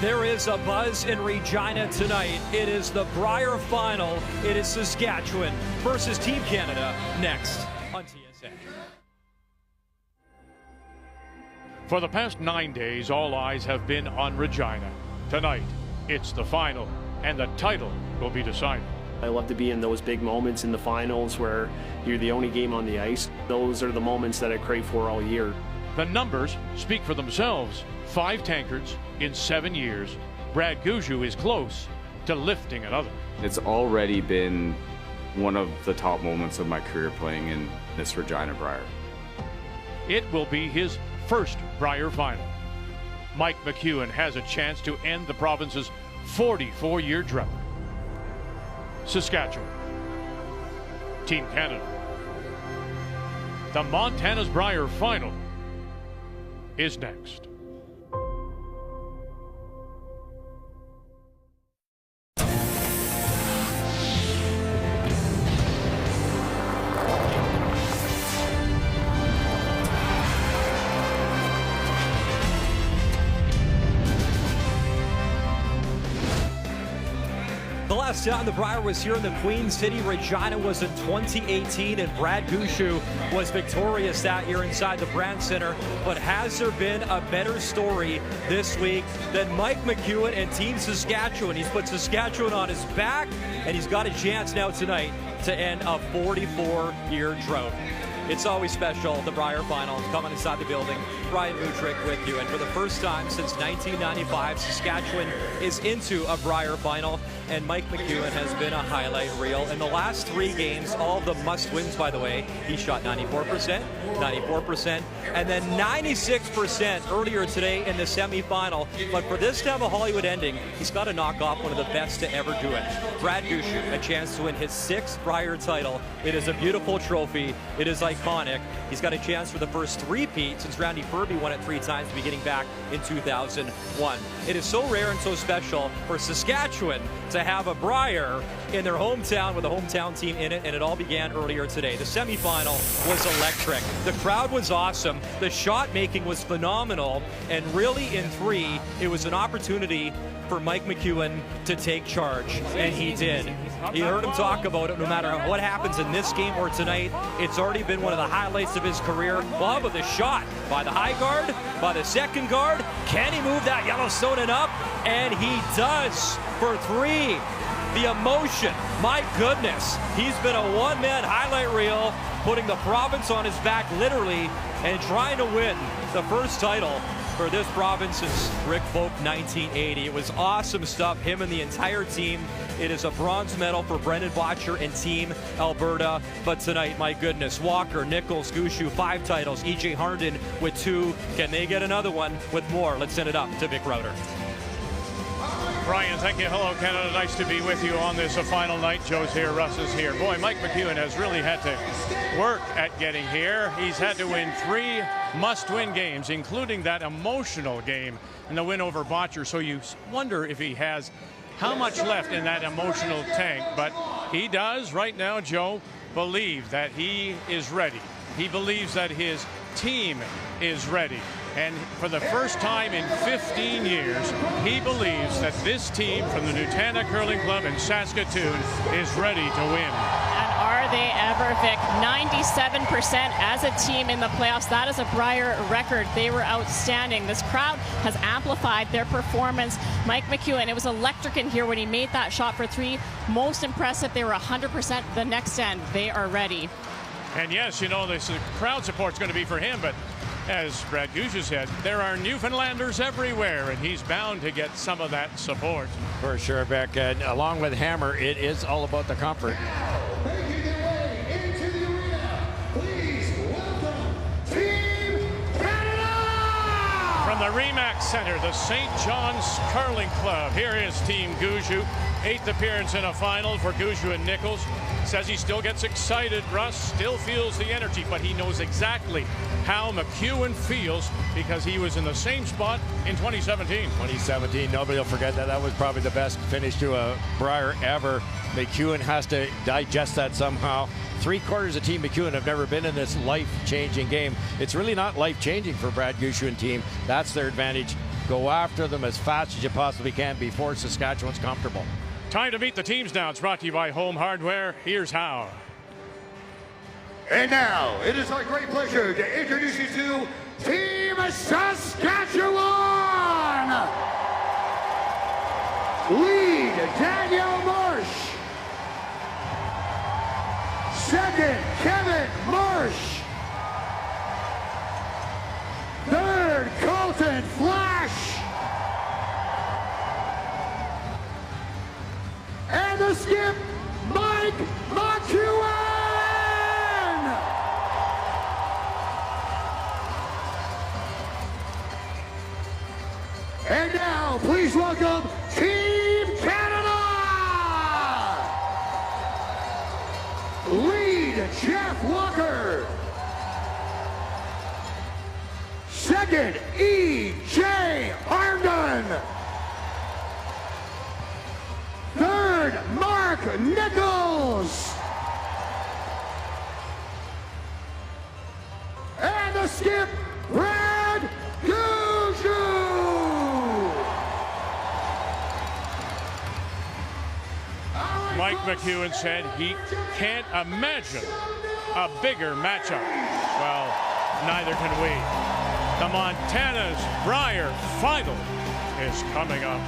There is a buzz in Regina tonight. It is the Brier final. It is Saskatchewan versus Team Canada next on TSN. For the past 9 days, all eyes have been on Regina. Tonight, it's the final, and the title will be decided. I love to be in those big moments in the finals where you're the only game on the ice. Those are the moments that I crave for all year. The numbers speak for themselves. 5 tankards in 7 years. Brad Gushue is close to lifting another. It's already been one of the top moments of my career playing in this Regina Brier. It will be his first Brier final. Mike McEwen has a chance to end the province's 44-year drought. Saskatchewan, Team Canada. The Montana's Brier final is next. The last time the Brier was here in the Queen City, Regina, was in 2018, and Brad Gushue was victorious that year inside the Brand Center. But has there been a better story this week than Mike McEwen and Team Saskatchewan? He's put Saskatchewan on his back, and he's got a chance now tonight to end a 44-year drought. It's always special, the Brier final. Coming inside the building, Brian Mutrick with you. And for the first time since 1995, Saskatchewan is into a Brier final. And Mike McEwen has been a highlight reel. In the last 3 games, all of the must-wins, by the way, he shot 94%, 94%, and then 96% earlier today in the semifinal. But for this to have a Hollywood ending, he's got to knock off one of the best to ever do it. Brad Gushue, a chance to win his 6th Brier title. It is a beautiful trophy. It is iconic. He's got a chance for the first 3-peat since Randy Furby won it 3 times, beginning back in 2001. It is so rare and so special for Saskatchewan to have a Brier in their hometown with a hometown team in it, and it all began earlier today. The semifinal was electric. The crowd was awesome. The shot making was phenomenal, and really in 3, it was an opportunity for Mike McEwen to take charge, and he did. You heard him talk about it. No matter what happens in this game or tonight, it's already been one of the highlights of his career. Well, how about the shot by the high guard, by the second guard? Can he move that Yellowstonean up? And he does for 3. The emotion, my goodness. He's been a one-man highlight reel, putting the province on his back literally and trying to win the first title for this province's Rick Folk 1980. It was awesome stuff, him and the entire team. It is a bronze medal for Brendan Botcher and Team Alberta. But tonight, my goodness, Walker, Nichols, Gushue, 5 titles. E.J. Harnden with 2. Can they get another one with more? Let's send it up to Vic Rauter. Brian, thank you. Hello, Canada. Nice to be with you on this final night. Joe's here, Russ is here. Boy, Mike McEwen has really had to work at getting here. He's had to win 3 must-win games, including that emotional game and the win over Botcher. So you wonder if he has how much left in that emotional tank. But he does right now, Joe, believe that he is ready. He believes that his team is ready. And for the first time in 15 years, he believes that this team from the Nutana Curling Club in Saskatoon is ready to win. And are they ever, Vic? 97% as a team in the playoffs. That is a Brier record. They were outstanding. This crowd has amplified their performance. Mike McEwen, it was electric in here when he made that shot for 3. Most impressive. They were 100% the next end. They are ready. And yes, you know, this crowd support's going to be for him, but as Brad Gushue said, there are Newfoundlanders everywhere, and he's bound to get some of that support. For sure, Beck. And along with Hammer, it is all about the comfort. Making their way into the arena, please welcome Team Canada! From the Remax Center, the St. John's Curling Club, here is Team Gushue. 8th appearance in a final for Gushue and Nichols. Says he still gets excited. Russ still feels the energy, but he knows exactly how McEwen feels because he was in the same spot in 2017. 2017, nobody will forget that. That was probably the best finish to a Brier ever. McEwen has to digest that somehow. 3/4 of Team McEwen have never been in this life-changing game. It's really not life-changing for Brad Gushue and team. That's their advantage. Go after them as fast as you possibly can before Saskatchewan's comfortable. Time to meet the teams now. It's brought to you by Home Hardware. Here's how. And now, it is our great pleasure to introduce you to Team Saskatchewan! Lead, Daniel Marsh. Second, Kevin Marsh. Third, Colton Flash. And the skip, Mike McEwen. And now, please welcome Team Canada! Lead, Jeff Walker. Second, E.J. Harmon. Third, Mark Nichols. And the skip, Brad Gushue. Mike McEwen said he can't imagine a bigger matchup. Well, neither can we. The Montana's Brier final is coming up.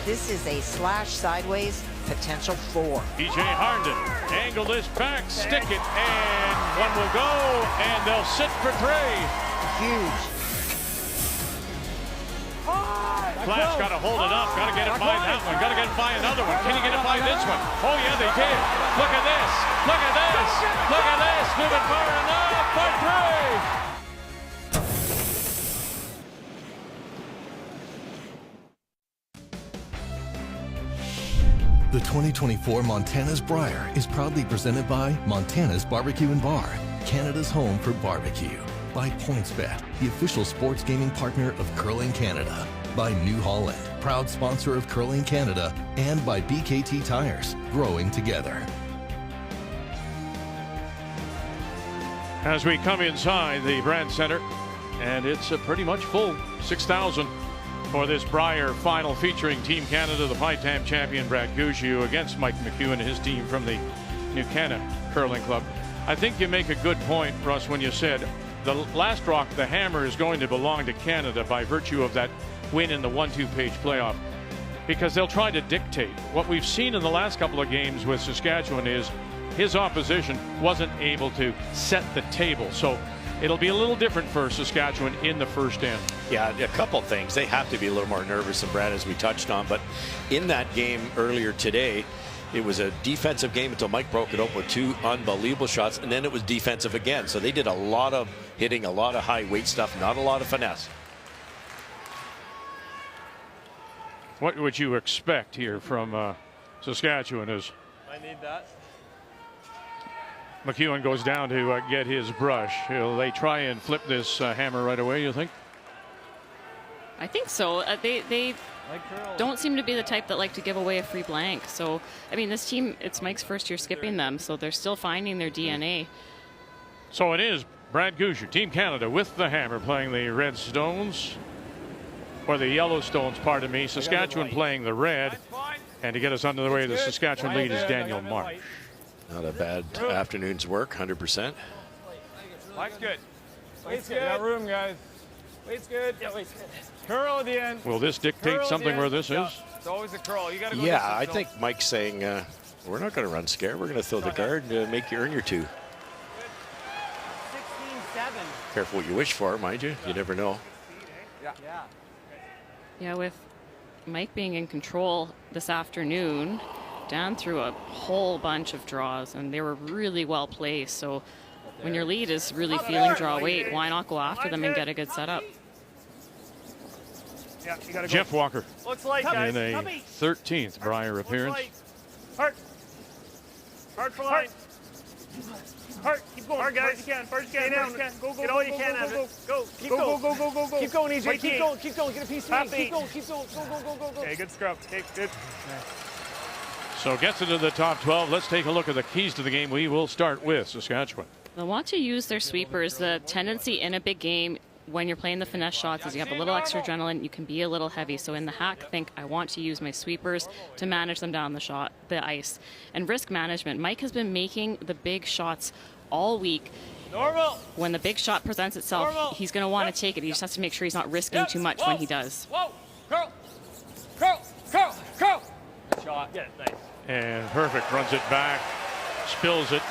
This is a slash sideways, potential 4. E.J. Harmon angle this back, stick it, and one will go, and they'll sit for 3. Huge. Flash got to hold it up, got to get it by that one, got to get it by another one. Can he get it by this one? Oh yeah, they did. Look at this, look at this, look at this, moving far enough for 3. The 2024 Montana's Brier is proudly presented by Montana's Barbecue and Bar, Canada's home for barbecue. By PointsBet, the official sports gaming partner of Curling Canada. By New Holland, proud sponsor of Curling Canada. And by BKT Tires, growing together. As we come inside the Brand Center, and it's pretty much full, 6,000 for this Brier final featuring Team Canada, the 5-time champion Brad Gushue against Mike McEwen and his team from the New Canada Curling Club. I think you make a good point, Russ, when you said the last rock, the hammer, is going to belong to Canada by virtue of that win in the 1-2 page playoff, because they'll try to dictate. What we've seen in the last couple of games with Saskatchewan is his opposition wasn't able to set the table. So it'll be a little different for Saskatchewan in the first end. Yeah, a couple things. They have to be a little more nervous than Brad, as we touched on. But in that game earlier today, it was a defensive game until Mike broke it up with 2 unbelievable shots, and then it was defensive again. So they did a lot of hitting, a lot of high weight stuff, not a lot of finesse. What would you expect here from Saskatchewan as I need that. McEwen goes down to get his brush? Will they try and flip this hammer right away, you think? I think so. They don't seem to be the type that like to give away a free blank. So, I mean, this team, it's Mike's first year skipping them, so they're still finding their DNA. So it is Brad Gushue, Team Canada, with the hammer, playing the red stones. Or the Yellowstones, pardon me. Saskatchewan playing the red. And to get us under the way, the Saskatchewan lead is Daniel Marsh. Not a bad afternoon's work, 100%. Mike's good. Weight's good. Got room, guys. Weight's good. Yeah, weight's good. Curl at the end. Will this dictate something where this is? It's always a curl. You got to go. Yeah, I think Mike's saying we're not going to run scared. We're going to throw the guard and make you earn your 2. 16-7. Careful what you wish for, mind you. You never know. Yeah, with Mike being in control this afternoon, Dan threw a whole bunch of draws, and they were really well placed. So when your lead is really feeling draw weight, why not go after them and get a good setup? Yeah, you gotta go. Jeff Walker. Looks like, guys. In a 13th Brier appearance. Hard. Hard for line. Hard. Keep going. Hard, guys. First you can. Go. Get all you can out of it. Go. Keep going. Go. Keep going, EJ. Keep going. Get a piece of me. Keep going. Go. Okay, good scrub. Okay, good. So gets into the top 12. Let's take a look at the keys to the game. We will start with Saskatchewan. They'll want to use their sweepers. The tendency in a big game when you're playing the finesse shots is you have a little extra adrenaline, you can be a little heavy. So in the hack, think I want to use my sweepers to manage them down the ice. And risk management. Mike has been making the big shots all week. Normal. When the big shot presents itself, he's going to want to take it. He just has to make sure he's not risking too much when he does. Whoa, curl, curl, curl, curl. Shot. Yeah, nice. And perfect, runs it back, spills it.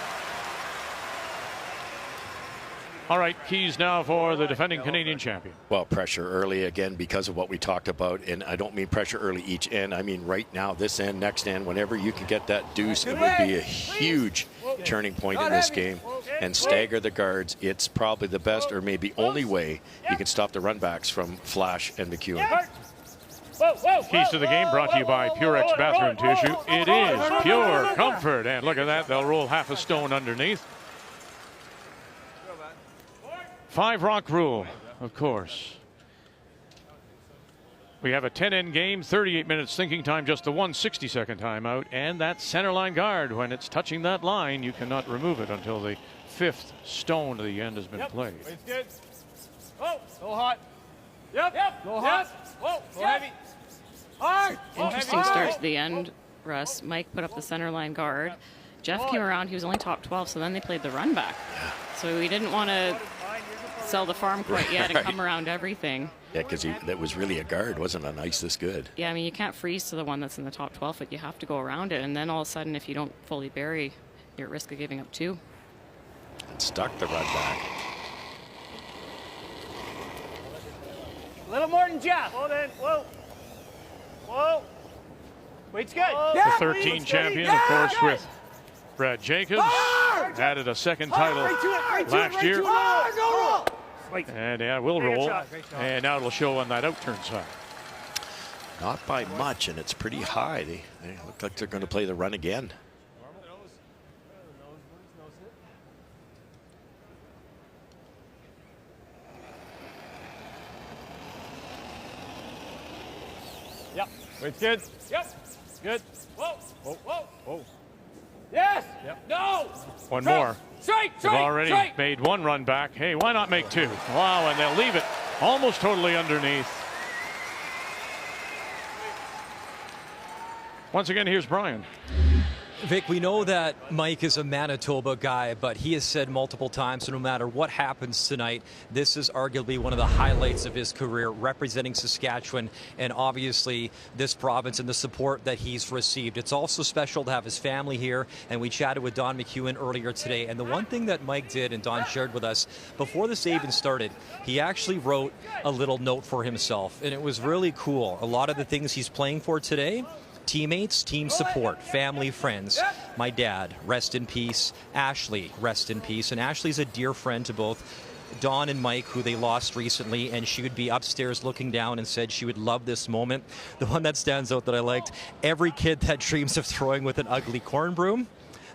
All right, keys now for the defending Canadian champion. Well, pressure early again because of what we talked about, and I don't mean pressure early each end. I mean right now, this end, next end, whenever you can get that deuce, it would be a huge turning point in this game. And stagger the guards. It's probably the best or maybe only way you can stop the runbacks from Flash and McEwen. Keys to the game brought to you by Purex Bathroom Tissue. It is pure comfort. And look at that, they'll roll half a stone underneath. 5 rock rule, of course. We have a 10-end game, 38 minutes thinking time, just the 1 60-second timeout. And that center line guard, when it's touching that line, you cannot remove it until the 5th stone of the end has been played. It's good. Oh, so hot. Yep. Go hot. Whoa, go heavy. Hard. Interesting start to the end, Russ. Mike put up the center line guard. Jeff came around. He was only top 12, so then they played the run back. So we didn't want to sell the farm quite yet and come around everything. Yeah, because that was really a guard, wasn't an ice this good. Yeah, I mean, you can't freeze to the one that's in the top 12, but you have to go around it. And then all of a sudden, if you don't fully bury, you're at risk of giving up 2. And stuck the run back. A little more than Jeff. Whoa, then. Whoa. Whoa. Weight's good. The 13 champion, of course, with Brad Jacobs. Added a second title last year. And yeah, we'll roll. And now it'll show on that outturn side. Not by much, and it's pretty high. They look like they're going to play the run again. Yep. Weight's good. Yep. Good. Whoa. Whoa. Whoa. Whoa. Yes. Yep. No. One more. Straight. They've already made 1 run back. Hey, why not make 2? Wow, and they'll leave it almost totally underneath. Once again, here's Brian. Vic, we know that Mike is a Manitoba guy, but he has said multiple times, so no matter what happens tonight, this is arguably one of the highlights of his career, representing Saskatchewan and obviously this province and the support that he's received. It's also special to have his family here, and we chatted with Don McEwen earlier today, and the one thing that Mike did, and Don shared with us, before this even started, he actually wrote a little note for himself, and it was really cool. A lot of the things he's playing for today: teammates, team support, family, friends. My dad, rest in peace. Ashley, rest in peace. And Ashley's a dear friend to both Don and Mike, who they lost recently, and she would be upstairs looking down and said she would love this moment. The one that stands out that I liked: every kid that dreams of throwing with an ugly corn broom,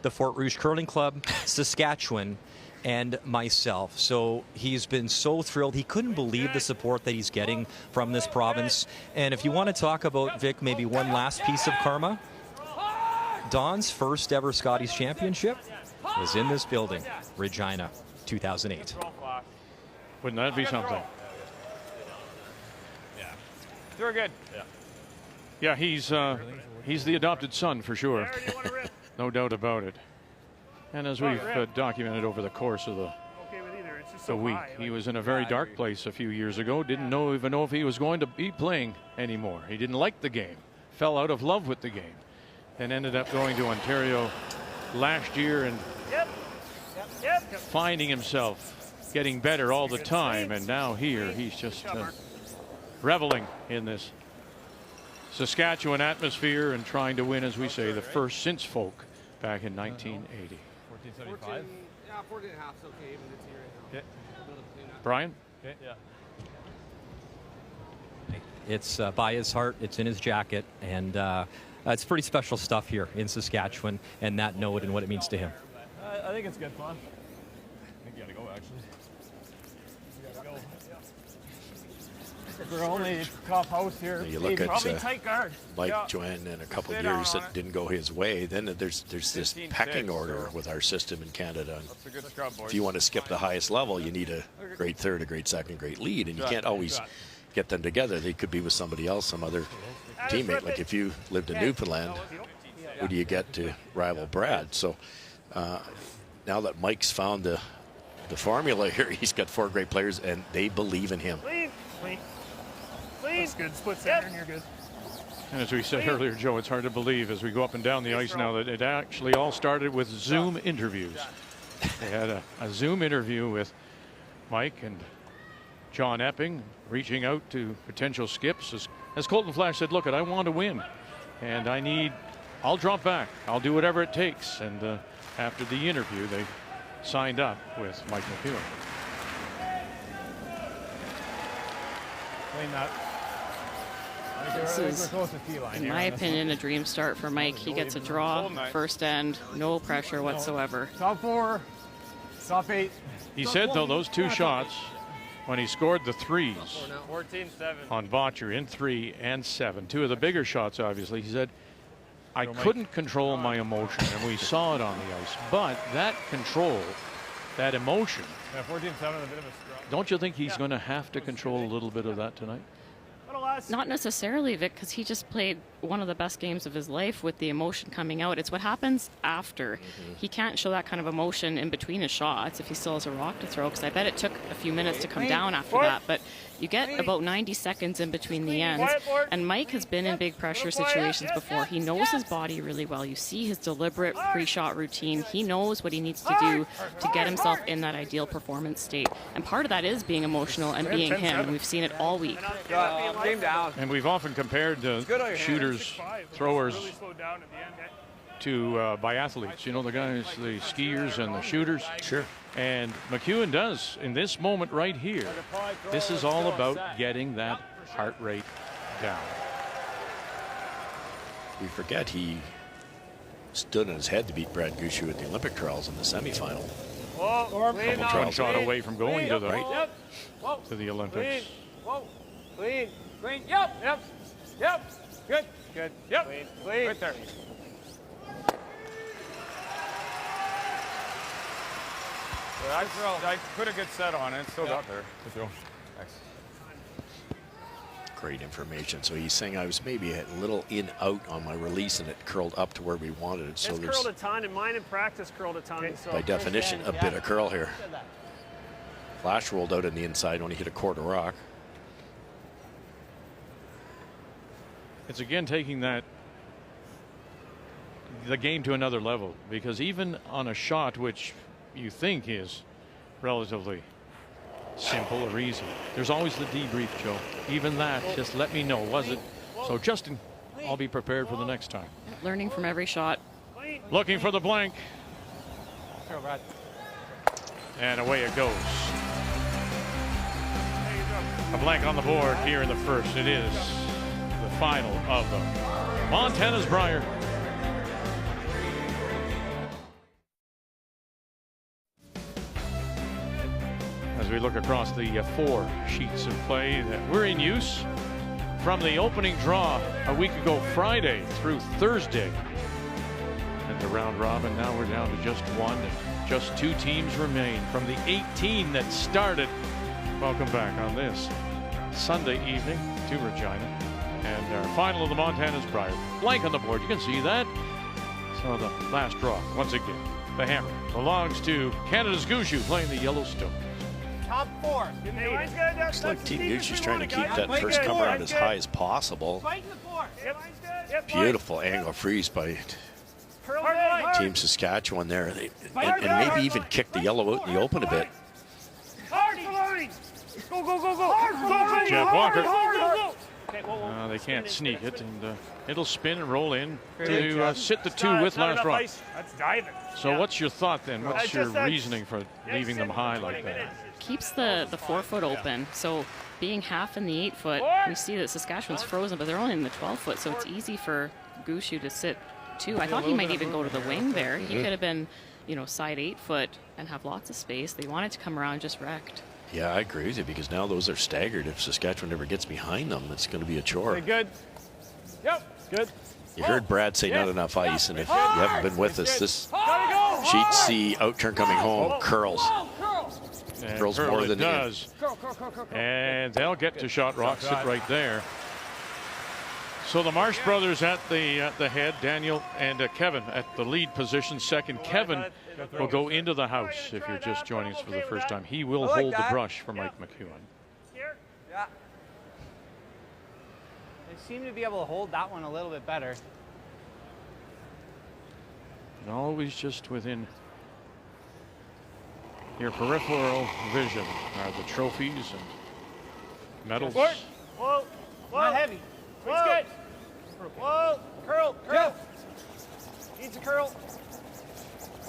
the Fort Rouge Curling Club, Saskatchewan, and myself. So he's been so thrilled. He couldn't believe the support that he's getting from this province. And if you want to talk about, Vic, maybe one last piece of karma, Don's first ever Scotties championship was in this building, Regina, 2008. Wouldn't that be something? Yeah. You're good. Yeah, he's the adopted son for sure. No doubt about it. And as we've documented over the course of the week, he was in a very dark place a few years ago. Didn't even know if he was going to be playing anymore. He didn't like the game. Fell out of love with the game. And ended up going to Ontario last year and finding himself getting better all the time. And now here he's just reveling in this Saskatchewan atmosphere and trying to win, as we say, the first since Folk back in 1980. 14.75. Yeah, 14 and a half is okay, but it's here right now. Brian? Okay. Yeah. It's by his heart. It's in his jacket. And it's pretty special stuff here in Saskatchewan, and that note and what it means to him. I think it's good fun. I think you got to go, actually. You got to go. We're only top house here. You look at probably tight guard. Mike Joanne in a couple of years that didn't go his way. Then there's this pecking order with our system in Canada. That's a good scrub, boys. If you want to skip the highest level, you need a great third, a great second, great lead, and you can't always get them together. They could be with somebody else, some other teammate. Like if you lived in Newfoundland, who do you get to rival Brad? So now that Mike's found the formula here, he's got 4 great players, and they believe in him. Clean. That's good. Split center, and you're good. And as we said earlier, Joe, it's hard to believe as we go up and down the ice now that it actually all started with Zoom interviews. They had a Zoom interview with Mike and John Epping, reaching out to potential skips. As Colton Flash said, look, I want to win, and I'll drop back. I'll do whatever it takes. And after the interview, they signed up with Mike McEwen. Clean that. This is, in my opinion, a dream start for Mike. He gets a draw, first end, no pressure whatsoever. Top 4, top 8. He said, though, those 2 shots, when he scored the 3s 14-7 on Botcher in 3 and 7, 2 of the bigger shots, obviously, he said, I couldn't control my emotion, and we saw it on the ice. But that control, that emotion, 14-7 is a bit of a struggle. don't you think he's going to have to control a little bit of that tonight? Not necessarily, Vic, because he just played one of the best games of his life with the emotion coming out. It's what happens after. He can't show that kind of emotion in between his shots if he still has a rock to throw, because I bet it took a few minutes to come down after that. But you get about 90 seconds in between the ends. And Mike has been in big pressure situations before. He knows his body really well. You see his deliberate pre-shot routine. He knows what he needs to do to get himself in that ideal performance state. And part of that is being emotional and being him. And we've seen it all week. And we've often compared shooters, throwers to biathletes. You know, the guys, the skiers and the shooters. Sure. And McEwen does in this moment right here. This is all about getting that heart rate down. We forget he stood on his head to beat Brad Gushue at the Olympic trials in the semifinal. One shot away from going to the Olympics. Clean. Yep. Good. Yep. Clean. Right there. I put a good set on it. Still got there. Thanks. Great information. So he's saying I was maybe a little in-out on my release, and it curled up to where we wanted it. So it's curled a ton, and mine in practice curled a ton. So by definition, a bit of curl here. Flash rolled out on the inside, only hit a quarter rock. It's again taking the game to another level, because even on a shot which you think is relatively simple or easy, there's always the debrief, Joe. Even that, just let me know, was it? So Justin, I'll be prepared for the next time. Learning from every shot. Looking for the blank. And away it goes. A blank on the board here in the first. It is the final of the Montana's Brier. As we look across the 4 sheets of play that were in use from the opening draw a week ago Friday through Thursday in the round robin. Now we're down to just 1, and just 2 teams remain from the 18 that started. Welcome back on this Sunday evening to Regina, and our final of the Montana's Brier. Blank on the board, you can see that. So the last draw, once again, the hammer belongs to Canada's Gushue playing the Yellowstone. Top 4. Looks like Team Gushue's trying to keep that first come around as high as possible. Beautiful angle freeze by Team Saskatchewan there. And maybe even kick the yellow out in the open a bit. Go. Jeff Walker. They can't sneak it, and it'll spin and roll in to sit the 2 with last draw. That's diving. So what's your thought then? What's your reasoning for leaving them high like that? Keeps the 4-foot open, so being half in the 8-foot, we see that Saskatchewan's frozen, but they're only in the 12-foot, so it's easy for Gushue to sit 2. I thought he might even go to the wing there. He could have been, side 8-foot and have lots of space. They wanted to come around, just wrecked. Yeah, I agree with you, because now those are staggered. If Saskatchewan ever gets behind them, it's going to be a chore. Okay, good. Yep, good. You heard Brad say not enough ice, and if you haven't been with us, this sheet C outturn coming home curls. Curls more than it does. And they'll get to shot rock, sit right there. So the Marsh brothers at the head, Daniel and Kevin at the lead position. Second, Kevin will go into the house. If you're just joining us for the first time, he will hold the brush for Mike McEwen. Yeah. They seem to be able to hold that one a little bit better. And always just within your peripheral vision are the trophies and medals. Whoa. Not heavy. It's good. Whoa. Curl. Needs a curl.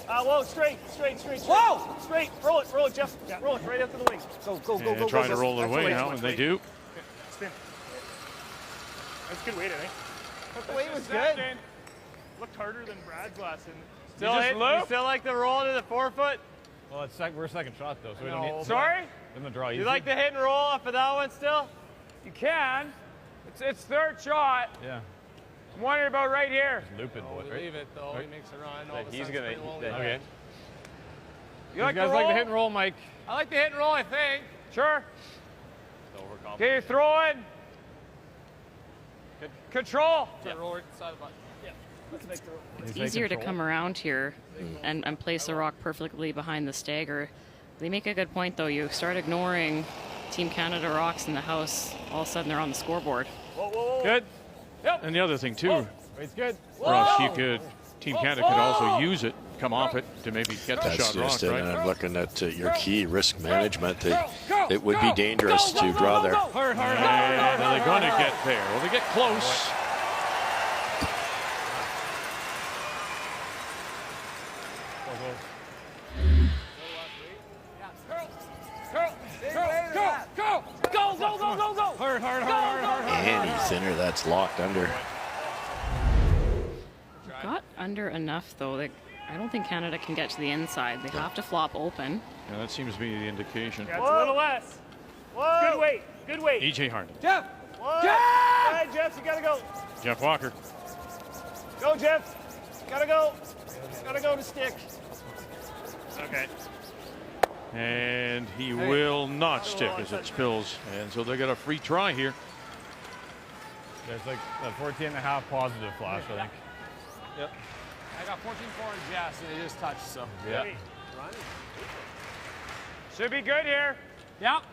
Whoa, straight. Whoa! Straight. Roll it, Jeff. Yeah. Roll it right up to the wing. Go. Trying to roll it away now, and they do. Spin. That's good weight, I think. The weight was good. Looked harder than Brad's last. You still like the roll to the forefoot? Well, we're second shot, though, so we don't need. Sorry? In the draw easy. You like the hit and roll off of that one still? You can. It's third shot. Yeah. I'm wondering about right here. Loop it, boy. Leave it, though. He makes a run. He's going to. Okay. You like guys the like the roll? hit and roll, Mike? I like the hit and roll, I think. Sure. Okay, you're throwing. Control. Roll right side of the button. It's easier to come around here and place the rock perfectly behind the stagger. They make a good point, though. You start ignoring Team Canada rocks in the house, all of a sudden they're on the scoreboard. Whoa. Good. Yep. And the other thing, too, It's good. Ross, Team Canada could also use it, come off it to maybe get the That's shot rock, just it, right? and I'm looking at your key, risk management. It would be dangerous to draw there. And are they going to get there? Well, they get close. Go. Hard. Any thinner, that's locked under. Got under enough, though. I don't think Canada can get to the inside. They have to flop open. Yeah, that seems to be the indication. That's a little less. Whoa. Good weight. E.J. Harden. Jeff. Hey, Jeff, you gotta go. Jeff Walker. Go, Jeff. Gotta go to stick. Okay. And he will not stick as it spills. And so they got a free try here. There's like a 14.5 positive flash, I think. Yep. I got 14-4 in Jess, and they just touched, so. Yeah. Should be good here. Yep.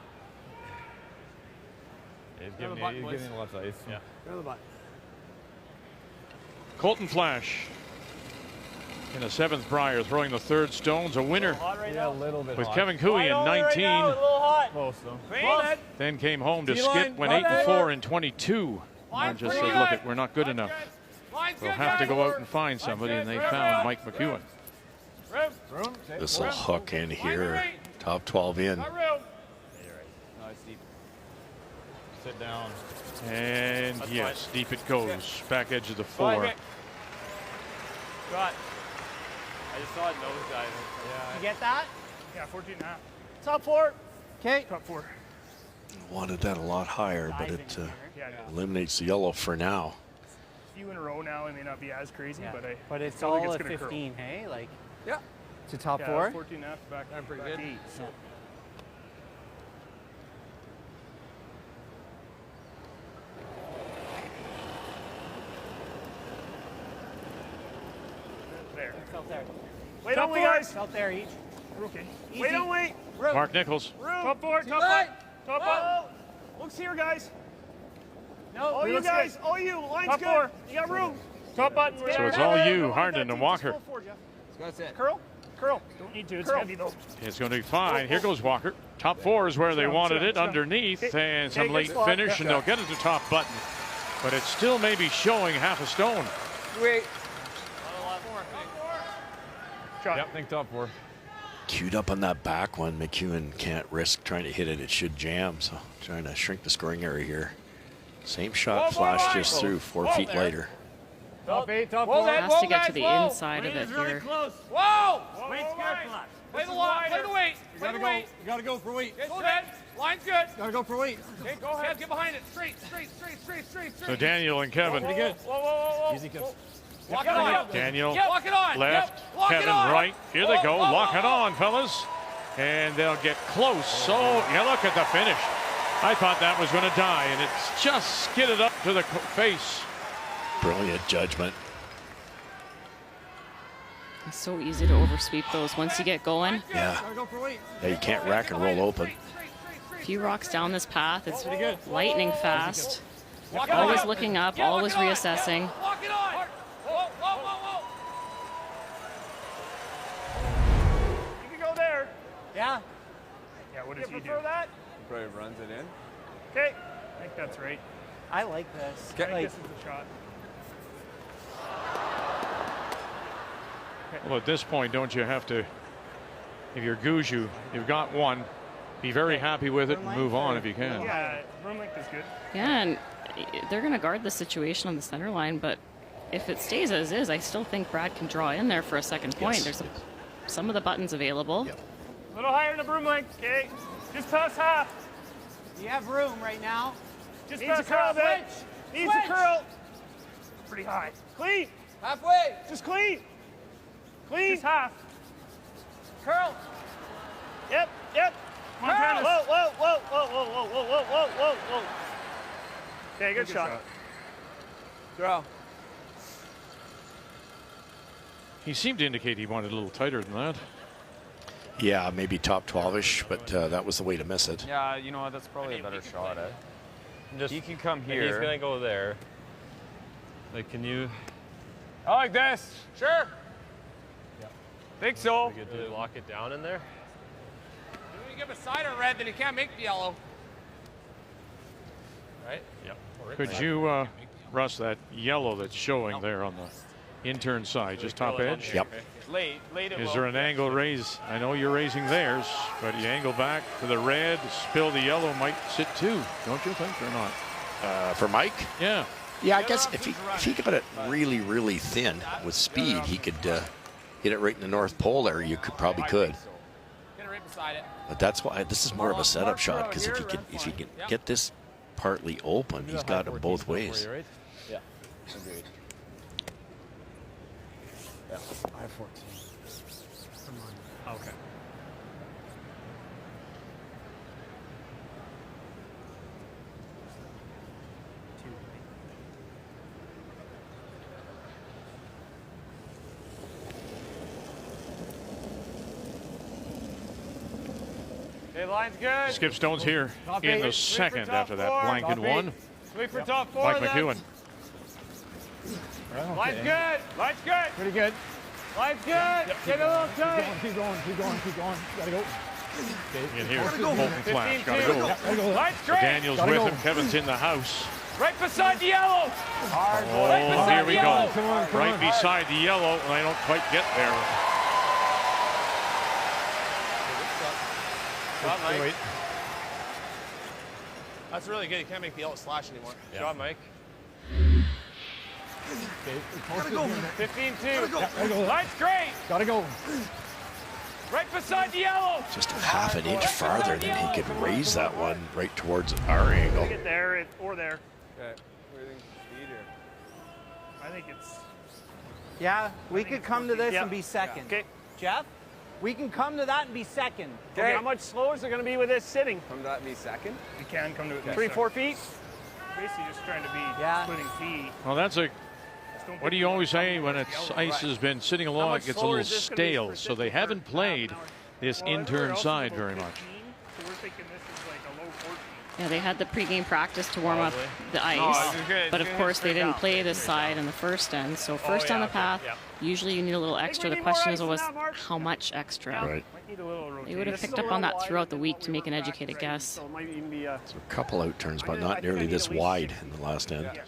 He's giving you lots of ice. Yeah. Go to the button. Colton Flash in the 7th Brier throwing the third stones, a winner Yeah, a little bit with hot. Kevin Cooey in 19. Right now, a little hot. Close, though. Close. Then came home to D-line, skip, went 8-4 in 22. And just said, look, we're not good enough. We'll have to go out and find somebody, and they found Mike McEwen. This will hook in here. Top 12 in. Nice deep. Sit down. And yes, deep it goes. Back edge of the 4. Got. I just saw it nosedive. Yeah. You get that? Yeah, 14.5. Top 4. Okay. Top 4. Wanted that a lot higher, but it eliminates the yellow for now. A few in a row now, it may not be as crazy, but it's feel all like at gonna 15, curl. hey? Like, Yeah. to top 4? 14.5 back. I'm pretty back good. 8. So. There. It's out there. Wait, don't we, guys? It's out there each. We're okay. Easy. Wait, don't wait. Mark Nichols. Top 4, top 5. Top 5. Looks here, guys. No, All you guys. All you. Line's good. 4. You got room. Top button. So it's all you, Harden and Walker. That's it. Curl. Don't need to. It's heavy, though. It's going to be fine. Here goes Walker. Top 4 is where they wanted it, underneath, and some late finish, and they'll get it to top button. But it still may be showing half a stone. Wait. Yep, think top 4. Queued up on that back one. McEwen can't risk trying to hit it. It should jam, so trying to shrink the scoring area here. Same shot, Flash just through, 4 feet later. Top 8, top 4. Has to get to the inside of it here. Whoa! Wait, scared Flash. Play the line. Play the weight. Play the weight. You gotta go for weight. Go ahead. Line's good. Gotta go for weight. Okay, go ahead. Get behind it. Straight. So Daniel and Kevin. Pretty good. Whoa. Easy, Kevin. Lock it on. Daniel, Lock it on. left, Lock Kevin it on. right. Here they go. Lock it on, fellas. And they'll get close. So, yeah, look at the finish. I thought that was going to die, and it's just skidded up to the face. Brilliant judgment. It's so easy to oversweep those once you get going. Yeah. Yeah, you can't rack and roll open. A few rocks down this path, it's lightning fast. Always looking up, always reassessing. Lock it on. Whoa. You can go there. Yeah. Yeah, what does he do? Prefer that? Probably runs it in. Okay. I think that's right. I like this. I think this is the shot. Well, at this point, don't you have to, if you're Gushue, you've got one, be very happy with it and move on if you can. Yeah, room length is good. Yeah, and they're going to guard the situation on the center line, but if it stays as is, I still think Brad can draw in there for a second point. There's some of the buttons available. A little higher in the broom length, okay? Just past half. You have room right now. Just past half. Needs a curl. Pretty high. Clean. Halfway. Just clean. Clean. Just half. Curl. Yep. Montana. Whoa. Okay, good shot. Throw. He seemed to indicate he wanted a little tighter than that. Yeah, maybe top 12-ish, but that was the way to miss it. Yeah, you know what? That's probably a better shot. He can come here. He's gonna go there. Like, can you? I like this. Sure. Think so. We could lock it down in there. When you give a side of red, then you can't make the yellow. Right? Yep. Could you, Russ, that yellow that's showing there on the intern side, just top edge? Yep. Late Is there an angle raise? I know you're raising theirs, but you angle back to the red, spill the yellow, might sit too, don't you think, or not? For Mike? Yeah. Yeah, I guess if he got it really, really thin with speed, he could hit it right in the North Pole there. You probably could. Get it right beside it. But that's why this is more of a setup shot, because if he can get this partly open, he's got it both ways. Yeah. Agreed. Yeah. I have 14. Okay. Okay, line's good. Skip Stone's here in the second after that blanket one. Wait for top 4. Mike McEwen. Line's good. Line's good. Pretty good. Line's good. Get a little tight. Keep going. Gotta go. In here, Bolton Flash, gotta go. Line's straight. Daniel's with him, Kevin's in the house. Right beside the yellow. Hard. Oh, here we go. Come on. Right beside the yellow, and I don't quite get there. Mike. That's really good. You can't make the yellow slash anymore. Good job, Mike. Gotta go. 15-2. Line's great. Gotta go. Right beside the yellow. Just a half an inch farther than he could raise that one right towards our angle. Get there or there. Okay. What do you think speed here? I think it's. Yeah, we could come to this and be second. Okay. Jeff, we can come to that and be second. Okay. How much slower is it going to be with this sitting? Come to that me second. You can come to it. 3-4 feet. Basically, just trying to be splitting feet. Well, that's a. What do you always say when it's ice has been sitting along? It gets a little stale, so they haven't played this intern side very much. So we're thinking this is like a low 14. Yeah, they had the pregame practice to warm up the ice, but of course they didn't play this side in the first end. So first on the path, usually you need a little extra. The question is always how much extra. Right. They would have picked up on that throughout the week to make an educated guess. So it might even be a Couple out turns, but not nearly this wide in the last end.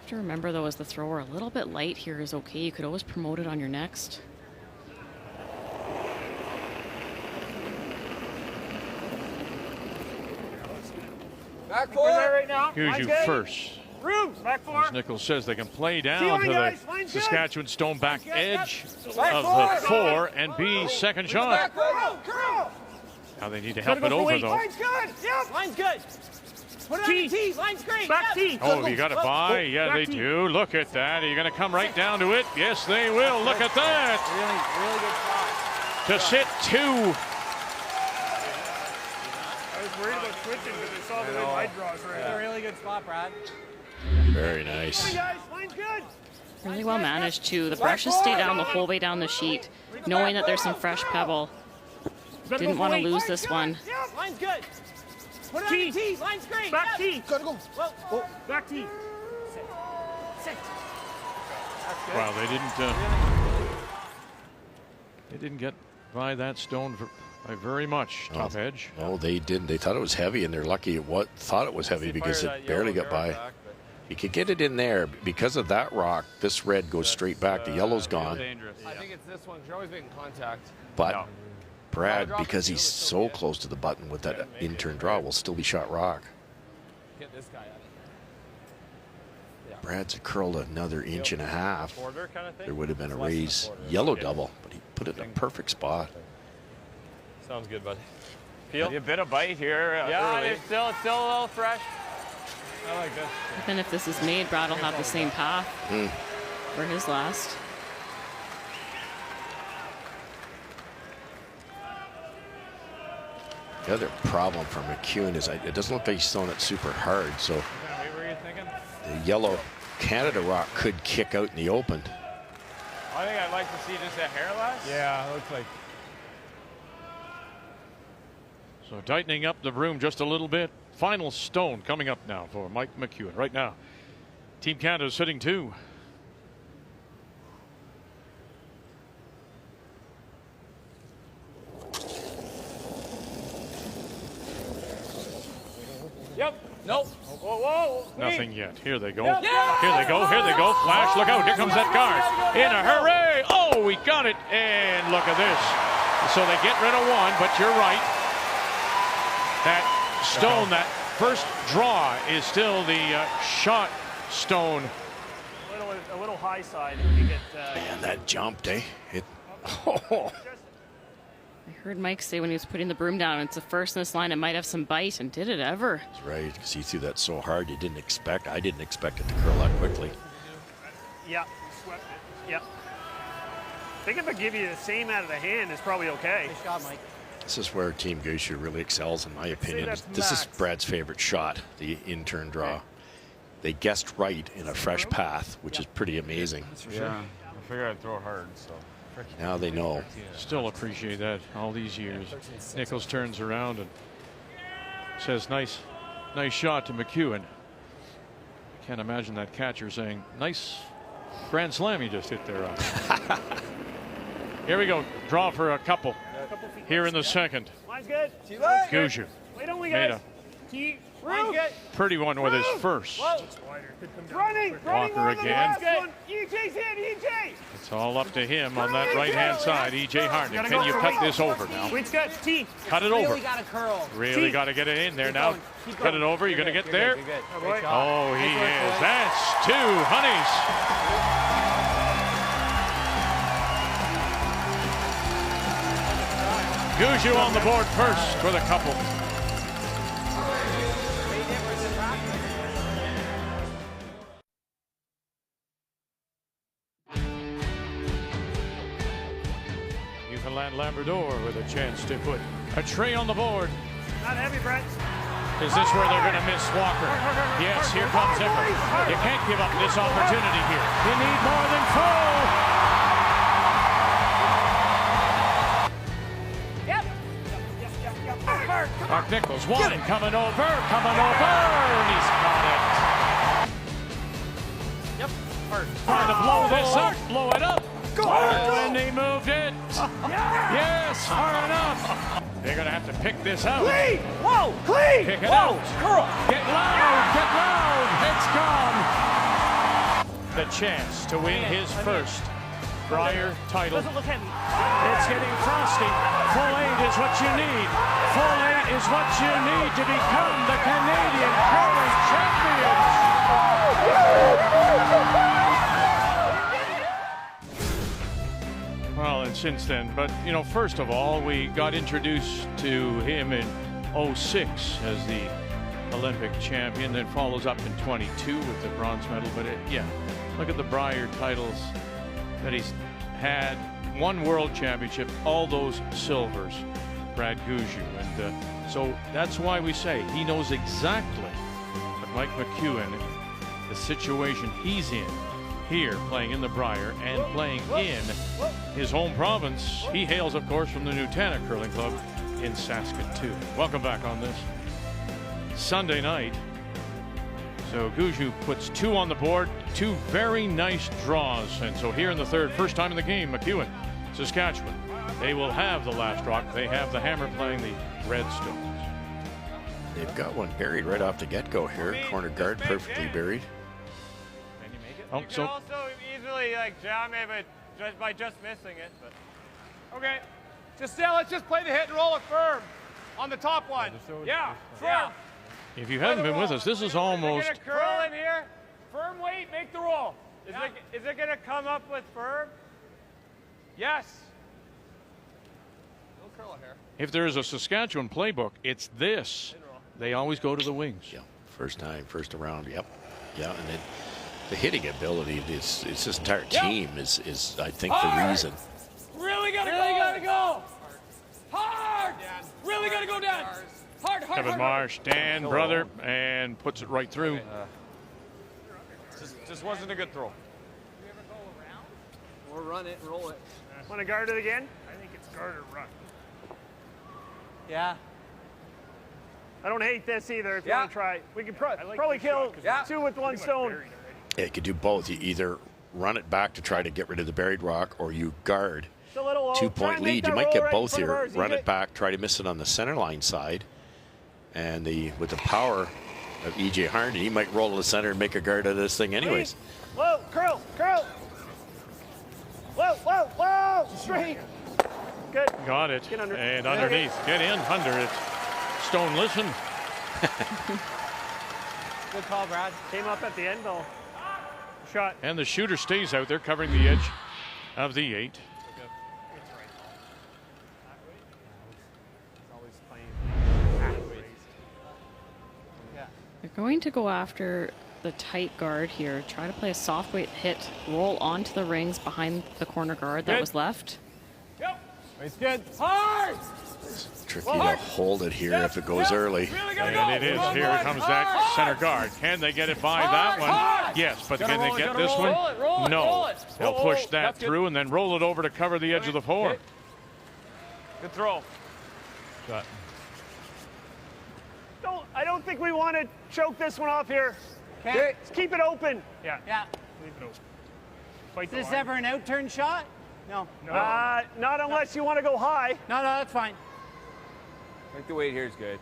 To remember though, as the thrower, a little bit light here is okay. You could always promote it on your next. back for it right now. Gushue first. Room. Back four. As Nichols says, they can play down T-line, to the guys. Line's good. Saskatchewan stone back edge Back of four. the 4 and B second shot. Curl. Now they need to help Gotta it go for over, weight. though. Line's good. Yep. Line's good. Put it on the tee. Line's great. Back tee. Oh, you got it by? Yeah, they do. Look at that. Are you going to come right down to it? Yes, they will. Look at that. Really good shot. To sit 2. I was worried about switching because I saw the way my draws ran. That's a really good spot, Brad. Very nice. Hey guys, line's good. Really well managed too. The brushes stay down the whole way down the sheet, knowing that there's some fresh pebble. Didn't want to lose this one. Yep. Line's good. Put it on the tee. Line's great. Back tee. Gotta go. Whoa. Back tee. Sit. Wow, they didn't get by that stone by very much. Top edge. No, they didn't. They thought it was heavy, and they're lucky thought it was heavy because it barely got by. You could get it in there. Because of that rock, this red goes straight back. The yellow's gone. I think it's this one. You're always making contact. But Brad, because he's so close to the button with that in-turn draw, will still be shot rock. Get this guy out of here. Brad's curled another inch and a half. Quarter kind of thing? There would have been a raise yellow double, but he put it in a perfect spot. Sounds good, buddy. Feel? A bit of bite here. Yeah, early. it's still a little fresh. I like this. Even if this is made, Brad will have the same path for his last. The other problem for McEwen is it doesn't look like he's throwing it super hard, so What were you thinking? the yellow Canada rock could kick out in the open. I think I'd like to see just a hair less. Yeah, it looks like. So tightening up the room just a little bit. Final stone coming up now for Mike McEwen. Right now, Team Canada is sitting 2. Yep. Nope. Whoa. Nothing yet. Here they go. Yep. Here they go. Here they go. Flash. Look out. Here comes that guard. In a hurry. Oh, we got it. And look at this. So they get rid of one, but you're right. That stone, that first draw is still the shot stone. A little high side. You get. And that jumped, eh? I heard Mike say when he was putting the broom down, it's the first in this line, it might have some bite, and did it ever? That's right, because he threw that so hard I didn't expect it to curl that quickly. Yeah, swept it. Yep. I think if I give you the same out of the hand, it's probably okay. Nice shot, Mike. This is where Team Gushue really excels, in my opinion. that's This is max. Brad's favorite shot, the in-turn draw. They guessed right in a fresh path, which is pretty amazing. Yeah. I figured I'd throw it hard, so. Now they know. Still appreciate that all these years. Nichols turns around and says, nice shot to McEwen. Can't imagine that catcher saying, nice grand slam you just hit there. Here we go. Draw for a couple here in the second. Line's good. Gushue Wait only, made guys. a Key. Line's good. pretty one with his first. Running. Walker more than the again. last one. EJ's in. EJ. It's all up to him on that right-hand side. E.J. Hartnett. Gotta Can go you for cut weight. this over now? Weight's good. T. Cut it over. Really got to curl. Really got to get it in there now. Keep Cut going. it over. You're going to get You're there? good, you're good. Oh, Great boy. shot. Oh, he Nice work, is. boys. That's 2 honeys. Gushue on the board first with a couple. Newfoundland Labrador with a chance to put a tray on the board. Not heavy, Brett. Is this where they're going to miss Walker? Yes, here comes Zipper. You can't give up this opportunity here. You need more than full. Mark Nichols, one coming over, and he's got it. Yep. Hard. Trying to blow this up, blow it up. And he moved it. Yes, hard enough. They're going to have to pick this out. Clean. Whoa. Clean. Pick it Whoa. out. Curl. Get loud, get loud. It's gone. The chance to win his first Brier title. Doesn't look heavy. It's getting frosty. Full 8 is what you need. Full 8 is what you need to become the Canadian curling champions. Well, and since then, but you know, first of all, we got introduced to him in 06 as the Olympic champion, then follows up in 22 with the bronze medal. But yeah, look at the Brier titles that he's had. One world championship, all those silvers, Brad Gushue. And so that's why we say he knows exactly what Mike McEwen, the situation he's in here, playing in the Brier and playing in his home province. He hails, of course, from the Nutana Curling Club in Saskatchewan. Welcome back on this Sunday night. So Gushue puts 2 on the board, 2 very nice draws. And so here in the third, first time in the game, McEwen, Saskatchewan, they will have the last rock. They have the Hammer playing the Redstones. They've got one buried right off the get-go here. Corner guard perfectly buried. Can you make it? Oh, You so can also easily like jam it by just missing it. But Okay. Just let's just play the hit and roll it firm on the top one. Yeah, firm. if you haven't been with us, this is almost Is it gonna curl in here? Firm weight, make the roll. Is it gonna come up with firm? Yes. if there is a Saskatchewan playbook, it's this. They always go to the wings. Yeah, first time, first around. Yep. Yeah, and then the hitting ability of this entire team is I think the reason. Really gotta go. Hard. Really gotta go down. Hard. Kevin Marsh, Dan, brother, and puts it right through. Just wasn't a good throw. Or run it, roll it. Want to guard it again? I think it's guard or run. Yeah. I don't hate this either. If you want to try, we could probably kill 2 with 1 stone. Yeah, you could do both. You either run it back to try to get rid of the buried rock, or you guard. 2-point lead. You might get both here. Run it back, try to miss it on the center line side, and with the power of EJ Harney, he might roll to the center and make a guard out of this thing anyways. Whoa, curl. Whoa. Straight. Good. Got it. Get under. And underneath. Get in under it. Stone, listen. Good call, Brad. Came up at the end, though. Shot. And the shooter stays out there covering the edge of the 8. They're going to go after the tight guard here. Try to play a soft weight hit, roll onto the rings behind the corner guard that was left. Yep. It's good. Hard. Tricky to hold it here if it goes early. And it is. Here comes that center guard. Can they get it by that one? Yes, but can they get this one? No. They'll push that through and then roll it over to cover the edge of the 4. Good throw. Shot. I don't think we want to choke this one off here. Okay. Let's keep it open. Yeah. Leave it open. Is this ever an out-turn shot? No. Not unless you want to go high. No, that's fine. I think the weight here is good.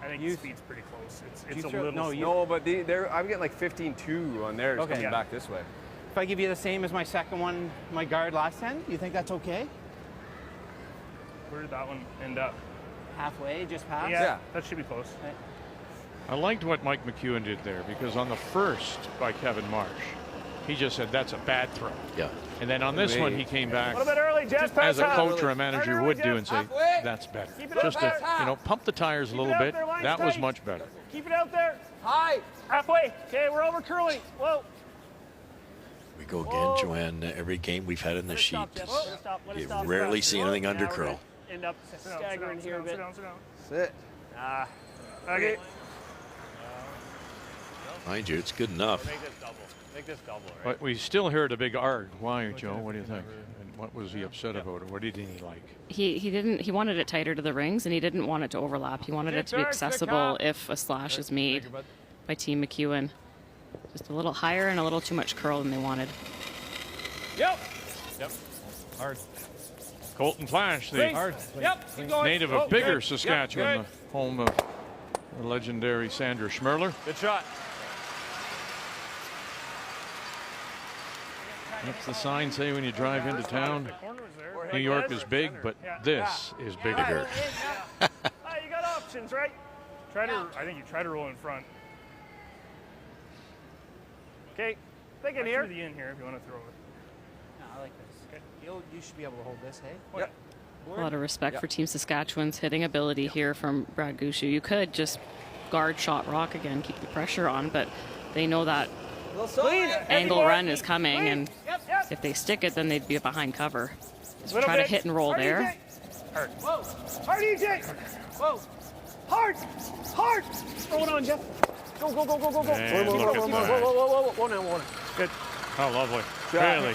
I think the speed's pretty close. It's a little slow. No, but I'm getting like 15-2 on theirs coming back this way. If I give you the same as my second one, my guard last time, you think that's okay? Where did that one end up? Halfway, just past? Yeah. That should be close. Right. I liked what Mike McEwen did there, because on the first by Kevin Marsh, he just said that's a bad throw. Yeah. And then on this one, he came back A little bit early, Jeff. as a coach or a manager would do and say, that's better. Just to, pump the tires a little bit. That was much better. Keep it out there. High. Halfway. Okay, we're over curling. Whoa. We go again, Joanne. Every game we've had in the sheet, you rarely see anything under curl. End up staggering here a bit. Sit. Okay. Mind you, it's good enough. Make this double, right? But we still heard a big arg. Why, Joe? What do you think? And what was he upset about, or what did he like? He wanted it tighter to the rings, and he didn't want it to overlap. He wanted it to be accessible if a slash is made by Team McEwen. Just a little higher and a little too much curl than they wanted. Yep. Hard. Colton Flash, the native of Bigger, Bigger, Saskatchewan, the home of the legendary Sandra Schmerler. Good shot. That's the sign say when you drive into town. New York is big, but this is bigger. You got options, right? I think you try to roll in front. Okay. Think in here. The in here if you want to throw it. No, I like this. Okay. You should be able to hold this, hey? Yep. A lot of respect for Team Saskatchewan's hitting ability here from Brad Gushue. You could just guard shot rock again, keep the pressure on, but they know that angle run is coming, and if they stick it, then they'd be behind cover. So try to hit and roll there. Hard. Whoa. Hard, EJ. Whoa. Hard. Hard. Throw it on, Jeff. Go, go, go, go, go, go. And Whoa, look whoa, at whoa, that. whoa, whoa, whoa, whoa, whoa, whoa, whoa. Good. Oh, lovely. Yeah. Really.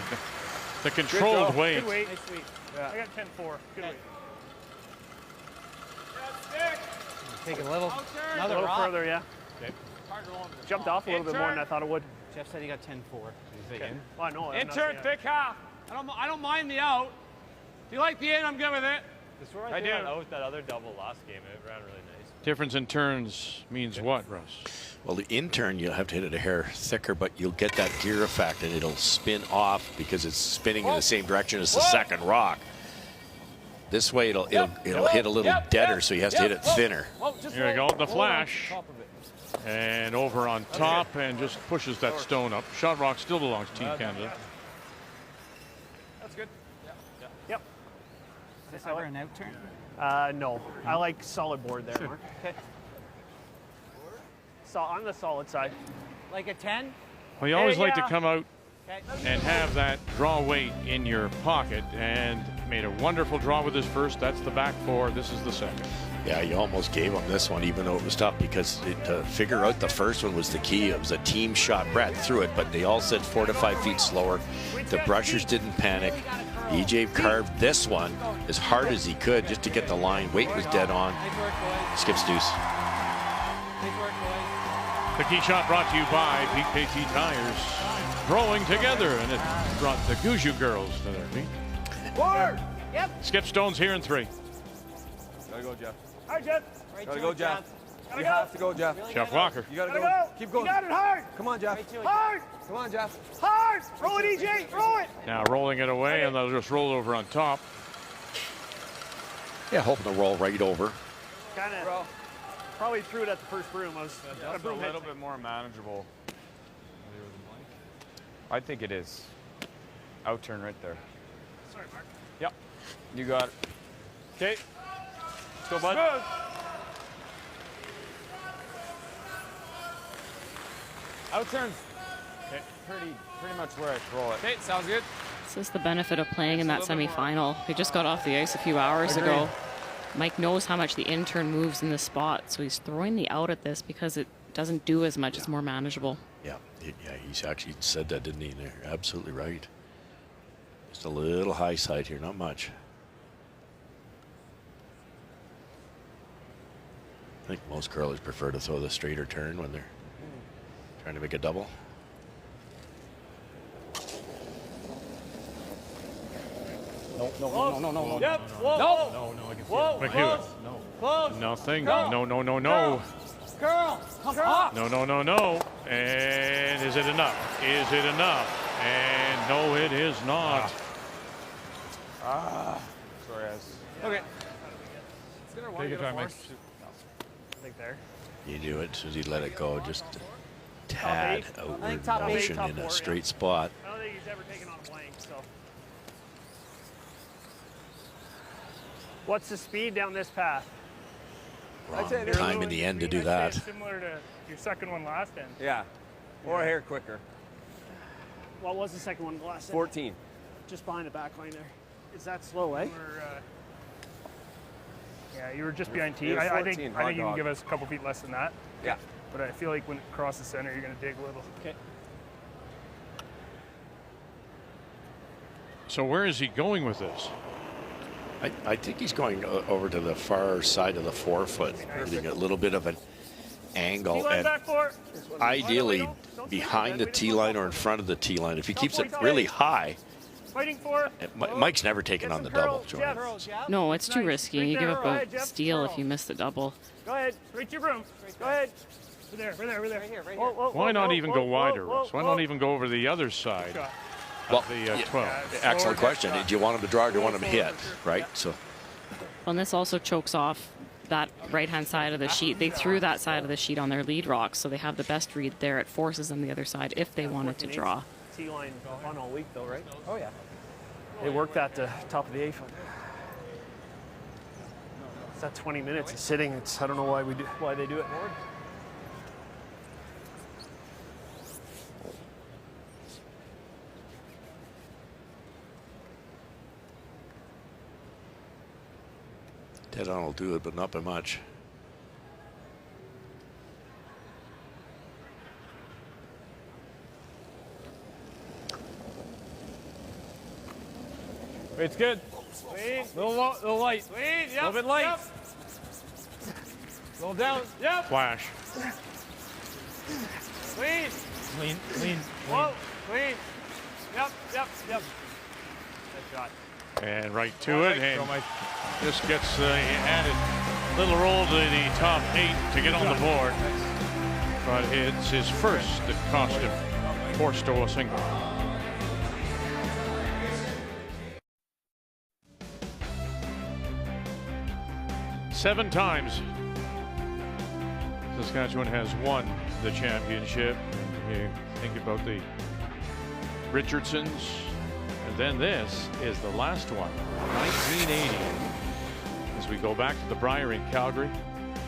The controlled weight. Good weight. Nice sweep. Yeah. I got 10-4. Good weight. Take a little. A little further, yeah. Okay. Jumped off a little bit more than I thought it would. Jeff said he got 10-4. Okay. Well, I know. Intern, thick half. I don't mind the out. If you like the in, I'm good with it. This is where I I do. did out that other double last game. It ran really nice. Difference in turns means what, Russ? Well, the in-turn, you'll have to hit it a hair thicker, but you'll get that gear effect, and it'll spin off because it's spinning in the same direction as the second rock. This way, it'll hit a little deader, so he has to hit it thinner. Here we go, the flash. And over on top, and just pushes that stone up. Shot rock still belongs to Team Canada. That's good. Yep. Is this ever an out turn? No. I like solid board there, Mark. Okay. So on the solid side. Like a 10? Well, you always like to Yeah. come out Okay. and have that draw weight in your pocket, and made a wonderful draw with his first. That's the back four. This is the second. Yeah, you almost gave him this one, even though it was tough, because to figure out the first one was the key. It was a team shot. Brad threw it, but they all said 4 to 5 feet slower. The brushers didn't panic. EJ carved this one as hard as he could just to get the line. Weight was dead on. Skips deuce. The key shot brought to you by PKT Tires. Growing together, and it brought the Gushue girls to their feet. Forward. Yep. Skip Stone's here in 3. Gotta go, Jeff. All right, Jeff. Gotta go, Jeff. Gotta You go. have to go, Jeff. Jeff Walker. You gotta Gotta go. go. Keep going. You got it hard. Come on, Jeff. Hard. Come on, Jeff. Hard. Throw it, EJ. Throw it. Now rolling it away, and they'll just roll over on top. Yeah, hoping to roll right over. Kind of. Probably threw it at the first broom. I was That's a little bit more manageable. I think it is. Out turn right there. Sorry, Mark. Yep. You got it. Okay. Let's go, bud. Smooth. Out turns. Okay. Pretty much where I throw it. Okay, sounds good. This is the benefit of playing in that semifinal. He just got off the ice a few hours ago. Mike knows how much the in-turn moves in this spot, so he's throwing the out at this because it doesn't do as much. It's more manageable. Yeah, he's actually said that, didn't he? They're absolutely right. Just a little high side here, not much. I think most curlers prefer to throw the straighter turn when they're trying to make a double. No. Yep. Whoa. No, I can see Whoa. it. McEwen. No. Close. Nothing. Go. No. Curl. Come on. No. And is it enough? Is it enough? And no, it is not. Sorry, guys. Okay. Take your time, Mike. I think there. You do it as soon as you let it go, just a tad outward top eight, motion top in four, a straight yeah. spot. I don't think he's ever taken on a blank, so. What's the speed down this path? Wrong time in the end to do that. Similar to your second one last end. Yeah. Or a hair quicker. What was the second one last end? 14. Just behind the back line there. Is that slow, eh? Yeah, you were just behind T. I think you can give us a couple feet less than that. Yeah. But I feel like when it crosses center, you're going to dig a little. Okay. So where is he going with this? I think he's going over to the far side of the 4 foot, getting a little bit of an angle, and ideally behind the tee line or in front of the tee line. If he keeps it really high, Fighting for. Mike's never taken on the double. No, it's too risky. You give up a steal if you miss the double. Go ahead. Right to your broom. Go ahead. We're there. Right here. Why not even go wider, Russ? Why not even go over the other side? Well, the 12. Excellent question. Do you want him to draw or do you want him to hit? Right. So. Well, and this also chokes off that right-hand side of the sheet. They threw that side of the sheet on their lead rock, so they have the best read there. It forces them the other side if they wanted to draw. T-line on all week, though, right? Oh, yeah. They work that top of the A-foot. It's that 20 minutes of sitting. I don't know why they do it more. Dead on will do it, but not by much. It's good. Little light. Sweet, Little bit light. Yep. Little down. Yep. Flash. Clean. Lean. Whoa. Clean. Yep. Good shot. And right to it, and just gets the added little roll to the top 8 to get on the board. But it's his first that cost him, forced to a single. Seven times Saskatchewan has won the championship. You think about the Richardsons, and then this is the last one, 1980. As we go back to the Brier in Calgary,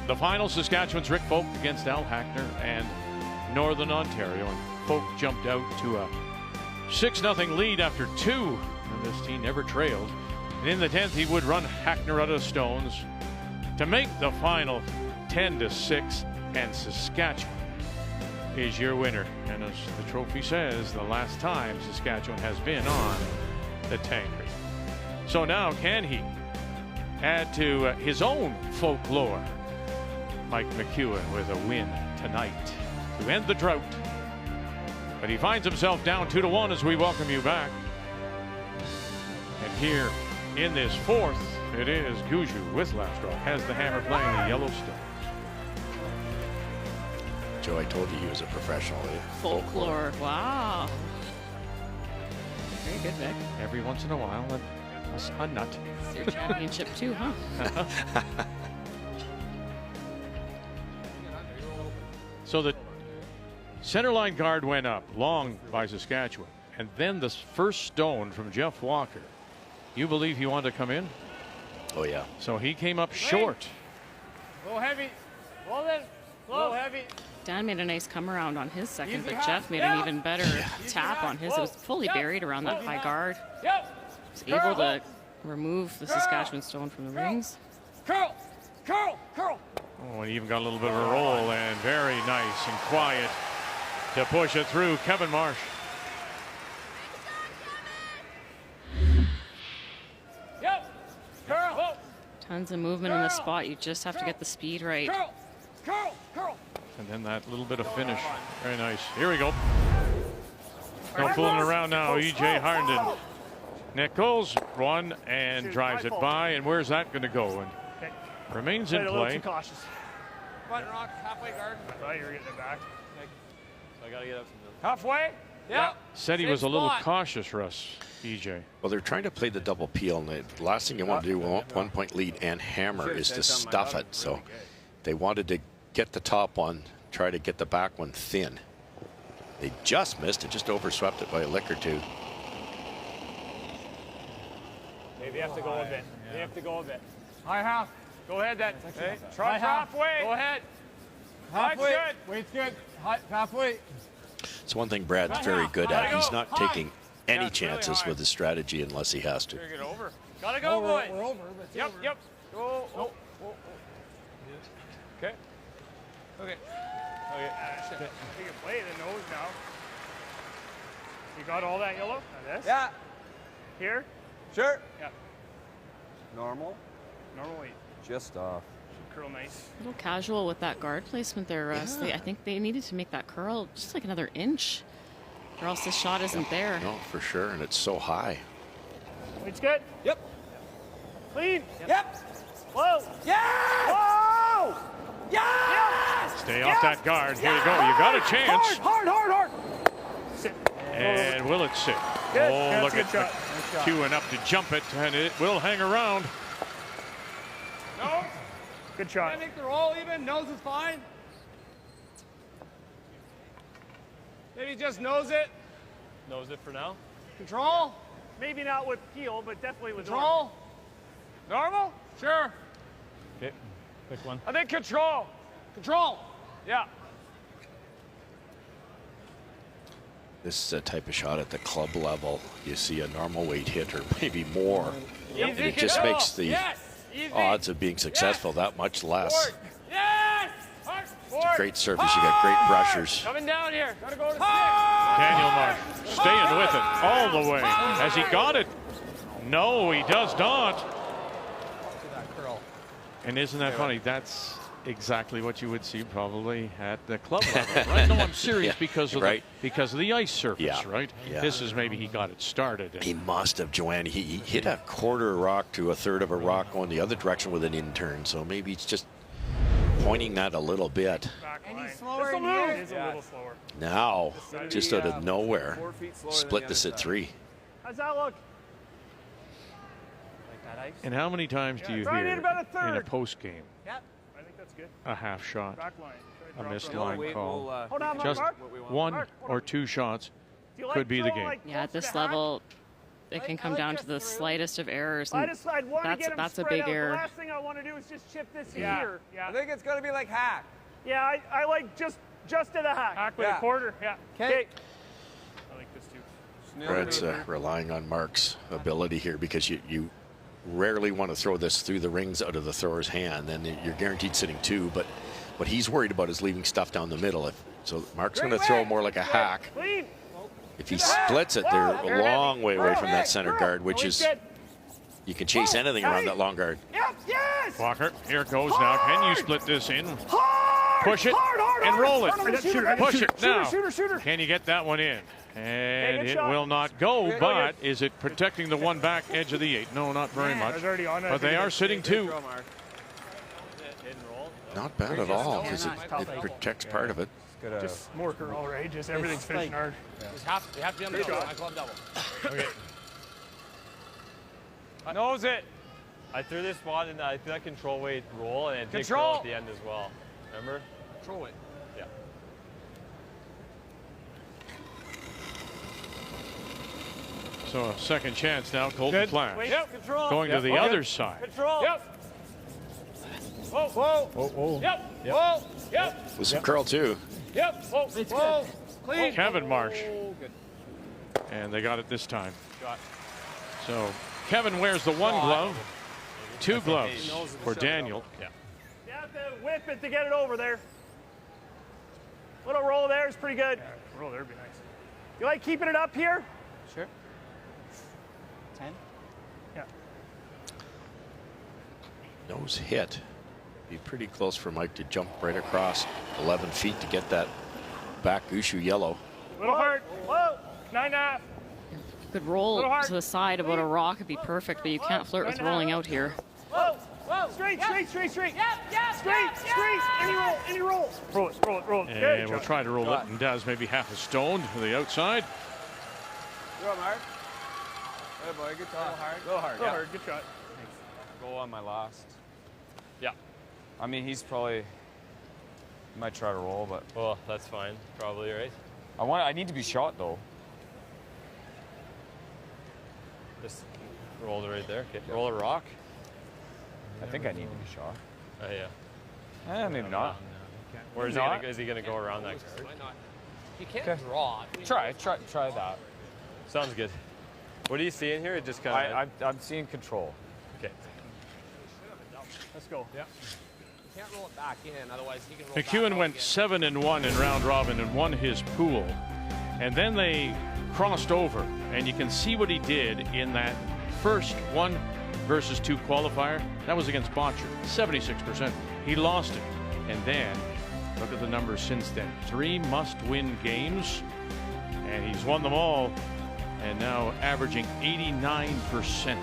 the final, Saskatchewan's Rick Folk against Al Hackner and Northern Ontario, and Folk jumped out to a 6-0 lead after 2, and this team never trailed. And in the 10th, he would run Hackner out of stones to make the final 10-6, and Saskatchewan is your winner. And as the trophy says, the last time Saskatchewan has been on the tankard. So now, can he add to his own folklore? Mike McEwen with a win tonight to end the drought. But he finds himself down 2-1 as we welcome you back. And here in this fourth, it is Gushue with last row, has the hammer playing the Yellowstone. Joe, I told you he was a professional. Folklore. Wow. Very good, Vic. Every once in a while, a nut. It's your championship too, huh? So the center line guard went up, long by Saskatchewan. And then this first stone from Jeff Walker. You believe he wanted to come in? Oh, yeah. So he came up short. A little heavy. Well then, a little heavy. Dan made a nice come around on his second, but Jeff made an even better tap on his. It was fully buried around that high guard. Was able to remove the Saskatchewan stone from the rings. Curl. Oh, and he even got a little bit of a roll, and very nice and quiet to push it through. Kevin Marsh. Curl. Tons of movement in the spot. You just have to get the speed right. Curl. And then that little bit of finish. Very nice. Here we go. No fooling around now. E.J. Harnden. Nichols one and drives it by. And where's that going to go? And remains in A little play. too cautious. Front rock, halfway guard. I thought you were getting it back. So I got to get up some. Halfway? Yeah. Said he was a little cautious, Russ. EJ. Well, they're trying to play the double peel, and the last thing you want to do with 1 point lead and hammer is to stuff it. So they wanted to get the top one, try to get the back one thin. They just missed it, just overswept it by a lick or two. Maybe you have to go a bit. You have to go a bit. High half. Go ahead then. Hey, try halfway. Go ahead. Halfway. Weight's good. Halfway. It's one thing Brad's very good at. He's not taking any chances with his strategy unless he has to. Get over. Gotta go, boy. We're over. Yep. Go. Okay. You can play it in those now. You got all that yellow? This? Yeah. Here? Sure. Yeah. Normal. Normally. Just off. Curl nice. A little casual with that guard placement there, Russ. I think they needed to make that curl just like another inch, or else the shot isn't there. No, for sure, and it's so high. It's good? Yep. Clean? Yep. Whoa! Yeah! Whoa! Yeah! Stay off that guard. Here you go. You got a chance. Hard. Sit. And will it sit? Good. Oh, look at McEwen up to jump it, and it will hang around. No. Good shot. Make the roll even. Nose is fine. Maybe just nose it. Nose it for now. Control. Maybe not with heel, but definitely with Control. Normal? Sure. Okay, pick one. I think control. Control. Yeah. This is a type of shot at the club level. You see a normal weight hit or maybe more. And it just makes the odds of being successful that much less. Yes. It's a great surface. You got great brushers. Coming down here. Gotta go to 6. Daniel Marsh staying with it all the way. Has he got it? No, he does not. And isn't that funny? That's exactly what you would see probably at the club level, right? No, I'm serious because of the ice surface, right? Yeah. This is maybe he got it started. He must have, Joanne. He hit a quarter rock to a third of a rock going the other direction with an in-turn. So maybe it's just pointing that a little bit. And he's slower in here. It is a little slower. Now, just out of nowhere, split this at 3. How's that look? And how many times do you hear in a post game I think that's good. a half shot, Back line. a missed line call? Hold on, Just Mark. one or two shots could be the game. Yeah, at this level, it can come down to the slightest of errors. And that's a big error. The last thing I want to do is just chip this here. Yeah. I think it's gonna be like hack. Yeah, I like just to the hack. Hack with a quarter. Yeah. Okay. I like this too. Brad's relying on Mark's ability here because you rarely want to throw this through the rings out of the thrower's hand. Then you're guaranteed sitting 2. But what he's worried about is leaving stuff down the middle. So Mark's going to throw more like a hack. If he splits it, they're a long way away from that center guard, which is you can chase anything around that long guard. Yes. Walker, here it goes now. Can you split this in? Push it and roll it. Push it now. Can you get that one in? And it will not go, but is it protecting the one back edge of the 8? No, not very much. But they are sitting 2. Not bad at all because it protects part of it. Just more curl, right? Just everything's finishing hard. You have to be on the double. I club double. Okay. Nose it. I threw this spot and I threw that control weight roll and it did curl at the end as well. Remember? Control weight. Yeah. So a second chance now, Colton Flash. Control. Going to the other side. Control. Yep. Whoa. Whoa. Whoa. Yep. Whoa. Yep. With some curl too. Yep. Whoa. Whoa. Clean. Kevin Marsh. Oh, good. And they got it this time. Shot. So Kevin wears the 1 glove, 2 gloves for Daniel. Yeah. You have to whip it to get it over there. Little roll there is pretty good. Yeah, roll there would be nice. You like keeping it up here? Sure. 10? Yeah. Nose hit. Be pretty close for Mike to jump right across 11 feet to get that back Gushue yellow. Little hard. Whoa. 9.5. Could roll to the side about a rock would be perfect, but you can't flirt with rolling out here. Whoa. Whoa. Straight. Yep. Straight. Any roll. Roll it. And we'll try to roll it, and does maybe half a stone to the outside. Go, Mark. Good boy. Good shot. Go hard. Good shot. Thanks. Goal on my last. Yeah. I mean, he's probably might try to roll, but well, that's fine. Probably, right? I need to be shot though. Just roll it right there. Okay. Roll a rock. I think I need to be shot. Oh yeah. Maybe not. Or is he gonna go around that card? Why not? You can't draw. Try that. Sounds good. What are you seeing here? It just kind of. I'm seeing control. Okay. Let's go. Yeah. You can't roll it back in, otherwise he can roll McEwen went 7-1 in round robin and won his pool. And then they crossed over, and you can see what he did in that first 1 versus 2 qualifier. That was against Botcher, 76%. He lost it. And then look at the numbers since then. 3 must-win games, and he's won them all, and now averaging 89%.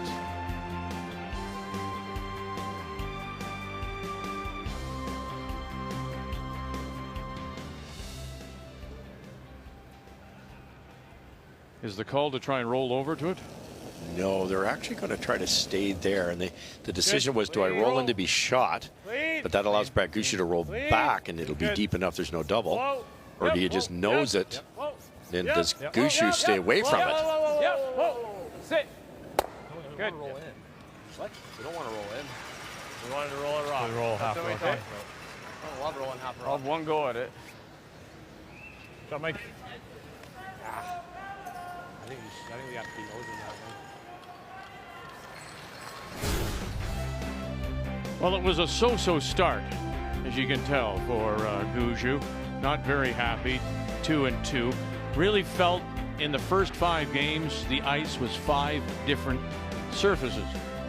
Is the call to try and roll over to it? No, they're actually going to try to stay there. And the decision was, do I roll in to be shot but that allows Brad Gushue to roll back, and it'll be deep enough there's no double. Or do you just nose it? Then does Gushue stay away from it? Sit. Good. What? We don't want to roll in. We wanted to roll it rock. Roll half roll. I don't love rolling half roll. I'll have one go at it. So Mike. I think we have to be nosing that one. Well, it was a so-so start, as you can tell, for Gushue. Not very happy, 2-2. Really felt in the first 5 games the ice was 5 different surfaces.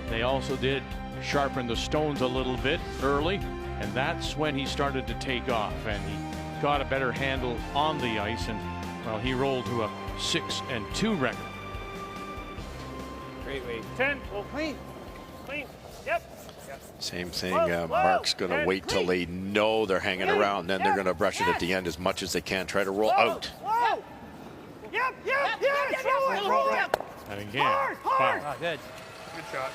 They also did sharpen the stones a little bit early, and that's when he started to take off, and he got a better handle on the ice, and well, he rolled to a 6-2 record. Great weight. 10. Well, clean. Clean. Yep. Same thing. Mark's going to wait till they know they're hanging around. Then they're going to brush it at the end as much as they can. Try to roll out. Whoa. Yep. Roll it. And again, Hard. foul. Good. Good shot.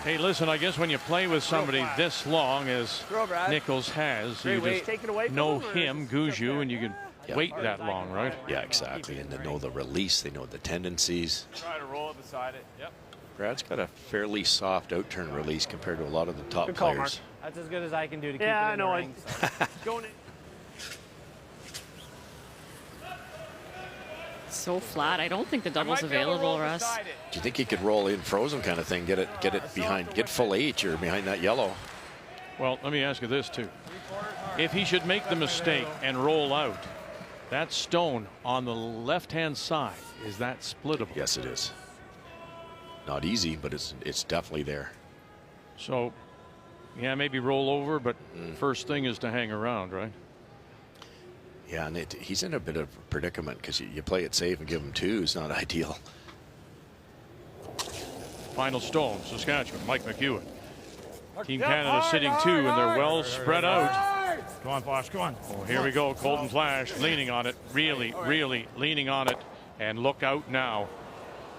Hey, listen, I guess when you play with somebody this long as Nichols has, you just know him, Gushue, and you can wait that long, right? Yeah, exactly. And they know the release. They know the tendencies. Try to roll it beside it. Yep. Brad's got a fairly soft outturn release compared to a lot of the top call, players. That's as good as I can do to keep it in the ring. So. Going in. So flat. I don't think the double's available, Russ. Do you think he could roll in frozen kind of thing? Get it behind, get full H or behind that yellow. Well, let me ask you this too. If he should make the mistake and roll out, that stone on the left-hand side, is that splittable? Yes, it is. Not easy, but it's definitely there. So, yeah, maybe roll over, but first thing is to hang around, right? Yeah, and he's in a bit of a predicament because you play it safe and give him 2 is not ideal. Final stone, Saskatchewan, Mike McEwen. Team Canada sitting 2, and they're well spread out. Go on, Flash, go on. Oh, here we go, Colton Flash leaning on it, really leaning on it, and look out now.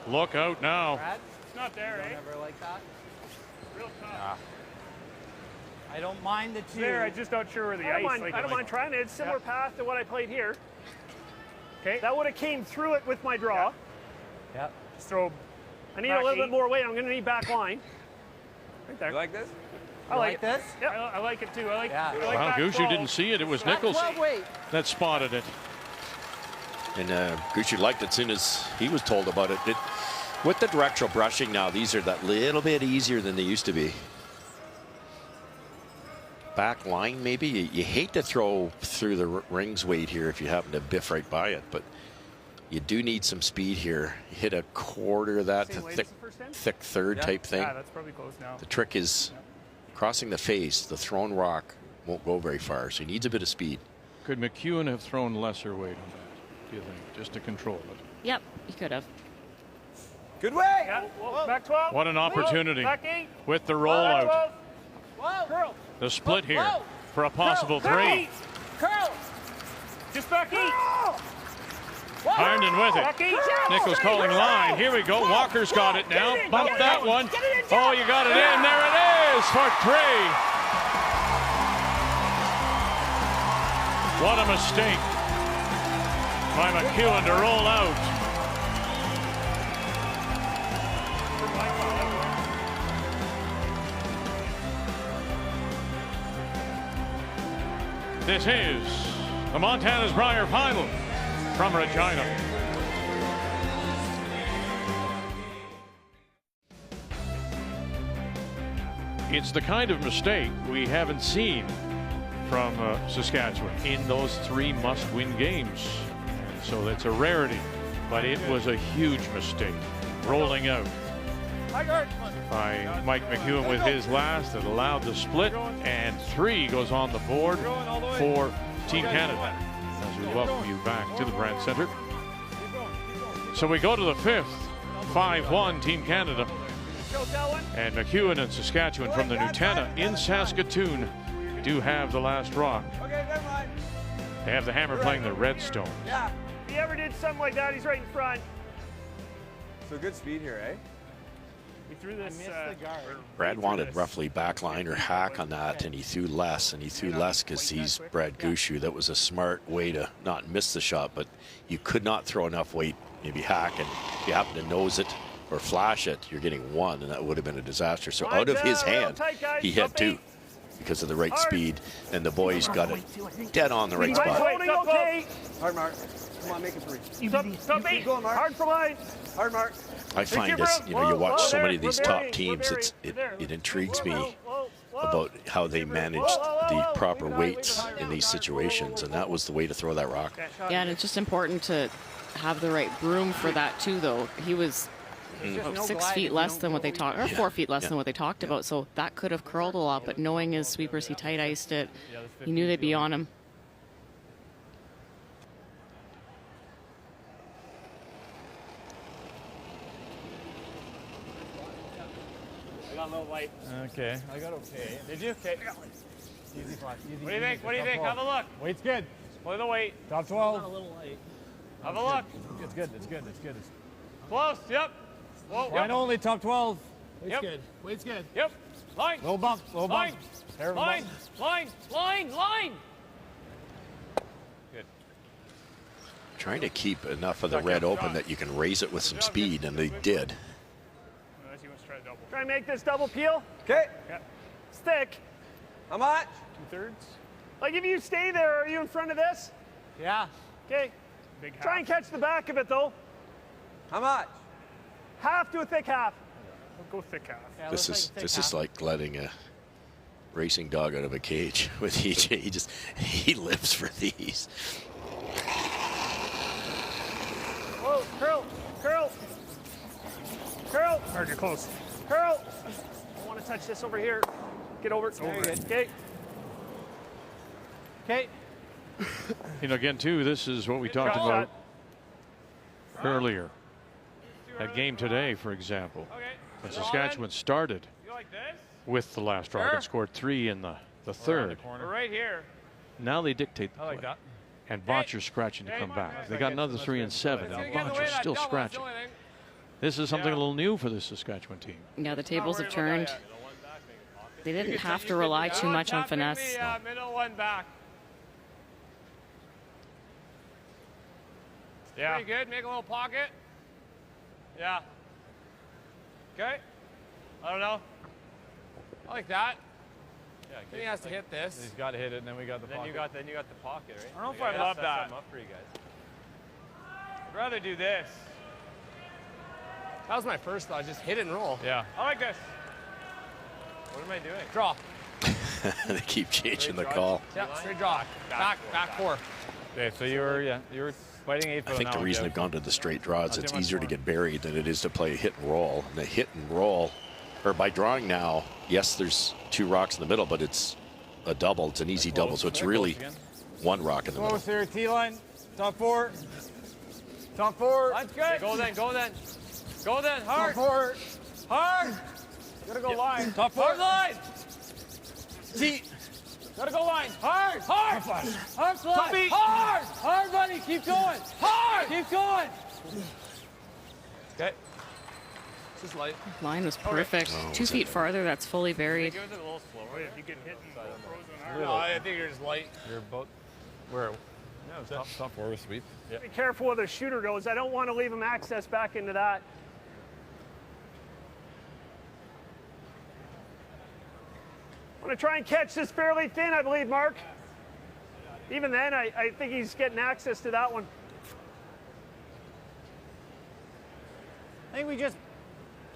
Look out now. Brad, it's not there, eh? Never like that. Real tough. I don't mind the 2. There, I'm just not sure where the ice. I don't mind trying it. It's similar path to what I played here. Okay, that would have came through it with my draw. Yep. Just throw. I need a little bit more weight. I'm going to need back line. Right there. You like this? I like this? Yeah, I like it too. I like Wow, Gushue didn't see it. It was Nichols that spotted it. And Gushue liked it as soon as he was told about it. With the directional brushing now, these are that little bit easier than they used to be. Back line, maybe. You hate to throw through the ring's weight here if you happen to biff right by it, but you do need some speed here. You hit a quarter of that to thick third type thing. Yeah, that's probably close now. The trick is crossing the face. The thrown rock won't go very far, so he needs a bit of speed. Could McEwen have thrown lesser weight on that, do you think, just to control it? Yep, he could have. Good way. Yeah. Whoa. Back 12. What an opportunity Back 8. with the rollout. Curl. The split here for a possible 3. Curl. Just back 8. Harnden with it. Nichols calling line. Here we go. Walker's got it now. Bump that one. Oh, you got it in. There it is for 3. What a mistake by McEwen to roll out. This is the Montana's Brier Final from Regina. It's the kind of mistake we haven't seen from Saskatchewan in those 3 must-win games. And so that's a rarity, but it was a huge mistake rolling out by Mike McEwen with his last that allowed the split, and 3 goes on the board for Team Canada as we welcome you back to the Brand Center. So we go to the 5th, 5-1 Team Canada, and McEwen and Saskatchewan from the Nutana in Saskatoon do have the last rock. They have the Hammer playing the Redstone. Yeah. If he ever did something like that, he's right in front. So good speed here, eh? We threw this. Brad wanted roughly backline or hack on that, and he threw less, because he's Brad Gushue. That was a smart way to not miss the shot, but you could not throw enough weight, maybe hack, and if you happen to nose it or flash it, you're getting one, and that would have been a disaster. So out of his hand, he had two because of the right speed, and the boys got it dead on the right spot. Hard mark. Come on, make it 3. Stop 8. Hard for line. Hard mark. I find this, you watch so many of these top teams, it intrigues me about how they manage the proper weights in these situations, and that was the way to throw that rock. Yeah, and it's just important to have the right broom for that too, though. He was 6 feet less than what they talked, or 4 feet less than what they talked about, so that could have curled a lot, but knowing his sweepers, he tight iced it. He knew they'd be on him. Light. Okay. I got okay. Did you? Okay. Easy flash. What do you think? What do you think? Have a look. Weight's good. Look at the weight. Top 12. Not a little light. Have a look. It's good. It's good. It's good. Close. Yep. Whoa. Line only. Top 12. Weight's good. Weight's good. Yep. Line. Low bump. Low bump. Line. Line. Good. Trying to keep enough of the red open that you can raise it with some speed, and they did. Try and make this double peel. Okay. Yeah. Stick. How much? 2/3. Like if you stay there, are you in front of this? Yeah. Okay. Try and catch the back of it though. How much? Half to a thick half. We'll go thick half. Yeah, this is like letting a racing dog out of a cage with EJ. He lives for these. Whoa, curl. Hard, you're close. Curl. I want to touch this over here. Get over it. Okay. Okay. Again, too, this is what we talked about earlier. That game today, for example. And Saskatchewan started with the last rock and scored 3 in the third. We're right here. Now they dictate the play. And Botcher's scratching to come back. They got another 3 and 7. Now Botcher's still scratching. This is something a little new for the Saskatchewan team. Yeah, the tables have turned. They didn't have to rely too much on finesse. Yeah, middle one back. Yeah. Pretty good. Make a little pocket. Yeah. Okay. I don't know. I like that. Yeah, he has to hit this. He's got to hit it, and then we got the pocket. Then you got the pocket, right? I don't know if I love that. Up for you guys. I'd rather do this. That was my first thought. Just hit it and roll. Yeah. I like this. What am I doing? Draw. They keep changing the call. Yeah, straight draw. Back 4. Okay, so you were fighting 8 for I think the reason they've gone to the straight draws, it's easier to get buried than it is to play hit and roll. And the hit and roll, or by drawing now, yes, there's 2 rocks in the middle, but it's a double. It's an easy double, so it's really 1 rock in the middle. Close here, T-line. Top 4. Top 4. That's good. Go then. Hard. Top 4. Hard. Gotta go line. Top 4. Hard line. T. Gotta go line. Hard. Hard fly. Hard, buddy. Keep going. Hard. Keep going. Okay. This is light. Line was perfect. 2 feet farther, that's fully buried. Give it a little slower. If you get hit and frozen hard. No, I think you're just light. You're both. Where? No, top 4 with sweep. Yep. Be careful where the shooter goes. I don't want to leave him access back into that. I'm going to try and catch this fairly thin, I believe, Mark. Even then, I think he's getting access to that one. I think we just,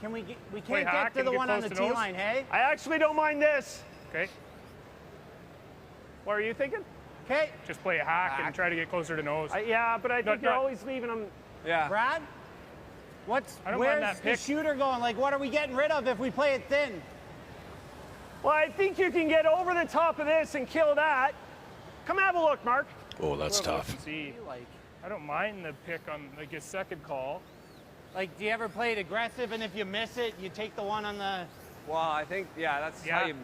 we can't get to the one on the tee line, hey? I actually don't mind this. Okay. What are you thinking? Okay. Just play a hack and try to get closer to nose. Yeah, but I think you're always leaving him. Yeah. Brad? Where's the shooter going? Like, what are we getting rid of if we play it thin? Well, I think you can get over the top of this and kill that. Come have a look, Mark. Oh, that's tough. I don't mind the pick on like his second call. Like, do you ever play it aggressive, and if you miss it, you take the one on the... Well, I think, that's how you...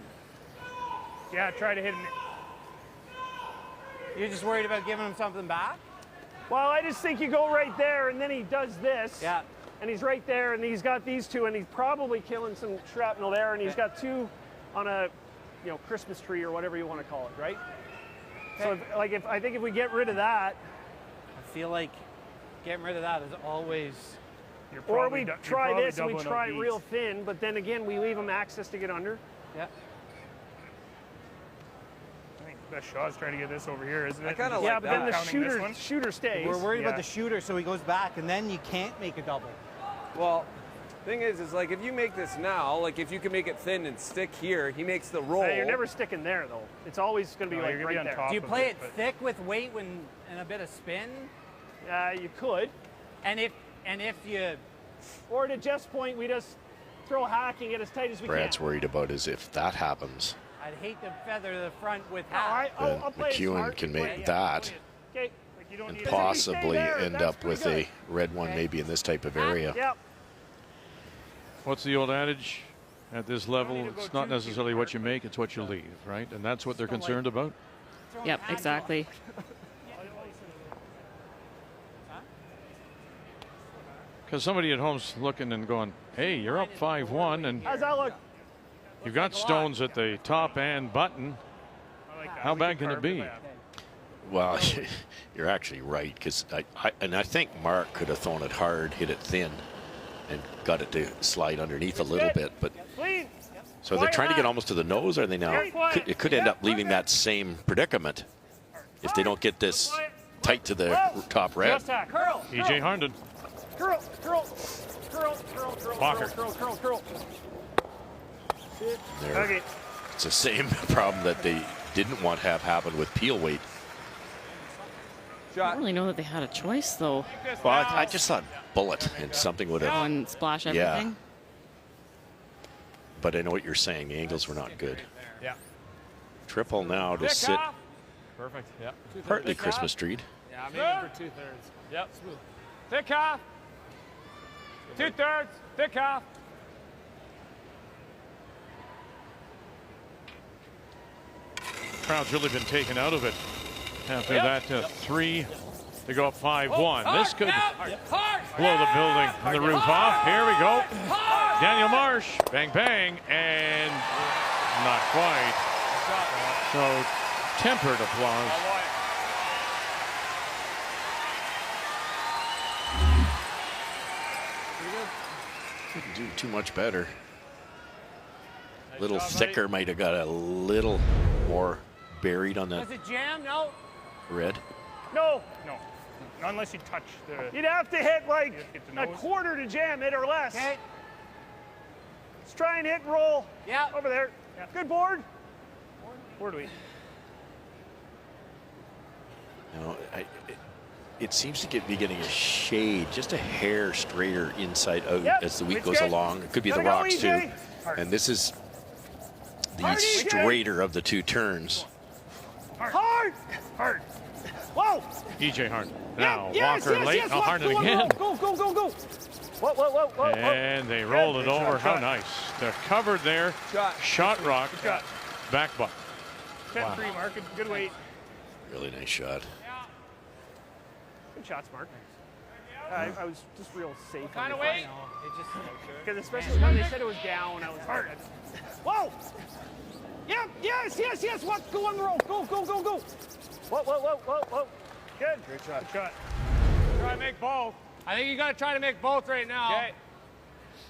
Yeah, try to hit him. You're just worried about giving him something back? Well, I just think you go right there, and then he does this. Yeah. and he's right there, and he's got these two, and he's probably killing some shrapnel there, and he's got two on a, you know, Christmas tree or whatever you want to call it, right? So, I think if we get rid of that, I feel like getting rid of that is always. Or we try this and we try real thin, but then again, we leave them access to get under. Yeah. I think the best shot is trying to get this over here, isn't it? But then the shooter stays. We're worried about the shooter, so he goes back, and then you can't make a double. Well, thing is like if you make this now, like if you can make it thin and stick here, he makes the roll. You're never sticking there though. It's always going to be like right there. Do you play it thick with weight and a bit of spin? You could. And if you, or to Jeff's point, we just throw hacking it as tight as we Brad's can. worried about is if that happens. I'd hate to feather the front with half. Then McEwen can make that and possibly end up with a red one maybe in this type of area. Yep. What's the old adage? At this level, it's not necessarily what you make, it's what you leave, right? And that's what they're concerned about? Yep, exactly. Because somebody at home's looking and going, hey, you're up 5-1, and how's that look? you've got stones at the top and button. How bad can it be? Well, you're actually right, because I think Mark could have thrown it hard, hit it thin, and got it to slide underneath a little bit. But so they're trying to get almost to the nose, are they now? It could end up leaving that same predicament if they don't get this tight to the top red. E.J. Harnden. Curl. Walker. Curl. Okay. It's the same problem that they didn't want to have happen with peel weight. I don't really know that they had a choice, though. Well, I just thought bullet and something would have. And splash everything. Yeah. But I know what you're saying. The angles were not good. Yeah. Triple now to sit Perfect. Yeah. partly Christmas treed. Yeah, I'm aiming for 2/3. Yep. Smooth. Thick half. 2/3. Thick half. Crowd's really been taken out of it after that 3 to go up 5-1. This could blow the building and the roof off. Here we go. Daniel Marsh, bang, bang, and not quite. So tempered applause. Couldn't do too much better. A little thicker, might have got a little more buried on that Does it jam? No. red. No. Not unless you touch the. You'd have to hit like a quarter to jam it or less. Okay. Let's try and hit and roll. Yeah. Over there. Yeah. Good board. Board we. No, it seems to be getting a shade, just a hair straighter inside out as the week goes along. It could be the rocks too. And this is the straighter of the two turns. Hard. Whoa. E.J. Harnden. Now Walker late. Now Harnden again. Go. Whoa. And they rolled it over. How nice. They're covered there. Shot rock. Back butt. 10-3, Mark. Good weight. Really nice shot. Good shots, Mark. I was just real safe. Kind of weight. Because especially when they said it was down, I was hard. Whoa. Yep. Yes. What? Go on the roll. Go. Whoa. Good. Great shot. Good shot. Try to make both. I think you got to try to make both right now. Okay.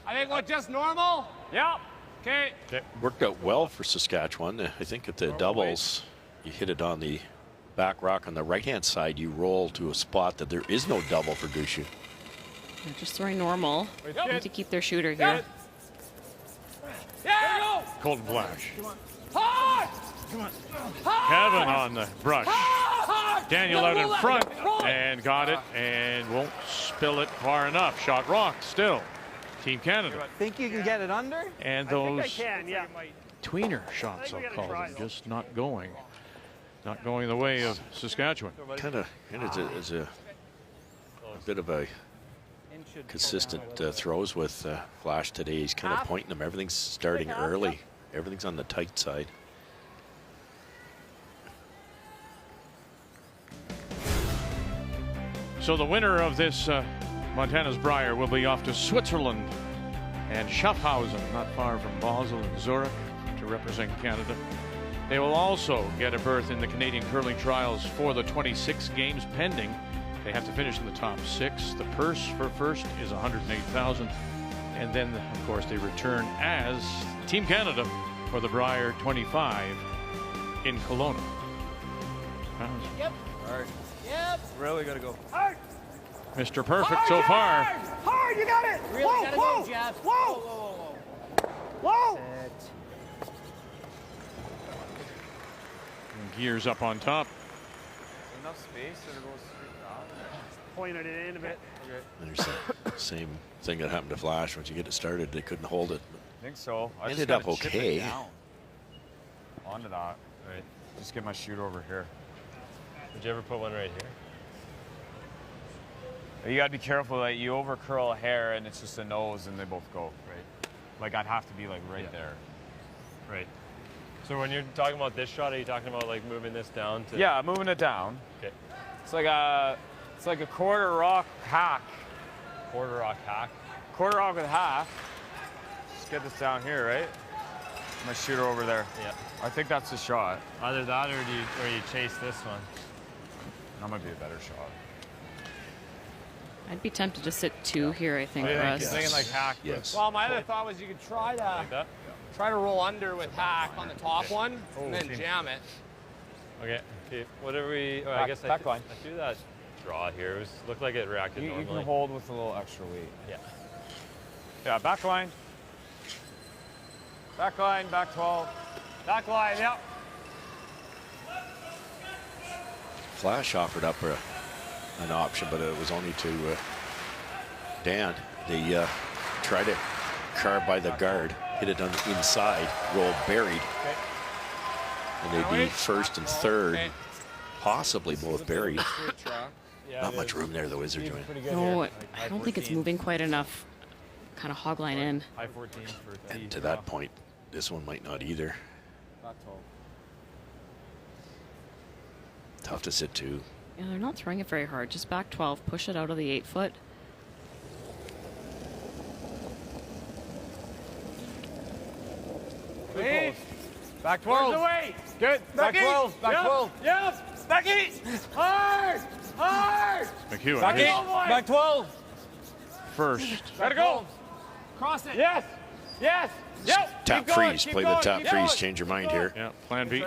I think what, just normal? Yep. Okay. Worked out well for Saskatchewan. I think at the doubles, you hit it on the back rock on the right-hand side. You roll to a spot that there is no double for Gushue. They're just throwing normal. Yep. Need to keep their shooter here. Yeah. Colton Flash. Hard. Kevin on the brush. Daniel out in front and got it and won't spill it far enough. Shot rock still. Team Canada. Think you can get it under? And I those think I can, yeah. tweener shots, I'll call them, just not going. Not going the way of Saskatchewan. Kind of is a bit of a consistent throws with Flash today. He's kind of pointing them. Everything's starting early. Everything's on the tight side. So the winner of this Montana's Brier will be off to Switzerland and Schaffhausen, not far from Basel and Zurich, to represent Canada. They will also get a berth in the Canadian curling trials for the 26 games pending. They have to finish in the top 6. The purse for first is $108,000. And then, of course, they return as Team Canada for the Brier 25 in Kelowna. Yep. All right. Yep. Really got to go. Hard. Mr. Perfect Hard, so far. Hard, you got it. Really whoa, gotta whoa, go, Jeff. whoa, Whoa. whoa. And gears up on top. Enough space that it goes straight down. Pointed it in a bit. Okay. There's the same thing that happened to Flash. Once you get it started, they couldn't hold it. I think so. I Ended just up gotta chip it okay. down onto that. Right. Just get my shooter over here. Did you ever put one right here? You gotta be careful that you over curl a hair and it's just a nose and they both go. Right. Like I'd have to be like right there. Right. So when you're talking about this shot, are you talking about like moving this down to? Yeah, moving it down. Okay. It's like a quarter rock hack. Quarter rock hack. Quarter rock with hack. Just get this down here, right? My shooter over there. Yeah. I think that's the shot. Either that or you chase this one. That might be a better shot. I'd be tempted to sit 2 here, I think, Russ. You're thinking like hack. Yes. Well, my other thought was you could try to roll under with hack on the top one and then jam it. Okay. Whatever we. Oh, I guess I threw that draw here. It looked like it reacted normally. You can hold with a little extra weight. Yeah. Yeah, back line. Back line, back 12. Back line, yep. Flash offered up an option, but it was only to Dan. They tried to carve by the guard, hit it on the inside, roll buried. And they'd be first and third, possibly both buried. Not much room there, though, is there, Joanne? No, I don't think it's moving quite enough. Kind of hog line in. High 14 for And to that point, this one might not either. Tough to sit 2. Yeah, they're not throwing it very hard. Just back 12, push it out of the 8-foot. Hey. Back 12. Away. Good. Back 12. Back 12. Yep. Back 8. Hard. Hard. McEwen. Back 8. Back 12. First. Gotta go. Cross it. Yes. Yes. Yep. Tap freeze. Play the tap freeze. Change your mind here. Yeah, plan B.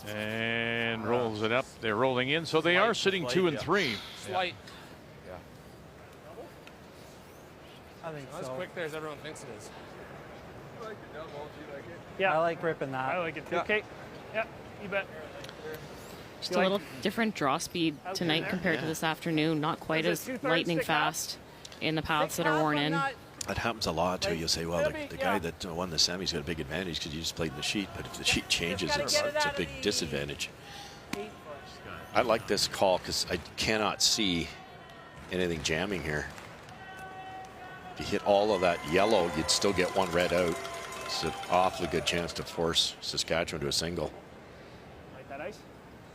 And rolls it up. They're rolling in, so they are sitting 2 and 3. Slight. Yeah. I think Not as quick there as everyone thinks it is. Yeah. I like ripping that. I like it too. Okay. Yeah, you bet. Just a little different draw speed tonight compared to this afternoon. Not quite as lightning fast in the paths that are worn in. That happens a lot, too. You'll say, well, the guy that won the semis got a big advantage because you just played in the sheet. But if the sheet changes, it's a big disadvantage. I like this call because I cannot see anything jamming here. If you hit all of that yellow, you'd still get 1 red out. It's an awfully good chance to force Saskatchewan to a single. Like that ice?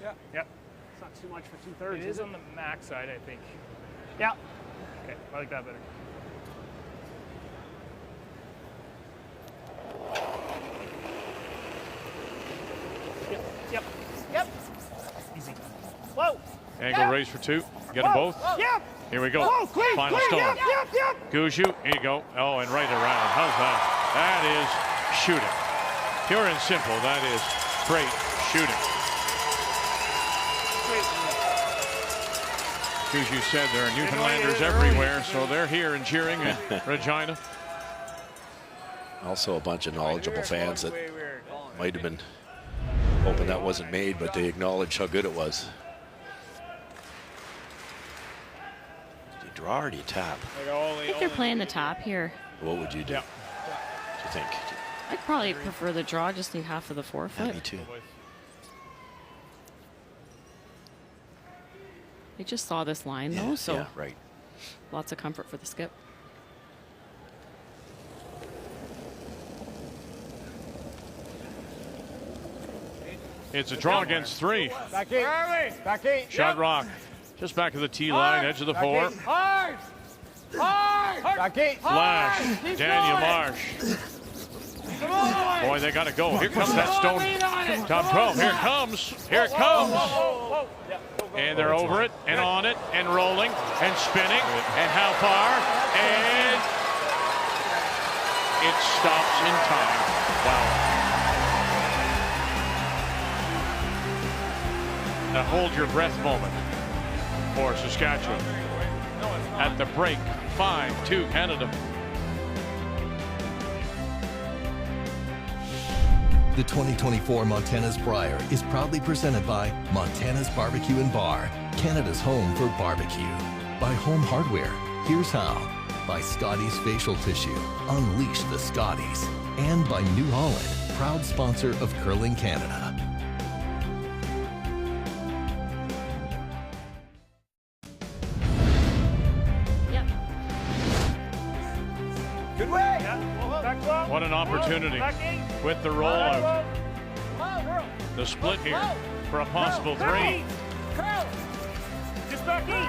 Yeah. Yep. It's not too much for 2/3. It is on the max side, I think. Yeah. Okay, I like that better. Yep. Yep. Easy. Whoa. Angle raise for 2. Get them both. Yep. Here we go. Whoa, clean, Final clean. stone. Yep. Gushue, here you go. Oh, and right around. How's that? That is shooting. Pure and simple. That is great shooting. Gushue said there are Newfoundlanders everywhere, so they're here and cheering in Regina. Also a bunch of knowledgeable fans that might have been hoping that wasn't made, but they acknowledge how good it was. Do you draw or do you tap? I think they're playing the tap here. What would you do? What do you think? I'd probably prefer the draw, just need half of the 4-foot. Yeah, me too. They just saw this line, though, so yeah, right. Lots of comfort for the skip. It's a draw against 3. Back 8. Back 8. Shot rock. Just back of the tee line, edge of the four. Hard! Hard! Flash, Daniel Marsh. Boy, they got to go. Here comes that stone. Top 12. Here it comes. Here it comes. And they're over it and on it and rolling and spinning. And how far? And it stops in time. Wow. A hold your breath moment for Saskatchewan. At the break, 5-2 Canada. The 2024 Montana's Brier is proudly presented by Montana's Barbecue and Bar, Canada's home for barbecue. By Home Hardware, here's how. By Scotties Facial Tissue, unleash the Scotties. And by New Holland, proud sponsor of Curling Canada. Good way. What an opportunity with the rollout. The split here for a possible three. Just back in.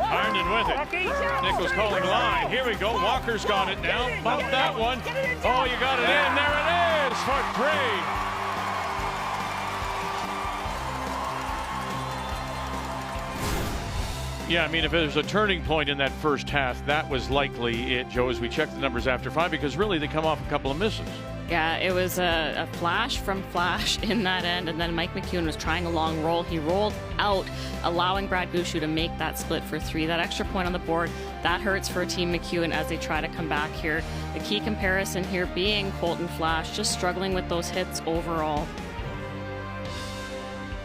Herndon with it. Nichols calling line. Here we go. Walker's got it now. Bump that one. Oh, you got it in. There it is for three. Yeah, I mean, if there's a turning point in that first half, that was likely it, Joe, as we check the numbers after 5, because really they come off a couple of misses. Yeah, it was a flash from Flash in that end, and then Mike McEwen was trying a long roll. He rolled out, allowing Brad Gushue to make that split for 3. That extra point on the board, that hurts for Team McEwen as they try to come back here. The key comparison here being Colton Flash, just struggling with those hits overall.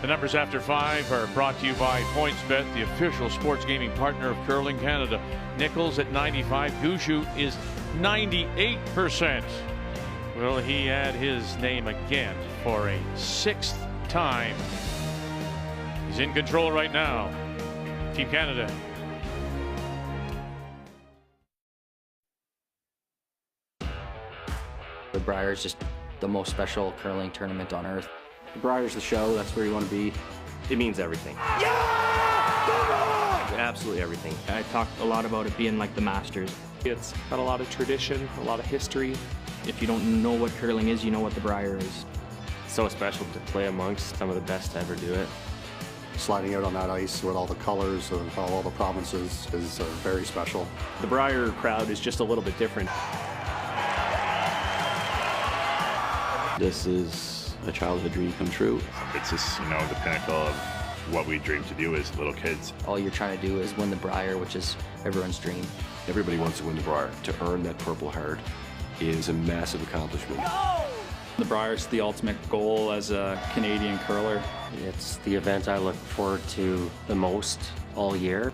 The numbers after 5 are brought to you by PointsBet, the official sports gaming partner of Curling Canada. Nichols at 95, Gushue is 98%. Will he add his name again for a 6th time? He's in control right now. Team Canada. The Brier is just the most special curling tournament on earth. The Brier's the show. That's where you want to be. It means everything. Absolutely everything. I talked a lot about it being like the Masters. It's got a lot of tradition, a lot of history. If you don't know what curling is, you know what the Brier is. So special to play amongst some of the best to ever do it. Sliding out on that ice with all the colors of all the provinces is very special. The Brier crowd is just a little bit different. This is a childhood dream come true. It's just, you know, the pinnacle of what we dream to do as little kids. All you're trying to do is win the Brier, which is everyone's dream. Everybody wants to win the Brier. To earn that Purple Heart is a massive accomplishment. The Brier's the ultimate goal as a Canadian curler. It's the event I look forward to the most all year.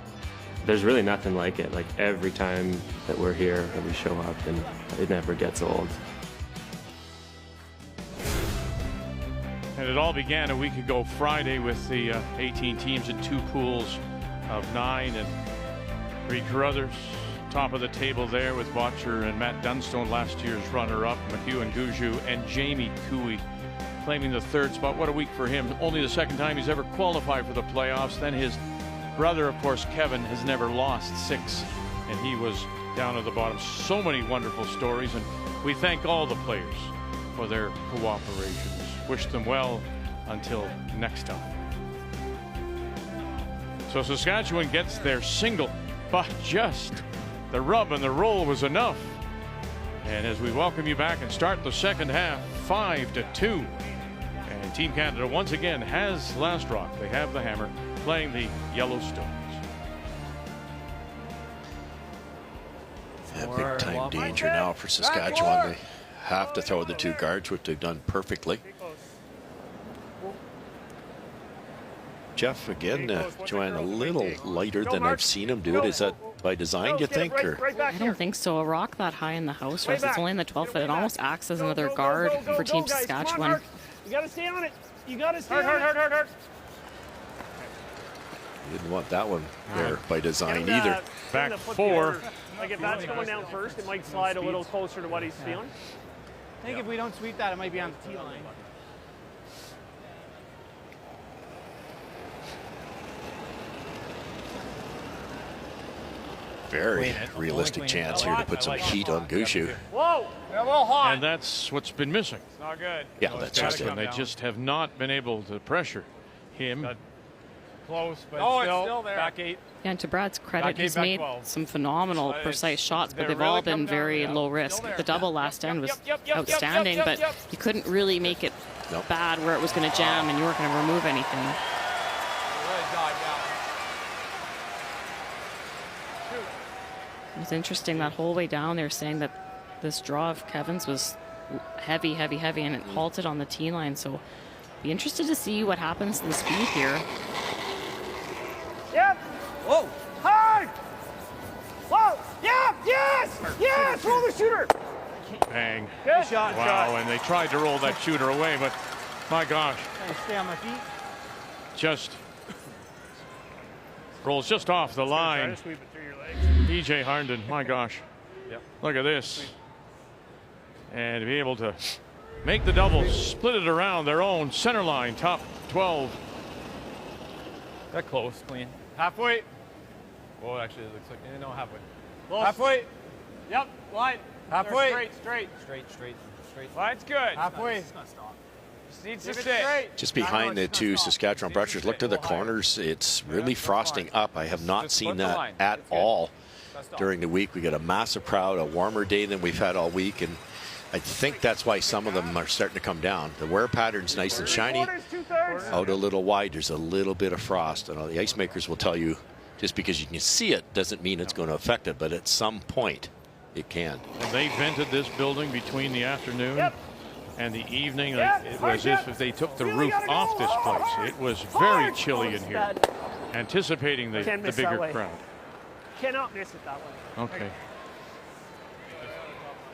There's really nothing like it. Like every time that we're here and we show up, and it never gets old. And it all began a week ago Friday with the 18 teams in 2 pools of 9 and Reed Carruthers top of the table there with Botcher and Matt Dunstone, last year's runner-up, McEwen, Gushue, and Jamie Cooey claiming the 3rd spot. What a week for him. Only the 2nd time he's ever qualified for the playoffs. Then his brother, of course, Kevin, has never lost 6, and he was down at the bottom. So many wonderful stories, and we thank all the players for their cooperation. Wish them well until next time. So Saskatchewan gets their single, but just the rub and the roll was enough. And as we welcome you back and start the second half, 5-2. And Team Canada once again has last rock. They have the hammer, playing the Yellowstones. Yeah, big time danger now for Saskatchewan. They have to throw the 2 guards, which they've done perfectly. Jeff, again, Joanne, a little lighter than I've seen him do it. Is that by design, do you think? Or? I don't think so. A rock that high in the house, Russ, it's only in the 12th foot. It almost acts as another guard for Team Saskatchewan. You got to stay on it. You got to stay on it. Hard. You didn't want that one there by design either. Back 4. Like if that's going down first, it might slide a little closer to what he's feeling. I think if we don't sweep that, it might be on the tee line. very realistic chance here to put some heat on Gushue. Whoa! Yeah, a little hot. And that's what's been missing. It's not good. Yeah, that's just it. They just have not been able to pressure him. Close, but it's still there. Back 8. Yeah, and to Brad's credit, Back eight, he's back made 12. some phenomenal, precise shots, but they've all been very low risk. The double last end was outstanding, but you couldn't really make it bad where it was going to jam and you weren't going to remove anything. It was interesting that whole way down they were saying that this draw of Kevin's was heavy, heavy, heavy, and it halted on the tee line. So be interested to see what happens to the speed here. Yep. Whoa. Hard. Whoa. Yep. Yes. Yes. Roll the shooter. Bang. Good shot. Wow, and they tried to roll that shooter away, but my gosh. Stay on my feet. Just rolls just off the line. Try to sweep it through your legs. DJ Harnden, my gosh. Yep. Look at this. And to be able to make the double, split it around their own center line, top 12. That close, clean. Halfway. Oh, actually, it looks like, no, halfway. Close. Halfway. Yep. Line. Halfway. Straight. Line's good. Halfway. Just needs to Keep it sit. straight. Just behind the two Saskatchewan brushers. Look to the corners. It's really frosting up. I have not seen that at all during the week. We got a massive crowd, a warmer day than we've had all week, and I think that's why some of them are starting to come down. The wear pattern's nice and shiny. Out a little wide, there's a little bit of frost. And the ice makers will tell you, just because you can see it doesn't mean it's going to affect it, but at some point it can. And they vented this building between the afternoon and the evening. It was as if they took the roof off this place. It was very chilly in here, anticipating the bigger crowd. Cannot miss it that way. Okay.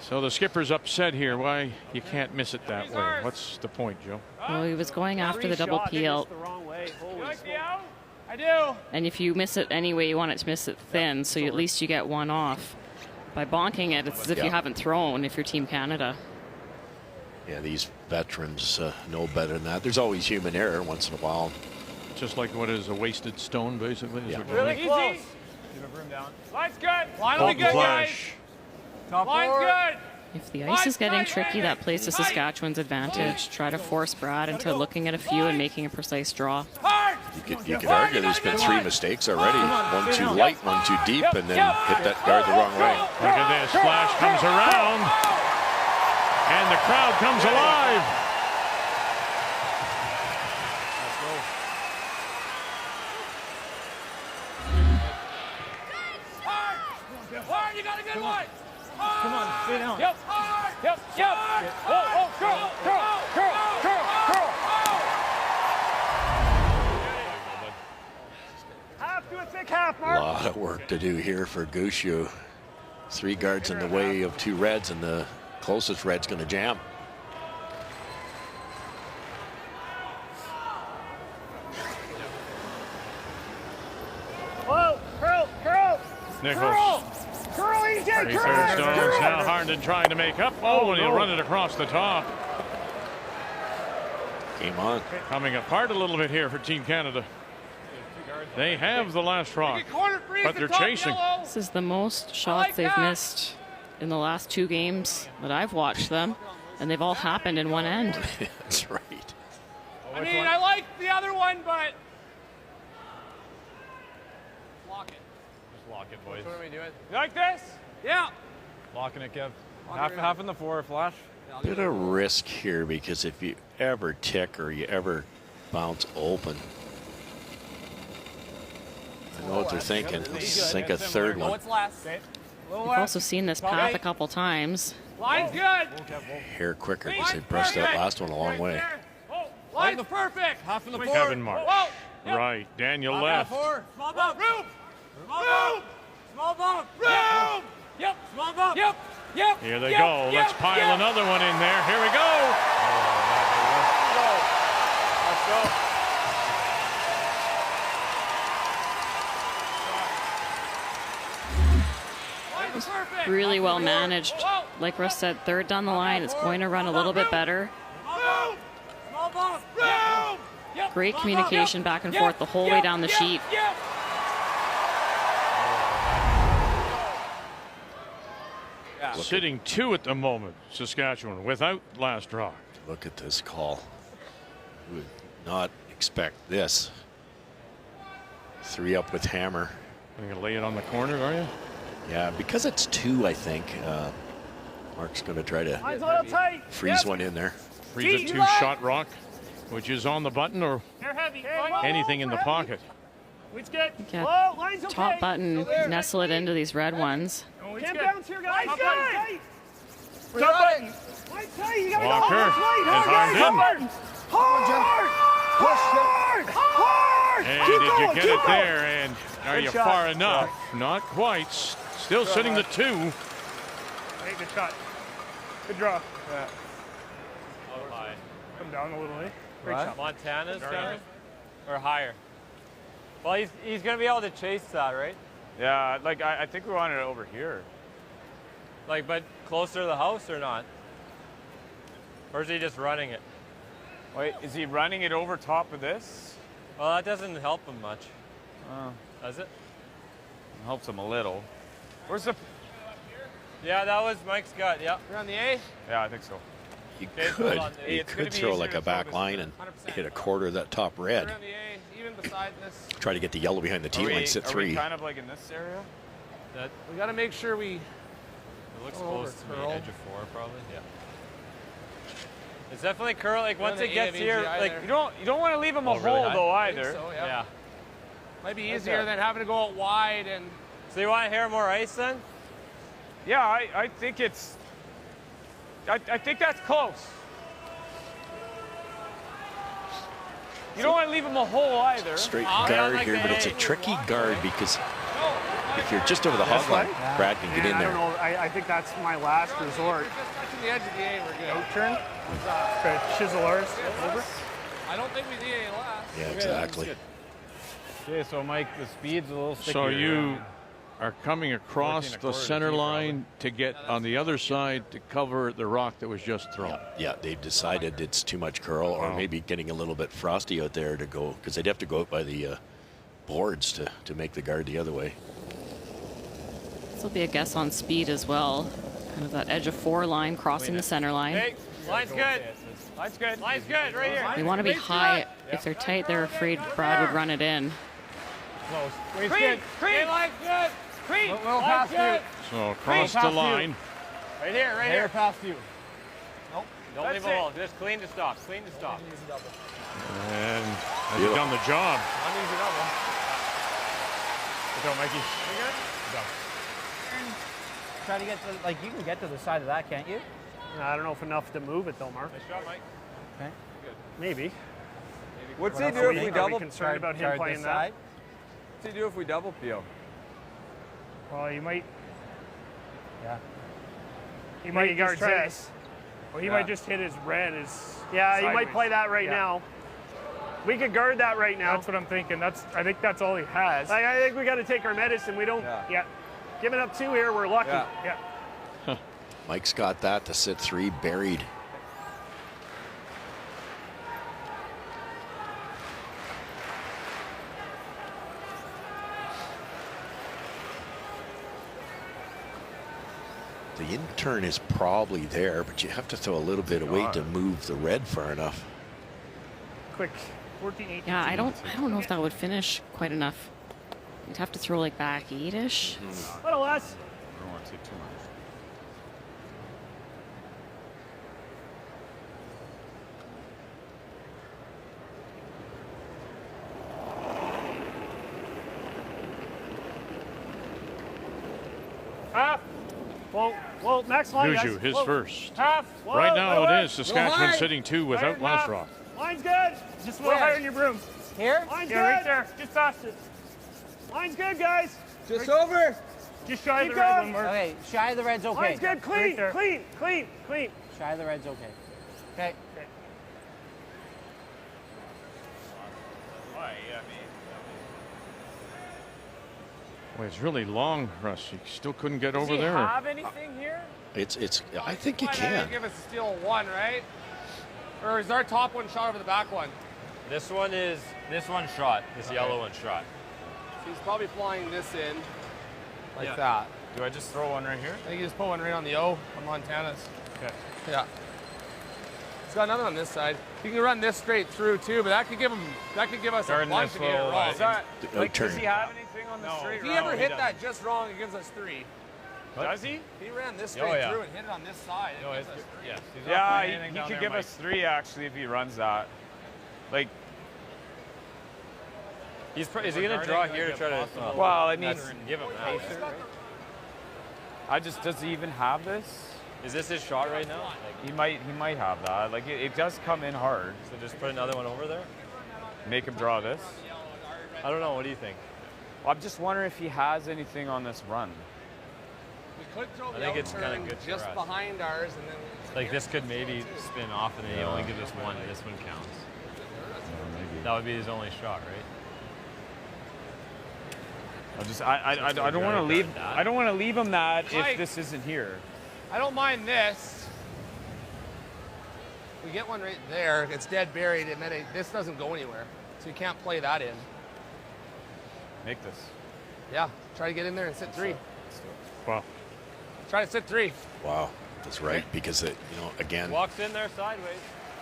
So the skipper's upset here. Why you can't miss it that way? What's the point, Joe? Well, he was going after the double peel. I do. And if you miss it anyway, you want it to miss it thin, so at least you get one off. By bonking it, it's as if you haven't thrown if you're Team Canada. Yeah, these veterans know better than that. There's always human error once in a while. Just like what is a wasted stone, basically. Yeah. Really close. Keep a broom down. Line's good. Line will be good, guys. Line's good. If the ice is getting tricky, that plays to Saskatchewan's advantage. Try to force Brad into looking at a few and making a precise draw. You could argue there's been 3 mistakes already. One too light, one too deep, and then hit that guard the wrong way. Look at this. Flash comes around, and the crowd comes alive. Hard, you got a good one. Come on, stay down. Yep. Yep. Oh, curl. Half to a thick half, Mark. A lot of work to do here for Gushue. 3 guards in the way of 2 reds, and the closest red's going to jam. Whoa, curl. Nichols. Curl, EJ, Stones. Now Harnden trying to make up. Oh, and he'll run it across the top. Game on. Coming apart a little bit here for Team Canada. They have the last rock, but they're chasing. This is the most shots they've missed in the last 2 games that I've watched them, and they've all happened in one end. That's right. I mean, I like the other one, but lock it. Just lock it, boys. What are we doing? You like this? Yeah. Locking it, Kev. Half in the 4, Flash. Bit of risk here, because if you ever tick or you ever bounce open, I know what they're thinking. Let's sink a third one. We've also seen this path a couple times. Line's good. Hair quicker, because they brushed that last one a long way. Line's perfect. Half in the 4. Kevin Marsh. Right. Daniel left. Small bump. Room. Small bump. Room. Yep. Small bump. Yep. Here they go. Let's pile another one in there. Here we go. Let's go. Really well managed. Like Russ said, 3rd down the line. It's going to run a little bit better. Great communication back and forth the whole way down the sheet. Sitting 2 at the moment, Saskatchewan, without last rock. Look at this call. Would not expect this. 3 up with hammer. You're going to lay it on the corner, are you? Yeah, because it's 2, I think. Mark's going to try to freeze one in there. Freeze a 2-shot rock, which is on the button or anything in the pocket. Top button, nestle it into these red ones. Can't bounce here, guys. Top button. Walker and Hard! And did you get it there? And are you far enough? Not quite. Still sitting the 2. Hey, good shot. Good draw. Yeah. Oh, high. Come down a little, eh? Great shot. Montana's down? Or higher? Well, he's going to be able to chase that, right? Yeah, like I think we wanted it over here. Like, but closer to the house or not? Or is he just running it? Wait, is he running it over top of this? Well, that doesn't help him much. Does it? Helps him a little. Where's the... Yeah, that was Mike's gut, yeah. You're on the A? Yeah, I think so. You could throw like a back line and hit a quarter of that top red. You're on the A, even beside this. Try to get the yellow behind the tee line, sit 3. Are we kind of like in this area? We got to make sure we... It looks close to me, edge of 4 probably, yeah. It's definitely curl, like once it gets here, like you don't want to leave him a hole though either. So, yeah. Might be easier than having to go out wide and... So you want to hear more ice then? Yeah, I think it's... I think that's close. You don't want to leave him a hole either. Straight guard here, but it's a tricky guard because if you're just over the hog line, Brad can get in there. I don't know. I think that's my last resort. Touching the edge of the A, we're good. Out turn. Chisel ours over. I don't think we need any last. Yeah, exactly. Okay, so Mike, the speed's a little stickier. So you are coming across the center line to get on the other side to cover the rock that was just thrown. Yeah, they've decided it's too much curl or maybe getting a little bit frosty out there to go, because they'd have to go out by the boards to make the guard the other way. This will be a guess on speed as well. Kind of that edge of 4 line crossing the center line. Hey, line's good. Line's good. Line's good, right here. They want to be high. If they're tight, they're afraid Brad would run it in. Close. Creed, line's good. Creed, We'll pass you. So across the line. Right here, right here. Past you. Nope. Don't leave a hole. Just clean to stop. Clean to stop. And has he done the job? Uneasy double. Good job, Mikey. You good? Good job. Try to get to, like, you can get to the side of that, can't you? I don't know if enough to move it though, Mark. Nice shot, Mike. Okay. Maybe. What's he do if we double? Are we concerned about him playing that? What's he do if we double peel? Well, you might. Yeah. He might guard this. Or he might just hit his red. Yeah, you might play that right now. We could guard that right now. That's what I'm thinking. I think that's all he has. I think we got to take our medicine. We don't. Yeah. Giving up 2 here, we're lucky. Yeah. Mike's got that to sit 3 buried. The in-turn is probably there, but you have to throw a little bit of weight to move the red far enough. Quick, 14, 18. Yeah, I don't know if that would finish quite enough. You'd have to throw like back 8-ish. Little less. I don't want to take too much. Half. Well, next line, guys. Gushue, his Whoa. first. Half. Right now Whoa. it is Saskatchewan sitting 2 without last rock. Line's good. Just a little higher in your broom. Here? Line's good. Right there. Just past it. Line's good, guys. Just over. Just shy of Keep the red going. one, Mark. Okay, shy of the red's okay. Line's good. Clean, Right clean. Shy of the red's okay. Okay. Well, it's really long, Russ. You still couldn't get over Does he there. have anything here? I think you can. Give us a steal 1, right? Or is our top one shot over the back one? This one shot. This yellow one shot. So he's probably flying this in like that. Do I just throw one right here? I think you just put one right on the O on Montana's. Okay. Yeah. It's got another on this side. You can run this straight through too, but that could give us a bunch to get it wrong. Is that, like, does he have anything on the straight? If he ever hit that just wrong, it gives us 3. Does he? He ran this straight through and hit it on this side. It gives us 3. Yes. Yeah, he could give us 3 actually if he runs that. Like, is he going to draw here to try to? Well, it needs. Give him that. Does he even have this? Is this his shot right now? He might have that. Like it does come in hard. So just put another one over there. Make him draw this. I don't know. What do you think? Well, I'm just wondering if he has anything on this run. We could throw I think it's kind of good just behind ours, and then like this could maybe spin off, and then he only gives us one. This one counts. That would be his only shot, right? I don't want to leave. I don't want to leave him that if this isn't here. I don't mind this. We get one right there. It's dead buried, and then this doesn't go anywhere, so you can't play that in. Make this. Yeah. Try to get in there and sit 3. Wow. Try to sit 3. Wow, that's right. Because it, again, walks in there sideways.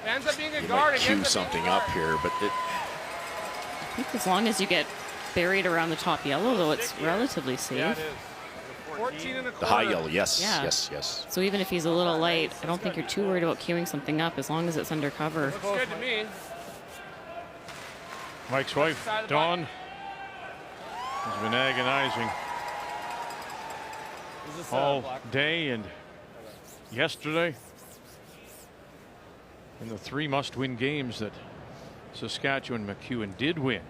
It ends up being a you guard. might cue something up here, but it. I think as long as you get buried around the top yellow, though, it's relatively safe. Yeah, it is. 14 and a quarter. The high yellow, yes, Yeah. yes. So even if he's a little light, I don't think you're too worried about queuing something up as long as it's under cover. Looks good to me. Mike's wife, Dawn, has been agonizing all day and yesterday in the 3 must-win games that Saskatchewan McEwen did win.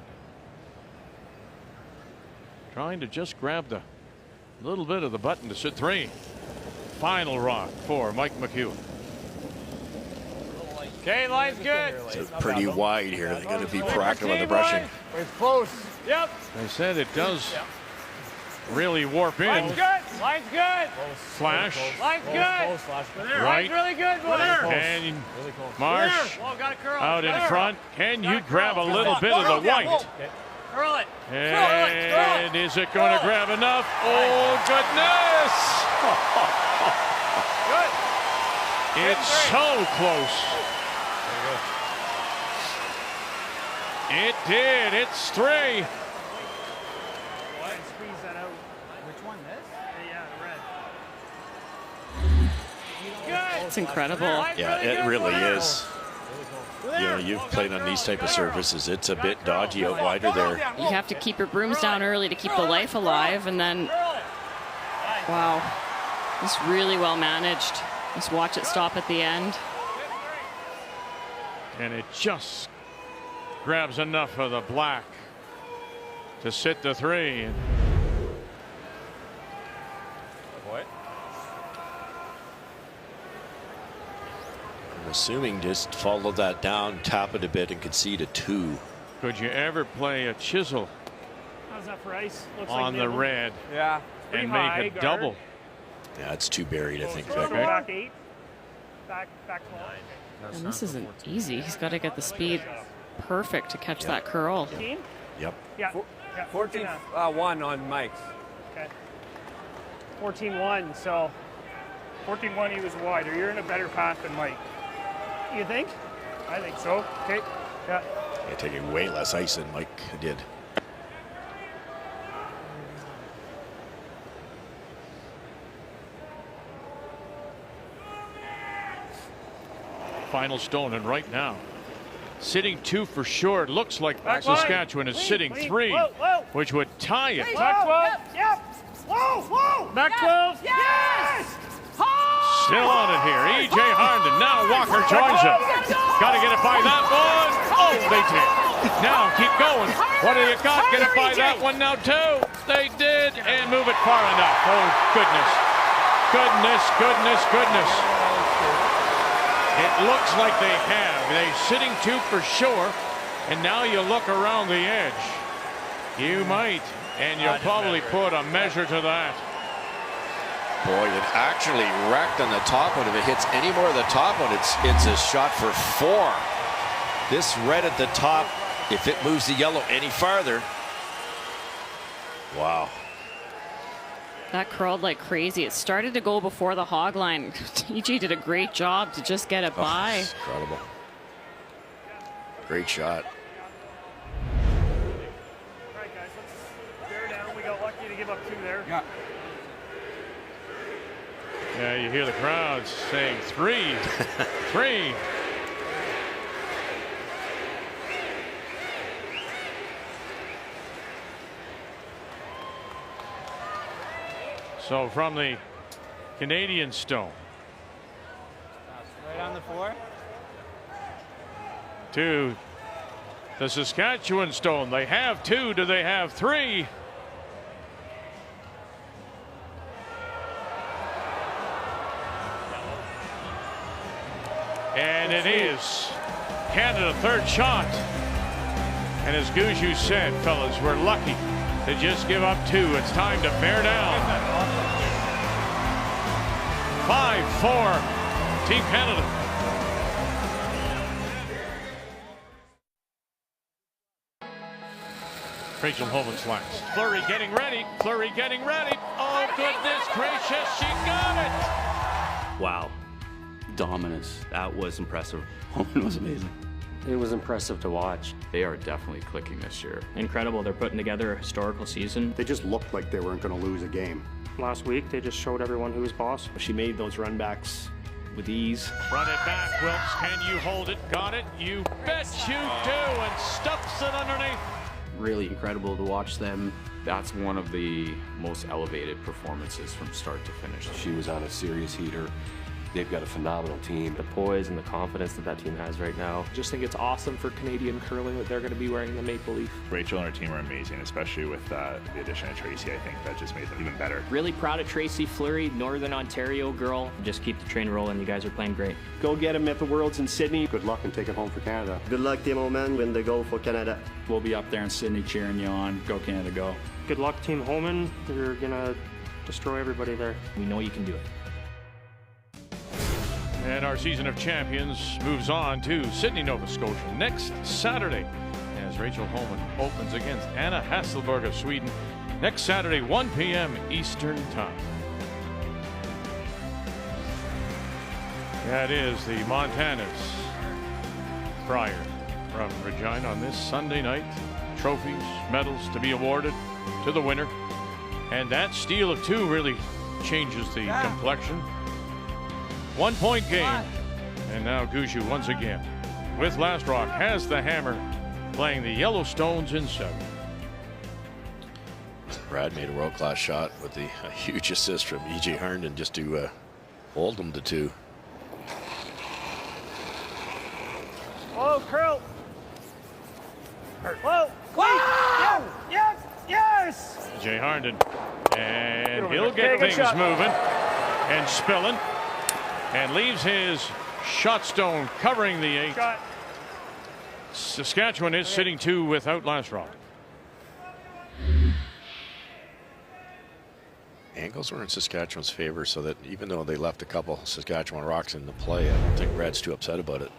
Trying to just grab the little bit of the button to sit 3. Final rock for Mike McEwen. Okay, line's good. It's pretty wide here. They're going to be proactive on the brushing. It's close. Yep. I said it does really warp in. Line's good. Line's good. Flash. Line's good. Right. Line's really good, boy. And Marsh Whoa, got a curl. out in front. Can you grab a little bit of the white? Curl it. And is it going to grab enough? Oh, goodness! Good. It's so close. It did. It's 3. Squeeze that out. Which one, this? Yeah, the red. Good. It's incredible. Yeah, it really is. You've played on these type of surfaces. It's a bit dodgy out wider there. You have to keep your brooms down early to keep the life alive, and then, wow, it's really well managed. Just watch it stop at the end. And it just grabs enough of the black to sit the 3. What? I'm assuming just follow that down, tap it a bit, and concede a 2. Could you ever play a chisel How's that for ice? Looks on like the nibble. red Yeah. and high make a guard. double? Yeah, it's too buried, I think. Go back 8. Back 12. And this isn't easy. He's got to get the speed perfect to catch that curl. 14? Yep. Yeah. 14-1 on Mike's. Okay. 14-1. So 14-1, he was wider. You're in a better path than Mike. You think? I think so. Okay. Yeah. You're taking way less ice than Mike did. Final stone, and right now, sitting 2 for sure. It looks like Saskatchewan is sitting 3, which would tie it. Back 12. Yep. Whoa. Back 12. Yes. Still on it here. E.J. Harnden. Now Walker joins him. Got to get it by that one. Oh, they did. Now keep going. What do you got? Get it by that one now, too. They did. And move it far enough. Oh, goodness. Goodness. It looks like they have. They're sitting 2 for sure. And now you look around the edge. You might. And you'll probably put a measure to that. Boy, it actually wrecked on the top one. If it hits any more of the top one, it's a shot for 4. This red at the top, if it moves the yellow any farther. Wow. That curled like crazy. It started to go before the hog line. TJ did a great job to just get it by. Incredible. Great shot. All right, guys, let's bear down. We got lucky to give up 2 there. Yeah. Yeah, you hear the crowds saying 3, 3. So from the Canadian Stone Right on the floor. to the Saskatchewan Stone. They have 2. Do they have 3? And it is Canada, 3rd shot. And as Gushue said, fellas, we're lucky to just give up 2. It's time to bear down. 5-4, Team Canada. Rachel Holman's last. Fleury getting ready. Fleury getting ready. Oh, goodness gracious, she got it. Wow. Dominance. That was impressive. Holman was amazing. It was impressive to watch. They are definitely clicking this year. Incredible. They're putting together a historical season. They just looked like they weren't going to lose a game. Last week, they just showed everyone who was boss. She made those run backs with ease. Run it back, Wilkes. Can you hold it? Got it? You bet you do, and stuffs it underneath. Really incredible to watch them. That's one of the most elevated performances from start to finish. She was on a serious heater. They've got a phenomenal team. The poise and the confidence that that team has right now. Just think it's awesome for Canadian curling that they're going to be wearing the maple leaf. Rachel and her team are amazing, especially with the addition of Tracy. I think that just made them even better. Really proud of Tracy Fleury, Northern Ontario girl. Just keep the train rolling. You guys are playing great. Go get them at the Worlds in Sydney. Good luck and take it home for Canada. Good luck, Team Holman. Win the gold for Canada. We'll be up there in Sydney cheering you on. Go Canada, go. Good luck, Team Holman. You're going to destroy everybody there. We know you can do it. And our season of champions moves on to Sydney, Nova Scotia next Saturday as Rachel Holman opens against Anna Hasselborg of Sweden next Saturday, 1 p.m. Eastern Time. That is the Montanas Brier from Regina on this Sunday night. Trophies, medals to be awarded to the winner. And that steal of 2 really changes the complexion. 1 point game. And now Gushue once again with Last Rock has the hammer, playing the Yellowstones in 7. Brad made a world-class shot with a huge assist from E.J. Herndon just to hold them to 2. Whoa, curl. Whoa. Wow. Yes. Yes. E.J. Herndon. And he'll get things moving and spilling. And leaves his shot stone covering the 8. Saskatchewan is sitting 2 without Last Rock. Angles were in Saskatchewan's favor, so that even though they left a couple Saskatchewan rocks in the play, I don't think Brad's too upset about it.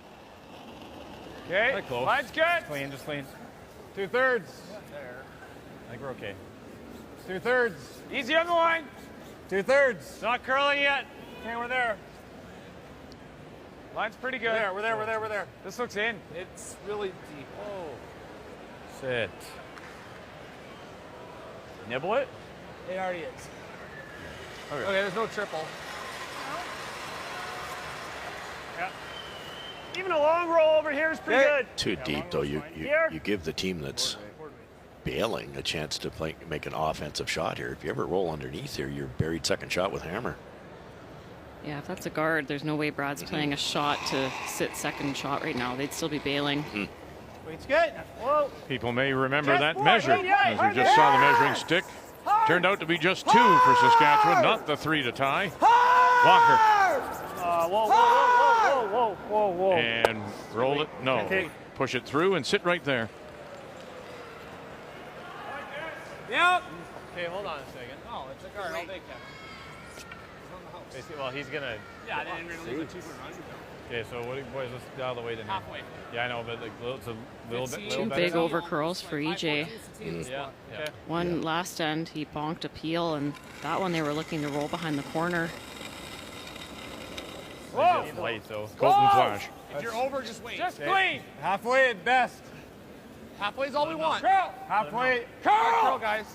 Okay, line's good. Clean, just clean. 2/3. There. I think we're okay. 2/3. Easy on the line. 2/3. It's not curling yet. Okay, we're there. Line's pretty good. We're there. This looks in. It's really deep. Oh. Sit. Nibble it? It already is. Okay, there's no triple. Yeah. Even a long roll over here is pretty good. Too deep, though. You give the team that's bailing a chance to make an offensive shot here. If you ever roll underneath here, you're buried second shot with hammer. Yeah, if that's a guard, there's no way Brad's playing a shot to sit second shot right now. They'd still be bailing. Wait's good. Whoa. People may remember that measure, as we just saw the measuring stick. Turned out to be just 2 for Saskatchewan, not the 3 to tie. Walker. Whoa. And roll it. No. Okay. Push it through and sit right there. Yep. Okay, hold on a second. Oh, it's a guard. I'll take that. Basically, well, he's gonna. Yeah, I didn't really leave a 2-point run. Okay, so what do you boys, let's dial the weight in halfway. Yeah, I know, but like, it's a little bit. Two big over curls for EJ. Yeah. Okay. One last end, he bonked a peel, and that one they were looking to roll behind the corner. Whoa! Light though. Colton Flash. If you're over, just wait. Just clean. Halfway at best. Halfway's all we want. Curl. Halfway. Curl, guys.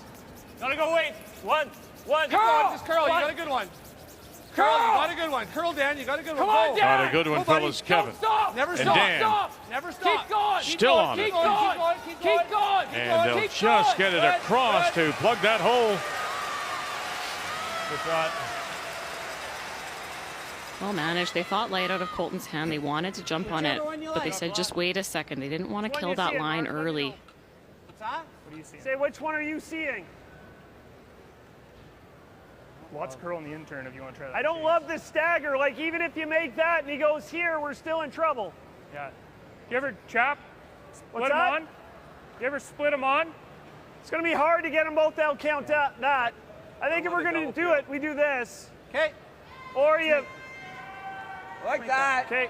Gotta go wait. One. Curl. Just curl. You got a good one. Curl. You got a good one. Curl, Dan. You got a good one. Come on, Dan. Got a good one, fellas. Kevin. Stop. Never And stop. Dan. Never stop. Keep going. Still on it. Keep going. Keep going. And they'll just get it across to plug that hole. Good shot. Well managed. They thought light out of Colton's hand. They wanted to jump on it, but they said just wait a second. They didn't want to kill that line early. What's that? What are you seeing? Say, which one are you seeing? Lots of curl in the intern if you want to try that. I don't love this stagger. Like, even if you make that and he goes here, we're still in trouble. Yeah. You ever chop? Split them on? You ever split them on? It's going to be hard to get them both out, count that. I think if we're going to do it, we do this. Okay. Or you... Like that. Okay.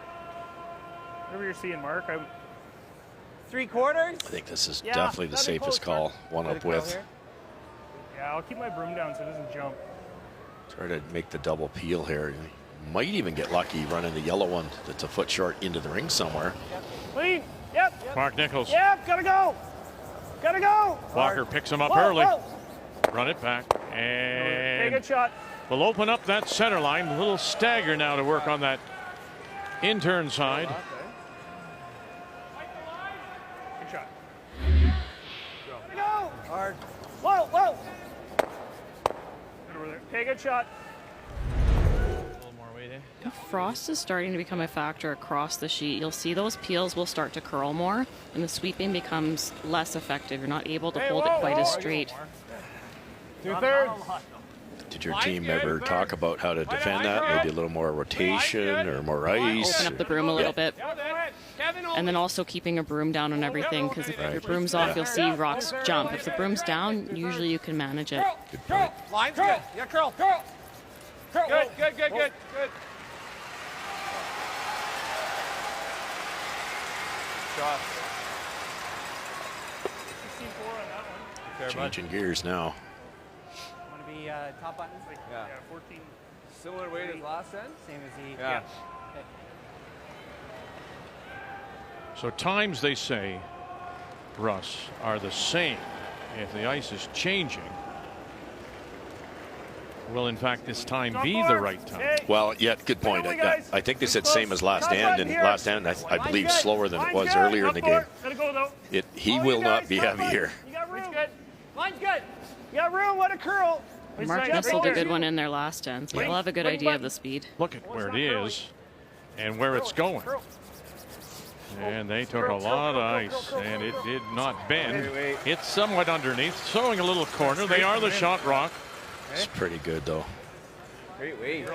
Whatever you're seeing, Mark. 3/4? I think this is definitely the safest call. One up with. Yeah, I'll keep my broom down so it doesn't jump. Try to make the double peel here. Might even get lucky running the yellow one that's a foot short into the ring somewhere. Clean. Yep. Mark Nichols. Yep. Gotta go. Gotta go. Walker picks him up Whoa, early. whoa. Run it back. And take a shot. we'll open up that center line. A little stagger now to work on that intern side. Good shot. Go. Hard. Whoa. Take a shot. A little more weight in. Frost is starting to become a factor across the sheet. You'll see those peels will start to curl more, and the sweeping becomes less effective. You're not able to hold it quite as straight. 2/3. Did your team ever talk about how to defend that? Maybe a little more rotation or more ice? Open up the broom a little bit. And then also keeping a broom down on everything, because if your broom's off, you'll see rocks jump. If the broom's down, usually you can manage it. Good point. Line's good. Yeah, curl. Good. Shot. Changing gears now. Want to be top buttons? Yeah. 14. Similar weight as last end? Same as the... Yeah. Okay. So times, they say, Russ, are the same. If the ice is changing, will in fact this time be the right time? Well, yeah, good point. I think they said same as last end, and last end I believe slower than it was earlier in the game. He will not be heavy here. You got room. Line's good. You got room. What a curl. Mark nestled a good one in there last end, so he'll have a good idea of the speed. Look at where it is and where it's going. And they took a lot of ice, and it did not bend. It's somewhat underneath, showing a little corner. They are the shot rock. It's pretty good, though. Great weight.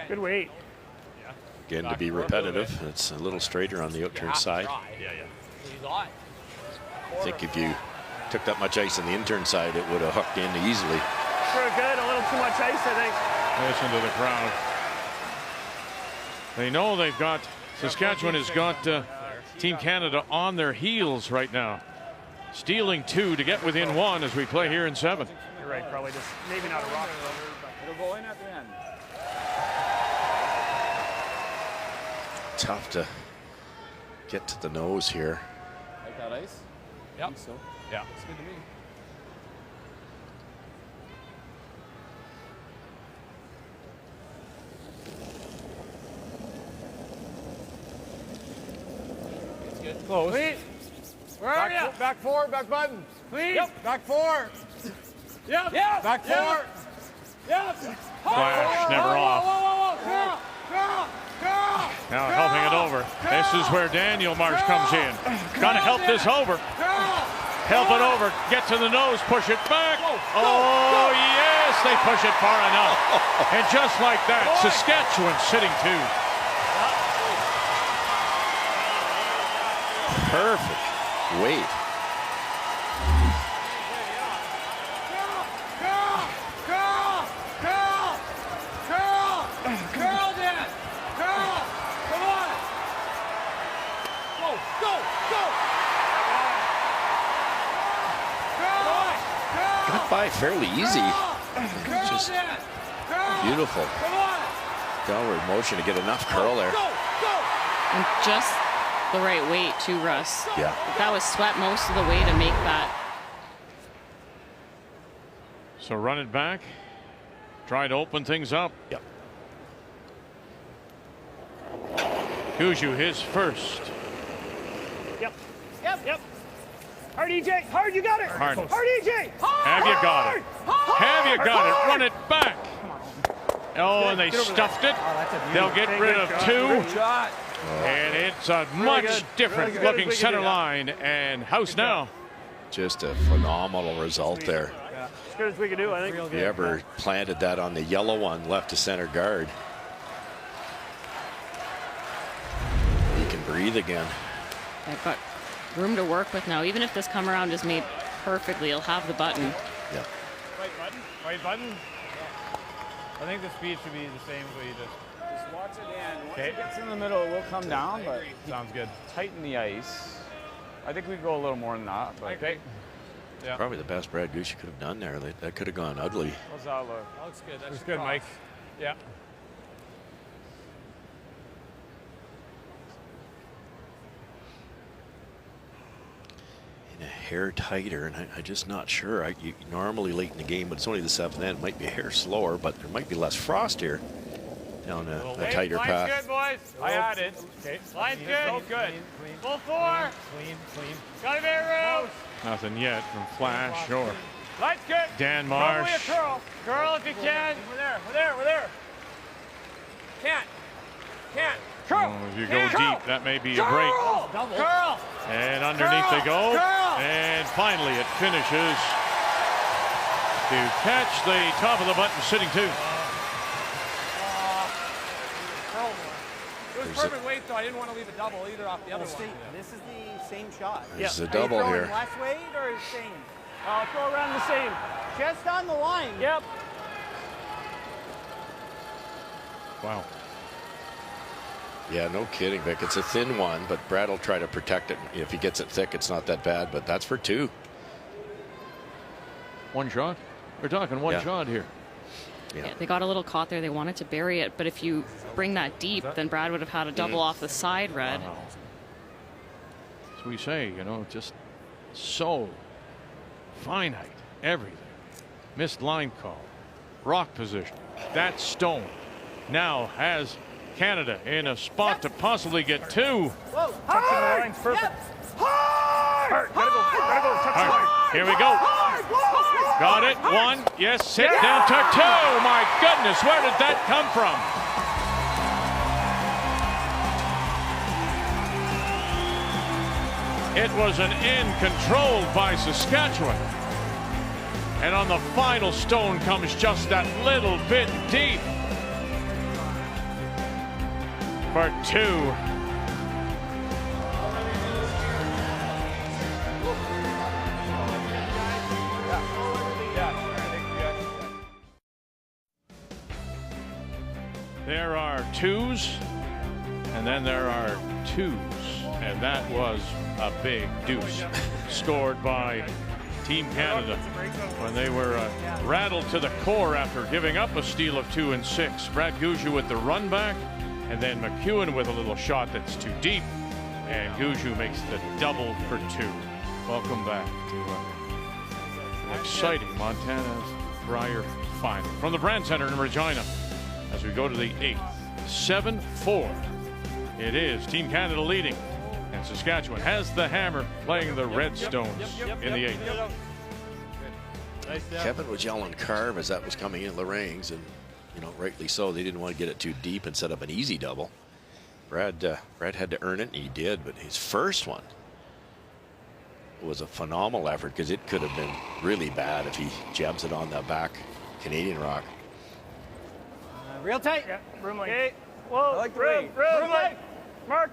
Good weight. Again, to be repetitive, it's a little straighter on the outturn side. I think if you took that much ice on the intern side, it would have hooked in easily. Sure good. A little too much ice, I think. Listen to the crowd. They know they've got, Saskatchewan has got Team Canada on their heels right now. Stealing 2 to get within 1 as we play here in 7th. You're right, probably just maybe not a rock. It'll go in at the end. Tough to get to the nose here. Like that ice? Yep. So. Yeah. It's good to me. It's good. Close. Clean. Where are you? Back 4, back button. Clean. Yep. Back 4. Yep. Back 4. Yep. Flash never off. Whoa. Girl. Now helping it over. This is where Daniel Marsh comes in. Got to help this over. Help it over. Get to the nose. Push it back. Oh, yes. They push it far enough. And just like that, Saskatchewan sitting 2. Perfect weight. went by fairly easy. Just beautiful. Downward motion to get enough curl there. And just the right weight too, Russ. Yeah. That was swept most of the way to make that. So run it back. Try to open things up. Yep. Gushue, his first. Yep. Hard, EJ. Hard, you got it. Hard. Hard, EJ. Have you got it? Have you got it? Run it back. Oh, and they stuffed it. They'll get rid of two. And it's a much different looking center line. And house now. Just a phenomenal result there. As good as we could do, I think. If you ever planted that on the yellow one, left to center guard, you can breathe again. They've got room to work with now. Even if this come around is made perfectly, he'll have the button. Yeah. Right button? I think the speed should be the same as what you Just watch it in. Once it gets in the middle, it will come down, but sounds good. Tighten the ice. I think we go a little more than that. But Okay. Yeah. Probably the best Brad Gushue could have done there. That could have gone ugly. How's that look? That looks good. That's good, Mike. Yeah. And a hair tighter, and I'm just not sure. Normally late in the game, but it's only the 7th end. It might be a hair slower, but there might be less frost here down a tighter path. Line's good, boys. I added. Okay. Line's good. Good. Full 4. Clean. Got a bit of room. Nothing yet from Flash or Line's good. Dan Marsh. Probably a curl. Curl if you can. We're there. Can't. Curl. Oh, if you go deep, that may be a break. Curl. And underneath they go. And finally it finishes to catch the top of the button, sitting 2. It was perfect weight, though. I didn't want to leave a double either off the other one. This is the same shot. There's a double here. Less weight or same? Throw around the same. Just on the line. Yep. Wow. Yeah, no kidding, Vic. It's a thin one, but Brad will try to protect it. If he gets it thick, it's not that bad, but that's for 2. One shot? We're talking one shot here. Yeah, they got a little caught there. They wanted to bury it, but if you bring that deep, then Brad would have had a double off the side, Red. As we say, just so finite, everything. Missed line call, rock position. That stone now has Canada in a spot to possibly get 2. Whoa, touching the line's perfect. Hard. Gotta go. Touch the line. Here we go. Got it. 1. Yes. Sit down to 2. My goodness, where did that come from? It was an end controlled by Saskatchewan. And on the final stone comes just that little bit deep for 2. There are 2s, and then there are 2s, and that was a big deuce scored by Team Canada when they were rattled to the core after giving up a steal of 2 and 6. Brad Gushue with the run back, and then McEwen with a little shot that's too deep, and Gushue makes the double for 2. Welcome back to an exciting Montana's Brier final from the Brand Center in Regina. As we go to the 8th, 7-4. It is Team Canada leading, and Saskatchewan has the hammer playing the Redstones in the 8th. Kevin was yelling carve as that was coming in the rings, and rightly so. They didn't want to get it too deep and set up an easy double. Brad had to earn it, and he did. But his first one was a phenomenal effort because it could have been really bad if he jabs it on that back Canadian rock. Real tight. Yeah, room line. Okay. Whoa, I like the room line. Mark,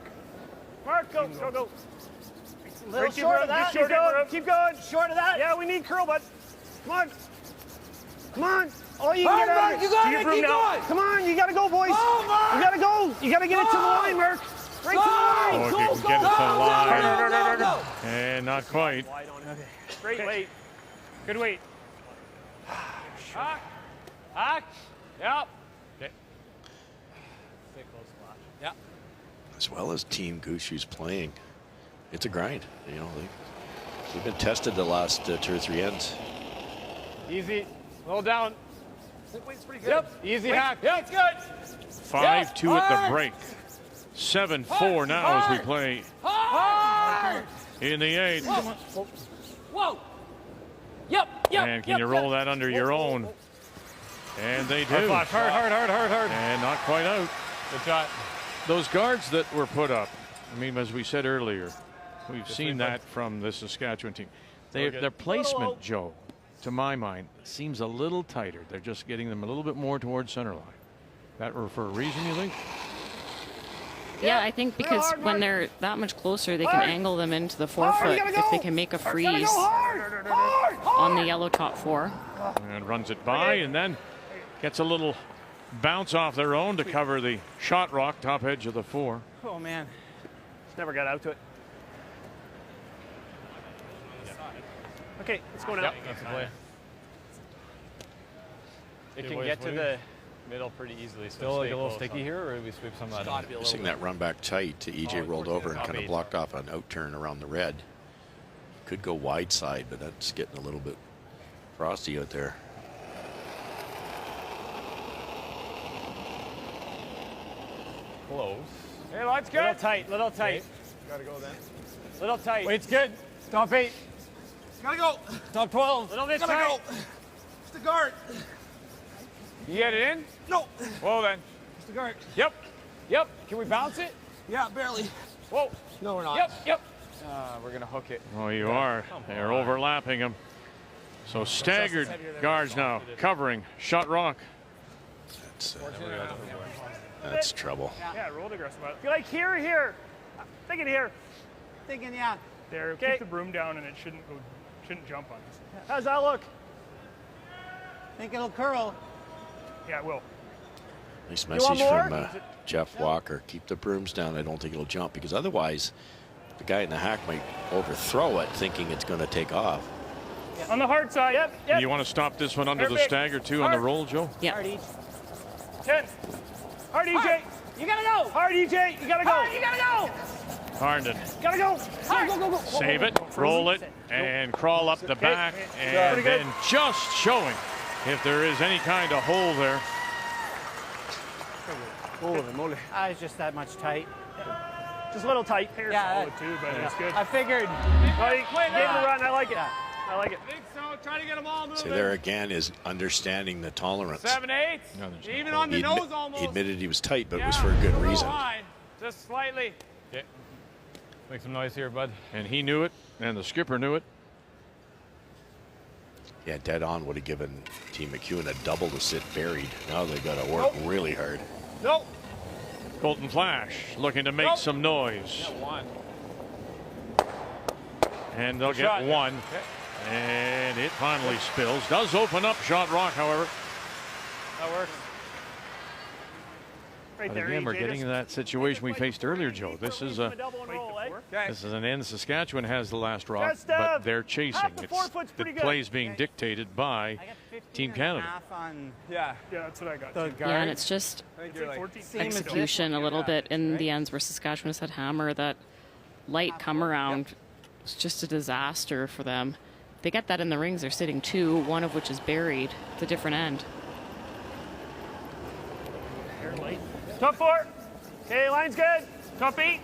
go. A little short of that. Keep going. Short of that. Yeah, we need curl, bud. Come on. All you Hard, can Mark, you got it. Keep going. Come on, you gotta go, boys. Oh, Mark. You gotta go. You gotta get it to the line, Mark. Right to the line. Oh, if you can get it to the line. Go. And not quite. Great weight. Good weight. Hack. Yep. Okay. Stay close, Flash. Yep. As well as Team Gushue's playing, it's a grind. You know, they've been tested the last 2 or 3 ends. Easy. Roll down. Weight's pretty good. Yep. Easy hack. Yep. It's good. 5-2 at the break. 7-4 now as we play in the 8th. Whoa. Yep. And can you roll that under your own? And they do. Hard. And not quite out. Good shot. Those guards that were put up, I mean, as we said earlier, we've seen that from the Saskatchewan team. Their placement, Joe, to my mind, seems a little tighter. They're just getting them a little bit more towards center line. That were for a reason, you think? Yeah, I think because when they're that much closer, they can angle them into the forefoot if they can make a freeze on the yellow top 4. And runs it by and then gets a little bounce off their own to cover the shot rock top edge of the 4. Oh, man. Just never got out to it. Okay, let's go now. Yep, that's the play. It can get to the middle pretty easily. So Still like a little sticky here, or do we sweep some of that in? Seeing that run back tight to EJ rolled over and kind of blocked off an out turn around the red. Could go wide side, but that's getting a little bit frosty out there. Close. Hey, line's good. Little tight. Okay. Gotta go then. Little tight. Weight's good. Top 8. Gotta go. Top 12. Little bit tight. Go. It's the guard. You get it in? No. Well then. It's the guard. Yep. Can we bounce it? Yeah, barely. Whoa. No, we're not. Yep. We're gonna hook it. Oh, you are. They're overlapping them. So staggered guards now covering shot rock. That's trouble. Yeah, roll the aggressive. You like here? Thinking here. Thinking, yeah. There. Okay. Keep the broom down, and it shouldn't jump on us. How's that look? Think it'll curl. Yeah, it will. Nice message from Jeff Walker. Keep the brooms down. I don't think it'll jump because otherwise the guy in the hack might overthrow it thinking it's going to take off. Yeah. On the hard side. Yep. You want to stop this one under the stagger too on the roll, Joe? Yeah. 10. Hard, EJ. You gotta go. Hard, EJ. You gotta go. Hard, you gotta go. Harnden. Gotta go. Go. Save it, roll it, and crawl up the back, and then just showing if there is any kind of hole there. Holy moly. I was just that much tight. Just a little tight. Yeah, too, but it's good. I figured. Gave him the run. I like it. I like it. I think so. Try to get them all moving. So there again is understanding the tolerance. 7/8. Even on the nose almost. He admitted he was tight, but it was for a good reason. Just slightly. Okay. Make some noise here, bud. And he knew it, and the skipper knew it. Yeah, dead on would have given Team McEwen a double to sit buried. Now they got to work really hard. Nope. Colton Flash looking to make some noise. One. And they'll get one. Okay. And it finally spills. Does open up shot rock, however. That works. But again, we're getting to that situation we faced earlier, Joe. This is an end Saskatchewan has the last rock, but they're chasing. The play's being dictated by Team Canada. Yeah, that's what I got. Yeah, and it's just execution a little bit in the ends where Saskatchewan has had hammer. That light come around was just a disaster for them. They get that in the rings. They're sitting 2, one of which is buried at the different end. Top 4. Okay, line's good. Top 8.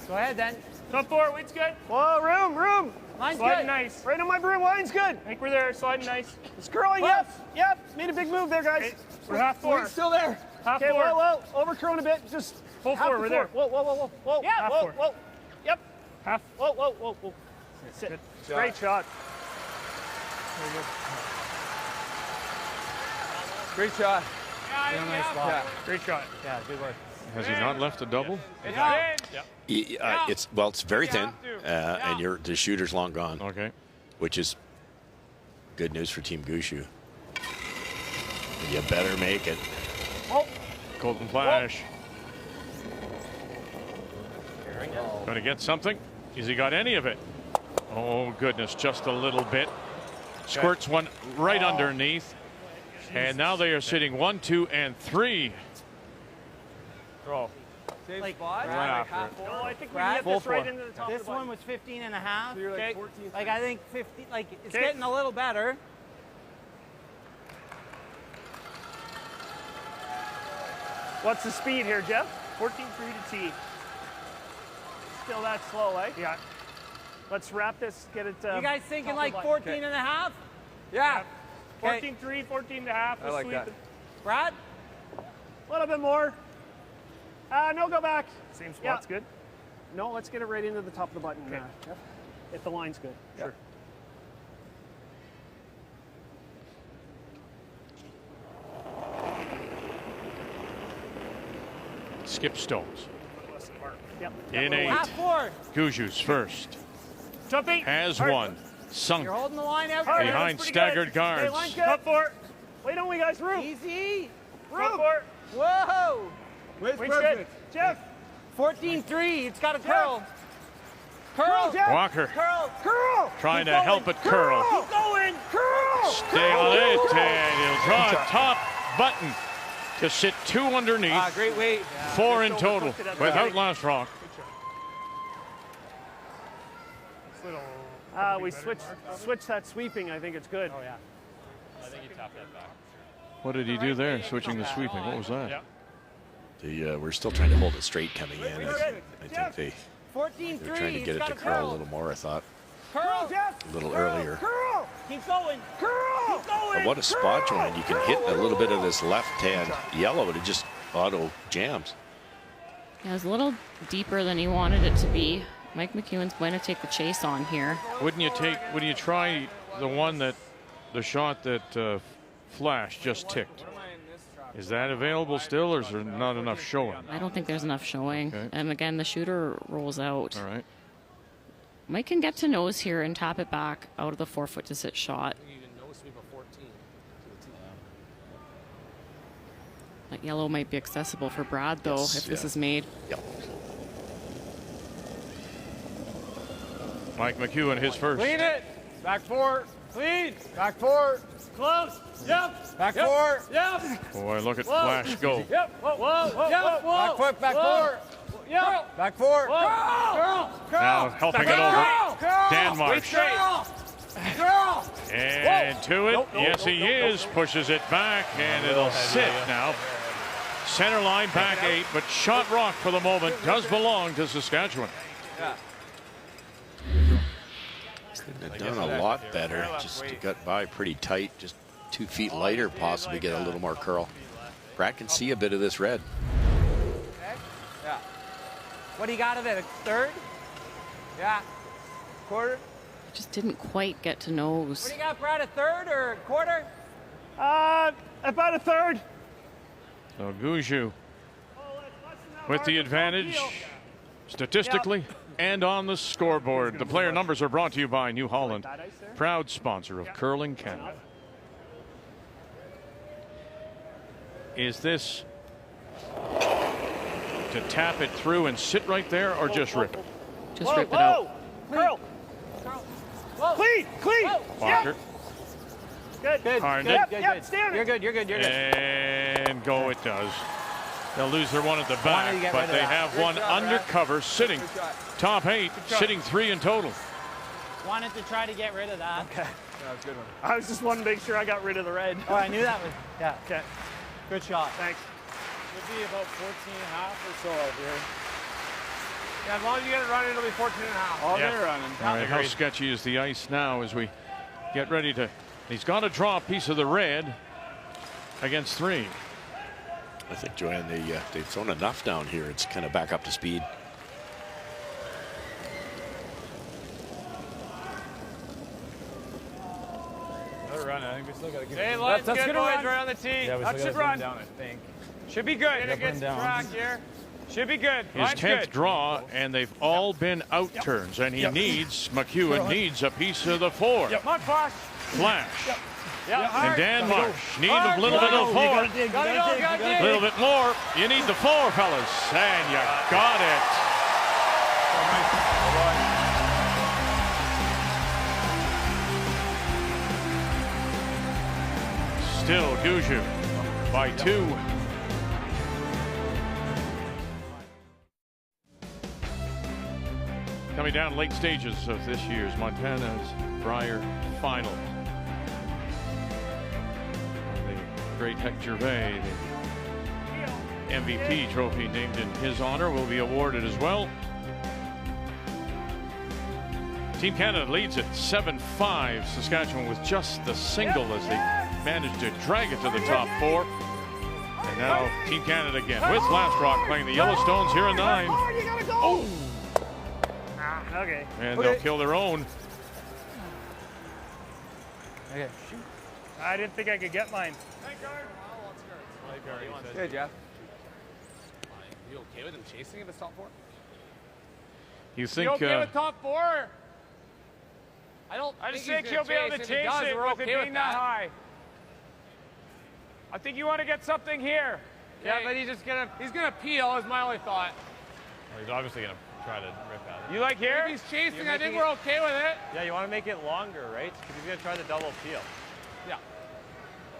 Go ahead then. Top 4, weight's good. Whoa, room. Line's sliding good. Nice. Right on my broom, line's good. I think we're there, sliding nice. It's curling, yep. Made a big move there, guys. Okay. We're half 4. We're still there. Half 4. Whoa. Over curling a bit. Just full 4, we're there. Whoa. Yeah, half 4. Yep. Half. Whoa. Sit. Great shot. Very good. Great shot. Yeah. Great shot. Yeah, good work. Has he not left a double? It's very thin, and the shooter's long gone. Okay. Which is good news for Team Gushue. You better make it. Colton Flash. Going to get something. Has he got any of it? Oh, goodness, just a little bit. Squirts one right underneath. And now they are sitting 1, 2, and 3. Throw. Same Like, spot. Run after it. No, I think we Brad, get full this right four. into the top This of the button. one was 15 and a half. So you're like Okay. 14. Like I think 50. Like it's Okay. getting a little better. What's the speed here, Jeff? 14-3 to tee. Still that slow, eh? Yeah. Let's wrap this, get it. You guys thinking top like of the 14 button. and a half? Yeah. 14-3, 14 and a half. I like that. Brad? A little bit more. No, go back. Same spot's good. No, let's get it right into the top of the button. Jeff. If the line's good. Sure. Skip Stones. Yep. In 8. Half 4. Gushue's first. Jump 8. Has Hard. one. Sunk. You're holding the line out. Hard. Behind That's pretty staggered good. guards. Okay, line good. Top 4. Wait on we guys. Room. Easy. Top Room. 4. Whoa. Wait, Wing's good. Jeff. 14-3. It's got to curl. Curl. Jeff. Walker Curl. Curl. trying Keep to going. help it curl. Keep going. Curl. Stay on it, and he'll draw a top button to sit 2 underneath. Great weight. 4 in total without last rock. We switched that sweeping. I think it's good. Oh, yeah. I think you tapped that back. What did he do there, switching the sweeping? What was that? We're still trying to hold it straight coming in. I think 14-3. they're trying to get it to curl a little more, I thought. Curl. A little earlier. Curl. Keep going. Curl. Keep going. But what a spot joint. You can hit a little bit of this left-hand yellow, but it just auto jams. Yeah, it was a little deeper than he wanted it to be. Mike McEwen's going to take the chase on here. Wouldn't you try the shot that Flash just ticked? Is that available still, or is there not enough showing? I don't think there's enough showing. Okay. And again, the shooter rolls out. All right. Mike can get to nose here and tap it back out of the 4-foot to sit shot. That yellow might be accessible for Brad, though, if this is made. Yep. Mike McEwen, his first. Clean it. Back 4. Clean. Back 4. Close. Yep. Back 4. Yep. Boy, look at Flash go. Yep. Whoa. Whoa. Yep. Whoa. Back foot. Back 4. Yep. Back 4. Curl. Now helping it over. Dan Marsh. Curl. And to it. Yes, he is. Pushes it back, and it'll sit now. Center line back 8, but shot rock for the moment does belong to Saskatchewan. Yeah. They've done a lot better. Just got by pretty tight. Just 2 feet lighter, possibly get a little more curl. Brad can see a bit of this red. Okay. Yeah. What do you got of it? A third? Yeah. Quarter? Just didn't quite get to nose. What do you got, Brad? A third or a quarter? About a third. So Gushue with the advantage statistically and on the scoreboard. The player numbers are brought to you by New Holland, proud sponsor of Curling Canada. Is this to tap it through and sit right there, or just rip it? Just rip it out. Curl. Clean. Walker. Good. Harned Yep, it. yep, stand it. You're good. You're good. You're good. And go it does. They'll lose their one at the back, but they have one undercover sitting. Top 8, sitting 3 in total. Wanted to try to get rid of that. Okay. That was a good one. I was just wanting to make sure I got rid of the red. Oh, I knew that was. Yeah. Okay. Good shot. Thanks. Should be about 14 and a half or so out here. Yeah, as long as you get it running, it'll be 14 and a half. All day running. All right, how sketchy is the ice now as we get ready to... He's got to draw a piece of the red against 3. I think, Joanne, they've thrown enough down here. It's kind of back up to speed. Another run. I think we still got to get Hey, it. line's That's good, gonna boys, run. right on the tee. Yeah, we that still should gotta run. down, I think. Should be good. Get up and down. Track here. Should be good. His Line's 10th good. draw, and they've all been out turns, and McEwen needs a piece of the 4. Come on, Flash. Flash. Yep. And Dan Marsh need a little bit of 4. A little bit more. You need the 4, fellas. And you got it. Still Gushue by 2. Coming down late stages of this year's Montana's Brier final. The great Hec Gervais, the MVP trophy named in his honor, will be awarded as well. Team Canada leads it 7-5. Saskatchewan with just the single as they managed to drag it to the top 4. And now Team Canada again with Last Rock playing the Yellowstones here in 9. Oh! Okay. And they'll kill their own. Okay. I didn't think I could get mine. Good, Jeff. You okay with him chasing in the top 4? You think? You okay with top 4? I just think he'll be able to chase it with it being that high. I think you want to get something here. Yeah, but he's gonna peel is my only thought. Well, he's obviously gonna try to rip at it. You like here? If he's chasing, I think we're okay with it. Yeah, you want to make it longer, right? Because he's gonna try the double peel. Yeah.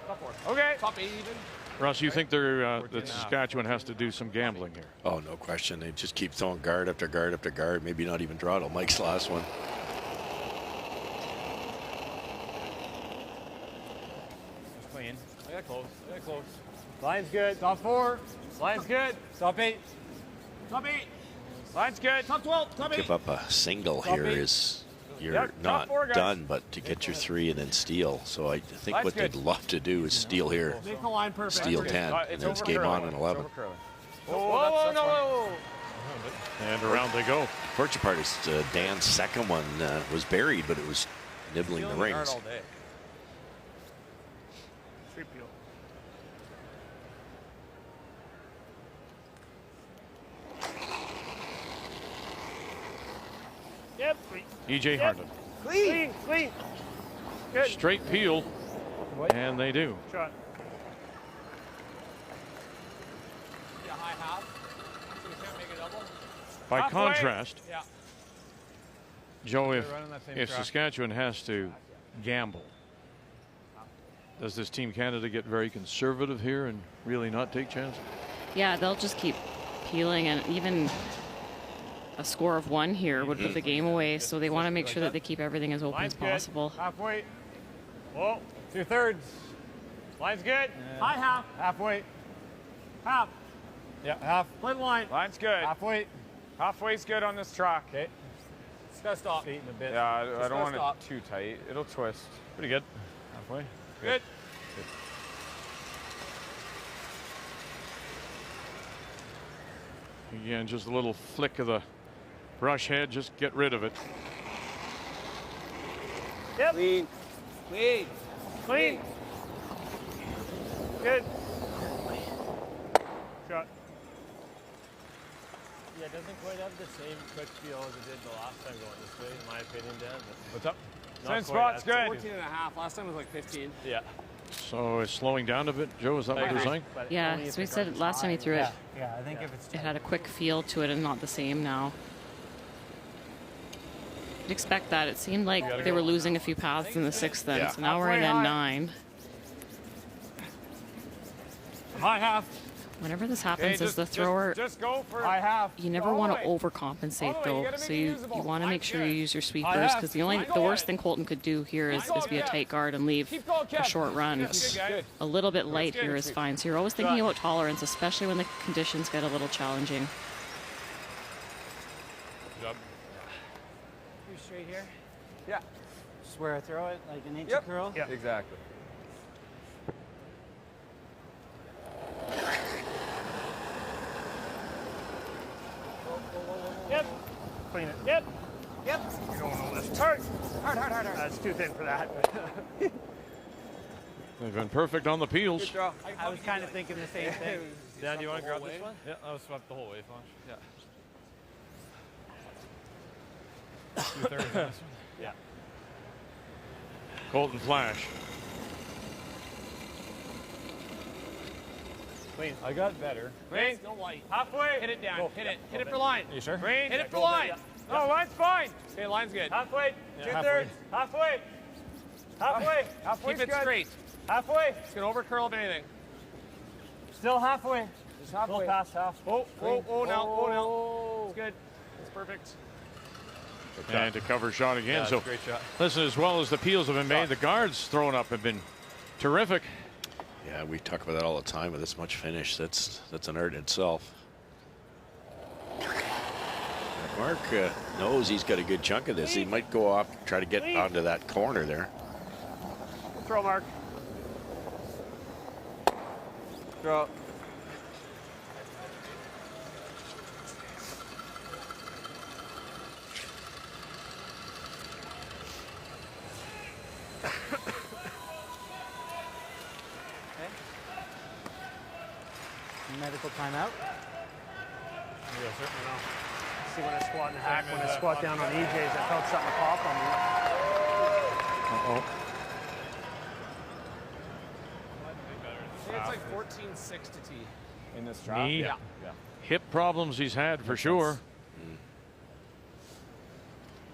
Top 4. Okay. Top 8 even. Russ, you think that Saskatchewan has to do some gambling here? Oh, no question. They just keep throwing guard after guard after guard. Maybe not even draw till Mike's last one. It's clean. I got close. Line's good. Top 4. Line's good. Top 8. Top 8. Line's good. Top 12. Top 8. Give up a single Top here 8. is you're Yep, not top 4, guys. done, but to get your 3 and then steal. So I think Line's what good. they'd love to do is steal here, Make the line perfect. steal 10, and then it's game on in 11. Whoa, no. And around they go. Fortunate part is Dan's second one was buried, but it was nibbling the rings. Street peel. Yep. E.J. Harden. Clean. Good. Straight peel. And they do. Shot. Yeah, high half. So we can't make a double. By Halfway. contrast, Yeah. Joe, They're running that same if track. Saskatchewan has to gamble, does this Team Canada get very conservative here and really not take chances? Yeah, they'll just keep peeling, and even a score of 1 here would put the game away. So they want to make sure that they keep everything as open Line's as good. possible. Halfway. Whoa. 2/3. Line's good. High half. Halfway. Half. Yeah, half. Play the line. Line's good. Halfway. Halfway's good on this track. Okay. It's gotta stop. Feet in a bit. Yeah, I Just don't want gotta it too tight. It'll twist. Pretty good. Halfway. Good. Again, just a little flick of the brush head, just get rid of it. Yep. Clean. Clean. Good. Shot. Yeah, it doesn't quite have the same quick feel as it did the last time going this way, in my opinion, Dan. What's up? Same spot's good. 14 and a half. Last time was like 15. Yeah. So it's slowing down a bit. Joe, is that what you're saying? Yeah, so we said last time he threw it, Yeah, I think if it's it had a quick feel to it and not the same now. You'd expect that. It seemed like they were losing a few paths in the 6th then, Yeah. so now we're in Halfway high. N9. high half. Whenever this happens, as the thrower, Just go for high half. you never want to overcompensate though. So you want to make sure you use your sweepers, because the worst thing Colton could do here is be a tight guard and leave a short run. A little bit light here is fine. So you're always thinking about tolerance, especially when the conditions get a little challenging. You're straight here. Yeah. Just where I throw it, like an inch Yep. curl. Yep. Exactly. Yep. Clean it. Yep. Yep. You don't want to lift. Hard. Hard. That's too thin for that. They've been perfect on the peels. I was kind of thinking the same thing. Dan, do you want to grab this one? Yeah, I'll swap the whole way, Flash. Yeah. 2/3 on this one. Yeah. Colton Flash. Clean. I got better. Clean. No light. Halfway. Hit it down. Go. Hit it. Hit it for line. Are you sure? Clean. Hit it for line. No, line's fine. Okay, line's good. Halfway. Yeah, 2/3. Halfway. Halfway. Halfway's Keep it good. straight. Halfway. It's going to over curl if anything. Still halfway. Just halfway. A little past half. Oh, now. It's good. It's perfect. And to cover shot again. Yeah, so great shot. Listen, as well as the peels have been made, the guards thrown up have been terrific. Yeah, we talk about that all the time with this much finish. That's an art in itself. Mark knows he's got a good chunk of this. He might go off, try to get onto that corner there. Throw, Mark. Throw. Medical timeout. Yeah, certainly not. See when I squat in the hack, when I squat down on EJ's, I felt something pop on me. Uh-oh. It's like 14-6 to T. In this drop? Knee, Yeah. hip problems he's had for sure.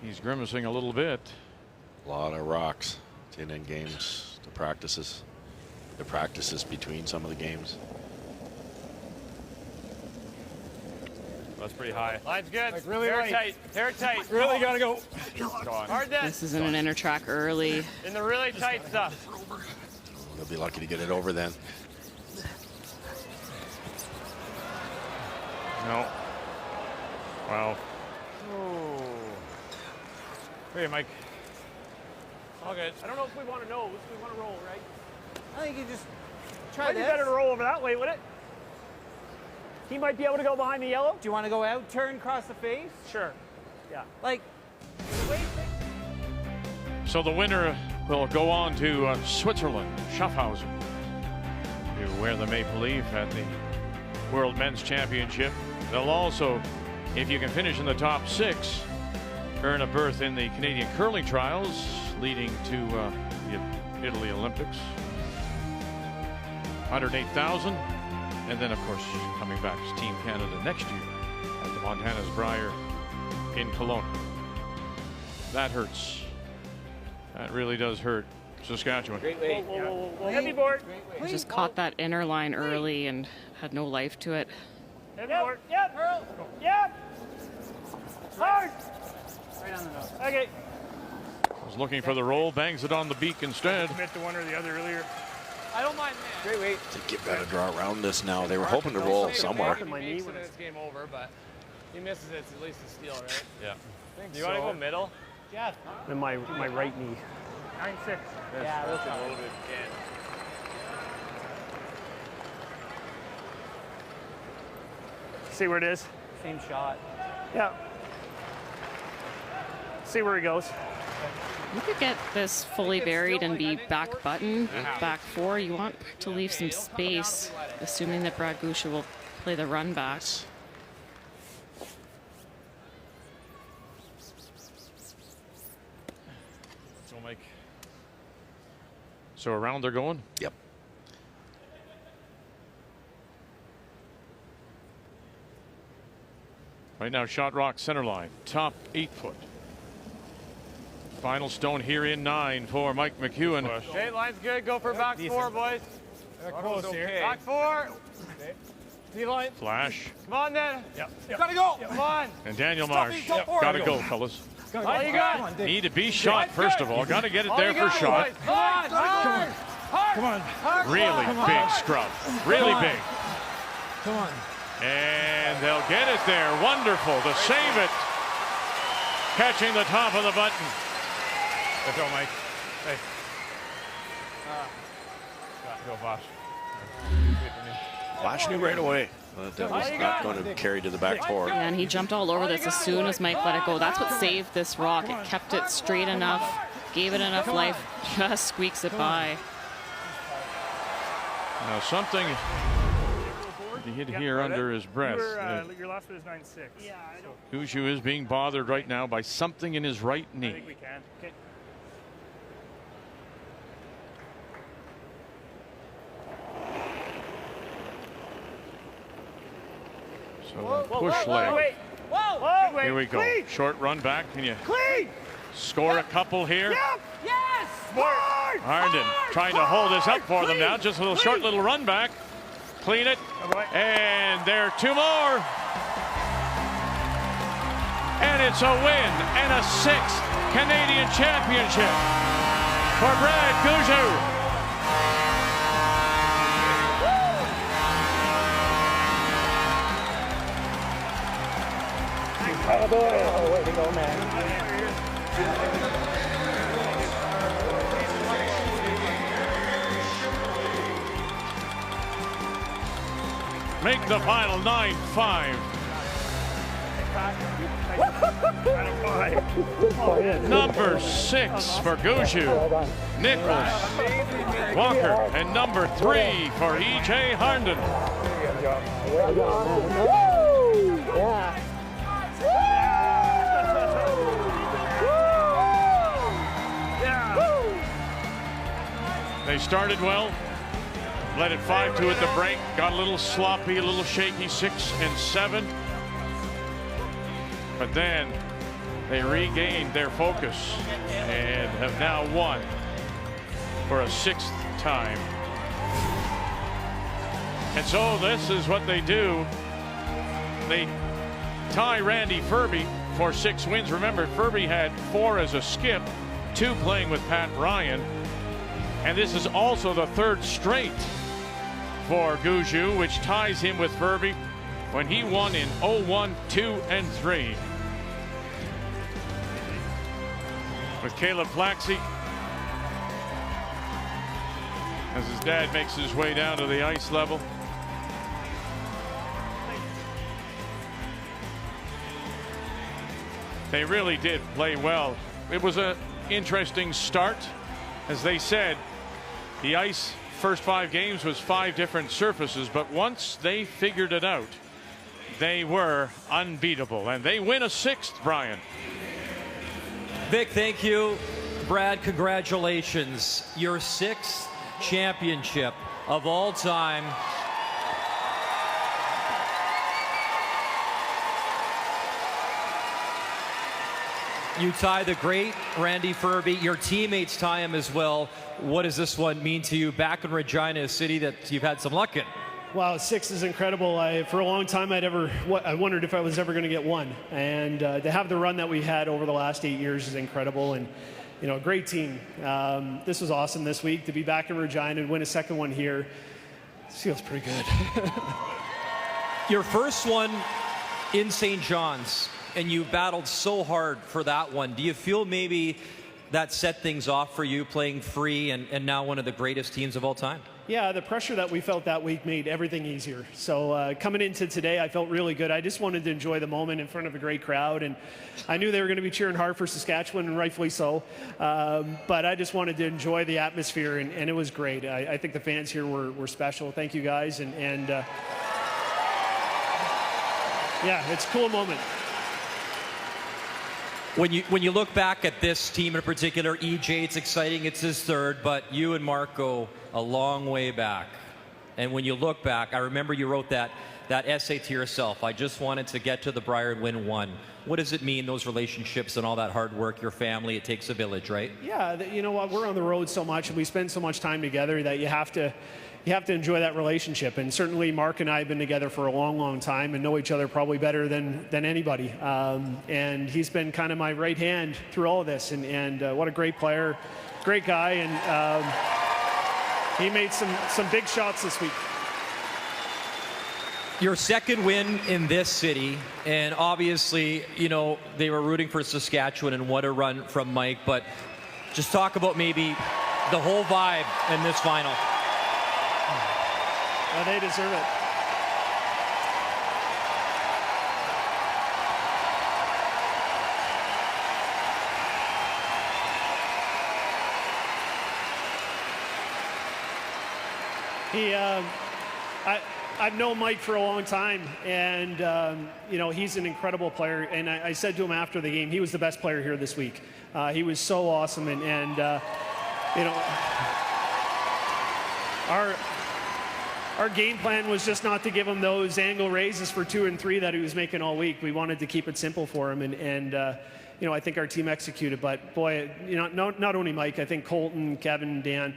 He's grimacing a little bit. A lot of rocks in games, the practices between some of the games. That's pretty high. Line's good. Like really Hair tight. Hair tight. Really gotta go. Hard this. This is in an inner track early. In the really tight stuff. They'll be lucky to get it over then. No. Wow. Oh. Hey, Mike. All good. I don't know if we want to know. We want to roll, right? I think you just try Might be this. better to roll over that way, would it? He might be able to go behind the yellow. Do you want to go out, turn, cross the face? Sure. Yeah. Like, So the winner will go on to Switzerland, Schaffhausen, to wear the maple leaf at the World Men's Championship. They'll also, if you can finish in the top 6, earn a berth in the Canadian curling trials leading to the Italy Olympics. 108,000. And then, of course, coming back as Team Canada next year at the Montana's Brier in Kelowna. That hurts. That really does hurt Saskatchewan. Great weight. Whoa. Heavy board. He just caught that inner line early and had no life to it. Heavy board. Yep. Yep. Hard. right on the nose. Okay. Was looking for the roll, bangs it on the beak instead. Commit to one or the other earlier. I don't mind that. Great weight. I think you've got to draw around this now. They were hoping to roll somewhere. He makes it, it's game over, but he misses it, it's at least a steal, right? Yeah. Think You want to so. go middle? Yeah. And my right knee. 9-6. Yeah, that's a little bit. See where it is? Same shot. Yeah. See where he goes. You could get this fully buried and be back button, back 4. You want to leave some space, assuming that Brad Gushue will play the run back. So, Mike. So around they're going? Yep. Right now, shot rock center line, top 8 foot. Final stone here in 9 for Mike McEwen. Okay, line's good. Go for back 4, boys. Close here. Back 4. D-line. Flash. Come on, then. Yep. Gotta go. Come on. And Daniel Marsh. Gotta go, fellas. All you got. Need to be shot, first of all. Gotta get it there for shot. Come on. Hard. Come on. Really big scrub. Really big. Come on. And they'll get it there. Wonderful to save it. Catching the top of the button. Let's go, Mike. Hey. Go, Bosh. Flash knew right away that was not going to carry to the back 4. Yeah, and he jumped all over this as soon as Mike let it go. That's what saved this rock. It kept it straight enough, gave it enough life, just squeaks it by. Now something he hit here under his breath. Your last one is 9-6. Yeah, I know. Gushue is being bothered right now by something in his right knee. I think we can. Okay. So push leg. Wait. Whoa. Here we go. Clean. Short run back. Can you Clean. score a couple here? Yep. Yes! Harnden trying to hold this up for them now. Just a little short little run back. Clean it. And there are 2 more. And it's a win and a 6th Canadian championship for Brad Gushue. Oh, boy. Way to go, man. Make the final 9-5. Number 6 for Gushue, Nicholas Walker, and number 3 for E.J. Harnden. Yeah. They started well, led it 5-2 at the break, got a little sloppy, a little shaky, 6 and 7. But then they regained their focus and have now won for a 6th time. And so this is what they do. They tie Randy Ferbey for 6 wins. Remember, Ferbey had 4 as a skip, 2 playing with Pat Ryan. And this is also the 3rd straight for Gushue, which ties him with Ferbey when he won in 01, 2, and 3. With Caleb Flaxey as his dad makes his way down to the ice level. They really did play well. It was an interesting start. As they said, the ice first 5 games was 5 different surfaces, but once they figured it out, they were unbeatable, and they win a 6th, Brian. Vic, thank you. Brad, congratulations. Your 6th championship of all time. You tie the great Randy Ferbey. Your teammates tie him as well. What does this one mean to you back in Regina, a city that you've had some luck in? Wow, 6 is incredible. For a long time, I wondered if I was ever going to get 1. And to have the run that we had over the last 8 years is incredible. And, you know, a great team. This was awesome this week. To be back in Regina and win a 2nd one here, this feels pretty good. Your first one in St. John's, and you battled so hard for that one. Do you feel maybe that set things off for you playing free and now one of the greatest teams of all time? Yeah, the pressure that we felt that week made everything easier. So coming into today, I felt really good. I just wanted to enjoy the moment in front of a great crowd, and I knew they were going to be cheering hard for Saskatchewan, and rightfully so. But I just wanted to enjoy the atmosphere, and it was great. I think the fans here were special. Thank you, guys. And yeah, it's a cool moment. When you look back at this team in particular, EJ, it's exciting, it's his 3rd, but you and Mark go a long way back. And when you look back, I remember you wrote that essay to yourself, I just wanted to get to the Brier and win 1. What does it mean, those relationships and all that hard work, your family, it takes a village, right? Yeah, you know what, we're on the road so much and we spend so much time together that you have to enjoy that relationship. And certainly Mark and I have been together for a long, long time and know each other probably better than anybody. And he's been kind of my right hand through all of this. And what a great player, great guy. And he made some big shots this week. Your 2nd win in this city, and obviously, you know, they were rooting for Saskatchewan, and what a run from Mike. But just talk about maybe the whole vibe in this final. Well, they deserve it. I've known Mike for a long time, and you know, he's an incredible player. And I said to him after the game, he was the best player here this week. He was so awesome, and you know, our game plan was just not to give him those angle raises for 2 and 3 that he was making all week. We wanted to keep it simple for him, and you I think our team executed. But boy, not only Mike, I think Colton, Kevin, Dan,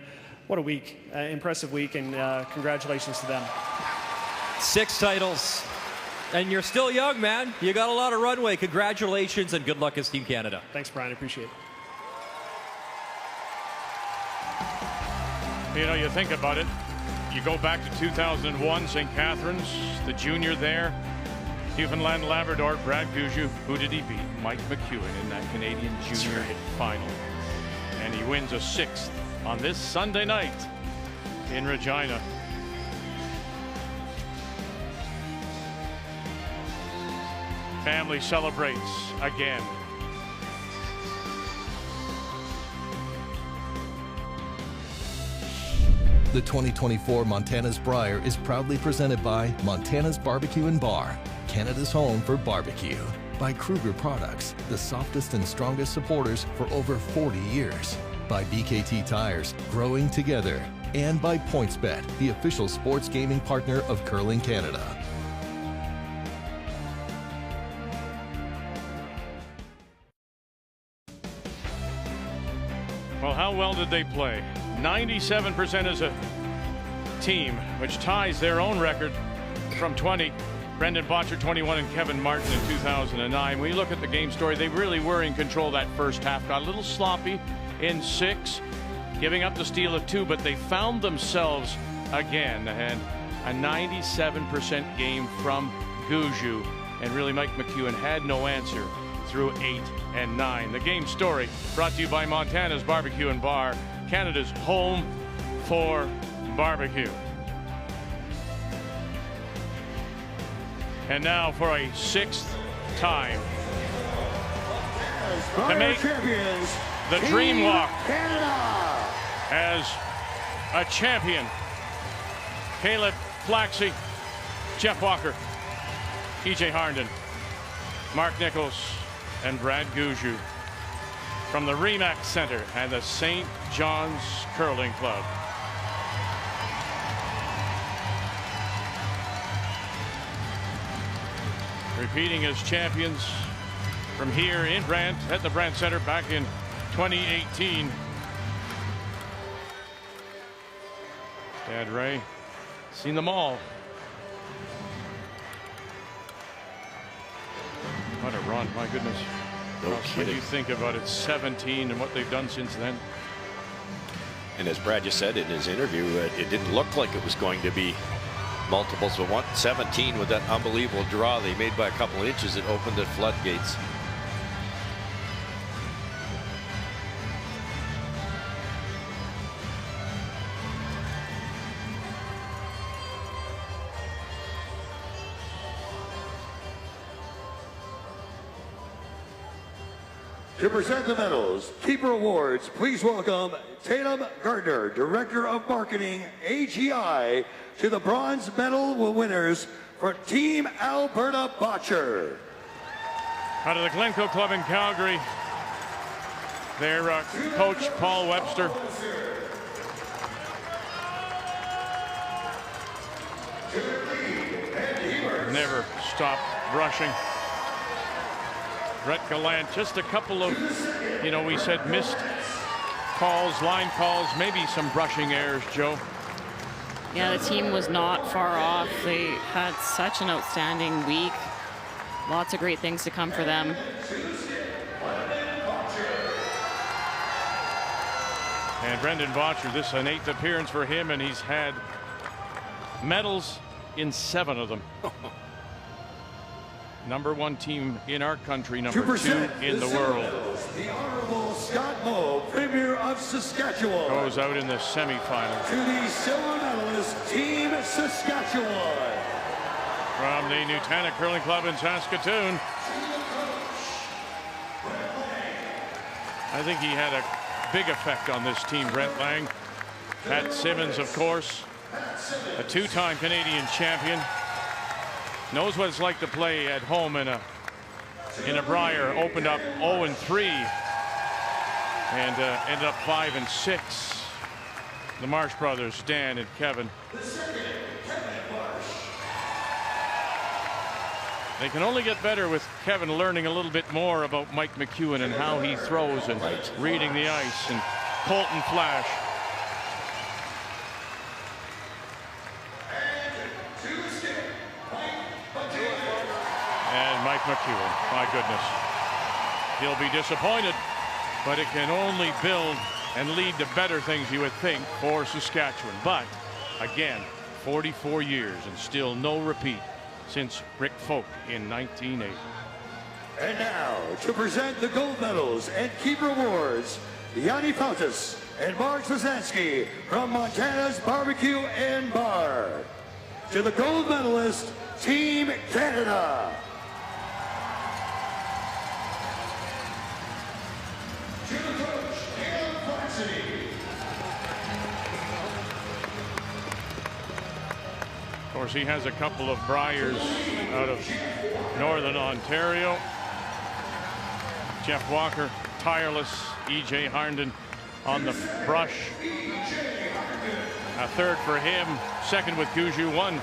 what a week, impressive week, and congratulations to them. 6 titles, and you're still young, man. You got a lot of runway. Congratulations, and good luck as Team Canada. Thanks, Brian. I appreciate it. You think about it. You go back to 2001, St. Catharines, the junior there. Newfoundland Labrador, Brad Gushue. Who did he beat? Mike McEwen in that Canadian junior final. And he wins a 6th on this Sunday night in Regina. Family celebrates again. The 2024 Montana's Brier is proudly presented by Montana's Barbecue and Bar, Canada's home for barbecue. By Kruger Products, the softest and strongest supporters for over 40 years. By BKT Tires, growing together. And by PointsBet, the official sports gaming partner of Curling Canada. Well, how well did they play? 97% as a team, which ties their own record from 20. Brendan Bottcher 21 and Kevin Martin in 2009. When you look at the game story, they really were in control that first half. Got a little sloppy in 6, giving up the steal of 2, but they found themselves again. And a 97% game from Gushue. And really, Mike McEwen had no answer through 8 and 9. The game story brought to you by Montana's Barbecue and Bar, Canada's home for barbecue. And now for a 6th time to make the dream walk as a champion. Caleb Flaxey, Jeff Walker, EJ Harnden, Mark Nichols, and Brad Gushue from the Remax Center and the St. John's Curling Club. Repeating as champions from here in Brant at the Brant Center back in 2018. Dad Ray, seen them all. What a run, my goodness. What do you think about it? 17 and what they've done since then. And as Brad just said in his interview, it didn't look like it was going to be multiples of 17 with that unbelievable draw they made by a couple of inches. It opened the floodgates. To present the medals, Keeper Awards, please welcome Tatum Gardner, Director of Marketing, AGI, to the bronze medal winners for Team Alberta Botcher. Out of the Glencoe Club in Calgary, their coach, Paul Webster. Never stopped rushing. Brett Gallant, just a couple of, we said missed calls, line calls, maybe some brushing errors, Joe. Yeah, the team was not far off. They had such an outstanding week. Lots of great things to come for them. And Brendan Bottcher, this is an 8th appearance for him, and he's had medals in 7 of them. Number 1 team in our country, number 2 in the world. The Honorable Scott Moe, Premier of Saskatchewan, goes out in the semifinal. To the silver medalist, Team Saskatchewan. From the Nutana Curling Club in Saskatoon. I think he had a big effect on this team, Brent Lang. Pat Simmons, of course, a 2-time Canadian champion. Knows what it's like to play at home in a Brier. Opened up 0-3 and ended up 5-6. The Marsh brothers, Dan and Kevin. They can only get better with Kevin learning a little bit more about Mike McEwen and how he throws and reading the ice, and Colton Flash. And Mike McEwen, my goodness. He'll be disappointed, but it can only build and lead to better things, you would think, for Saskatchewan. But again, 44 years and still no repeat since Rick Folk in 1980. And now to present the gold medals and keeper awards, Yanni Fountas and Mark Zazansky from Montana's Barbecue and Bar. To the gold medalist, Team Canada. To the coach, Caleb Varsity. Of course, he has a couple of Briers out of Northern Ontario. Jeff Walker, tireless. E.J. Harnden on the brush. A third for him. Second with Gushue. One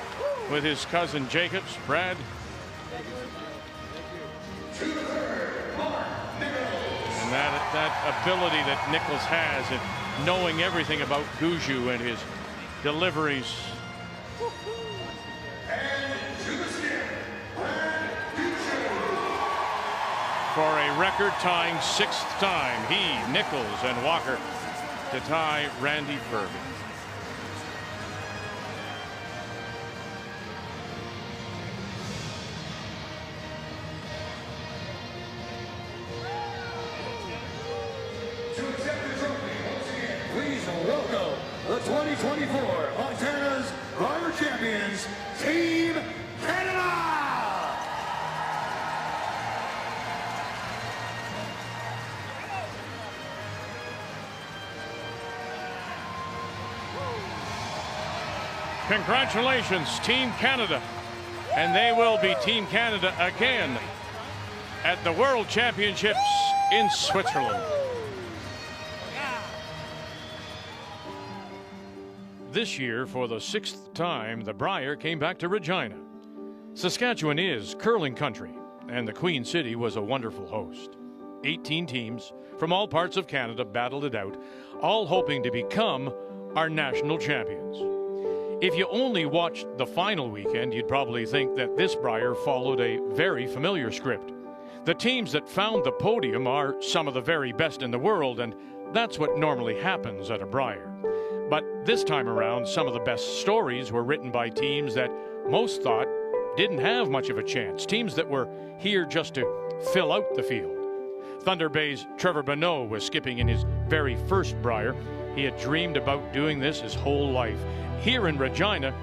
with his cousin Jacobs. Brad. And that ability that Nichols has in knowing everything about Gushue and his deliveries. For a record-tying 6th time, he, Nichols, and Walker to tie Randy Ferbey. To accept the trophy once again, please welcome the 2024 Montana's Brier champions, Team Canada! Congratulations, Team Canada. And they will be Team Canada again at the World Championships in Switzerland. This year, for the 6th time, the Brier came back to Regina. Saskatchewan is curling country, and the Queen City was a wonderful host. 18 teams from all parts of Canada battled it out, all hoping to become our national champions. If you only watched the final weekend, you'd probably think that this Brier followed a very familiar script. The teams that found the podium are some of the very best in the world, and that's what normally happens at a Brier. But this time around, some of the best stories were written by teams that most thought didn't have much of a chance, teams that were here just to fill out the field. Thunder Bay's Trevor Bonneau was skipping in his very first Brier. He had dreamed about doing this his whole life. Here in Regina,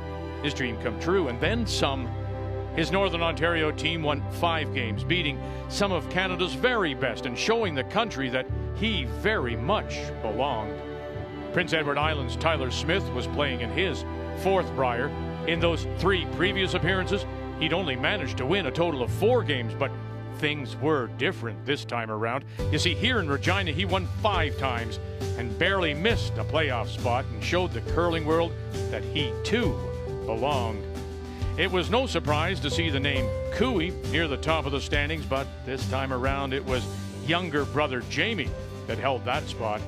his dream come true, and then some. His Northern Ontario team won 5 games, beating some of Canada's very best and showing the country that he very much belonged. Prince Edward Island's Tyler Smith was playing in his 4th Brier. In those 3 previous appearances, he'd only managed to win a total of 4 games, but things were different this time around. You see, here in Regina, he won 5 times and barely missed a playoff spot and showed the curling world that he, too, belonged. It was no surprise to see the name Cooey near the top of the standings, but this time around it was younger brother Jamie that held that spot.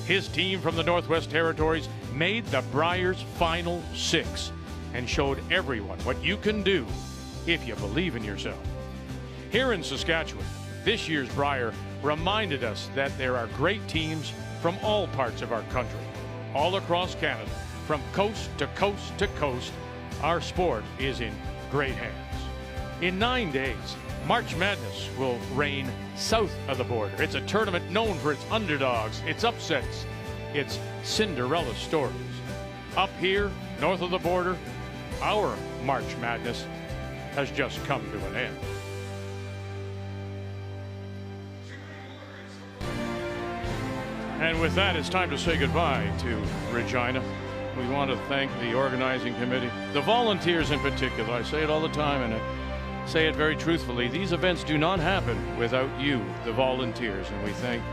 His team from the Northwest Territories made the Briers' final 6 and showed everyone what you can do if you believe in yourself. Here in Saskatchewan, this year's Brier reminded us that there are great teams from all parts of our country, all across Canada, from coast to coast to coast. Our sport is in great hands. In 9 days, March Madness will reign south of the border. It's a tournament known for its underdogs, its upsets, its Cinderella stories. Up here, north of the border, our March Madness has just come to an end. And with that, it's time to say goodbye to Regina. We want to thank the organizing committee, the volunteers in particular. I say it all the time, and I say it very truthfully. These events do not happen without you, the volunteers, and we thank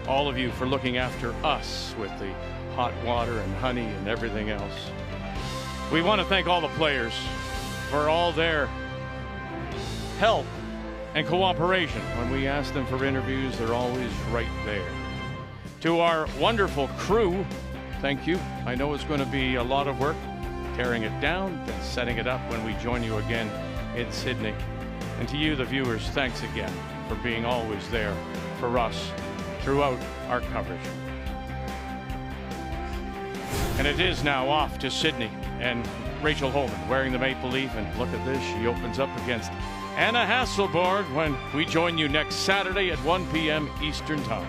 all of you for looking after us with the hot water and honey and everything else. We want to thank all the players for all their help, and cooperation. When we ask them for interviews, they're always right there. To our wonderful crew, thank you. I know it's going to be a lot of work tearing it down, then setting it up when we join you again in Sydney. And to you, the viewers, thanks again for being always there for us throughout our coverage. And it is now off to Sydney, and Rachel Holman wearing the maple leaf, and look at this, she opens up against Anna Hasselborg when we join you next Saturday at 1 p.m. Eastern Time.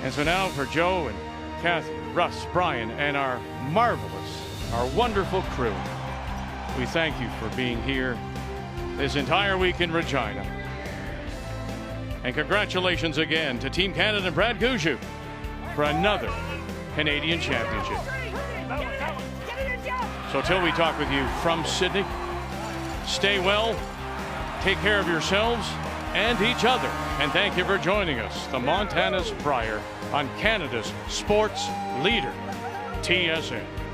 And so now for Joe and Kathy, Russ, Brian, and our marvelous, our wonderful crew, we thank you for being here this entire week in Regina. And congratulations again to Team Canada and Brad Gushue for another Canadian championship. So till we talk with you from Sydney, stay well, take care of yourselves and each other. And thank you for joining us, the Montana's Brier, on Canada's sports leader, TSN.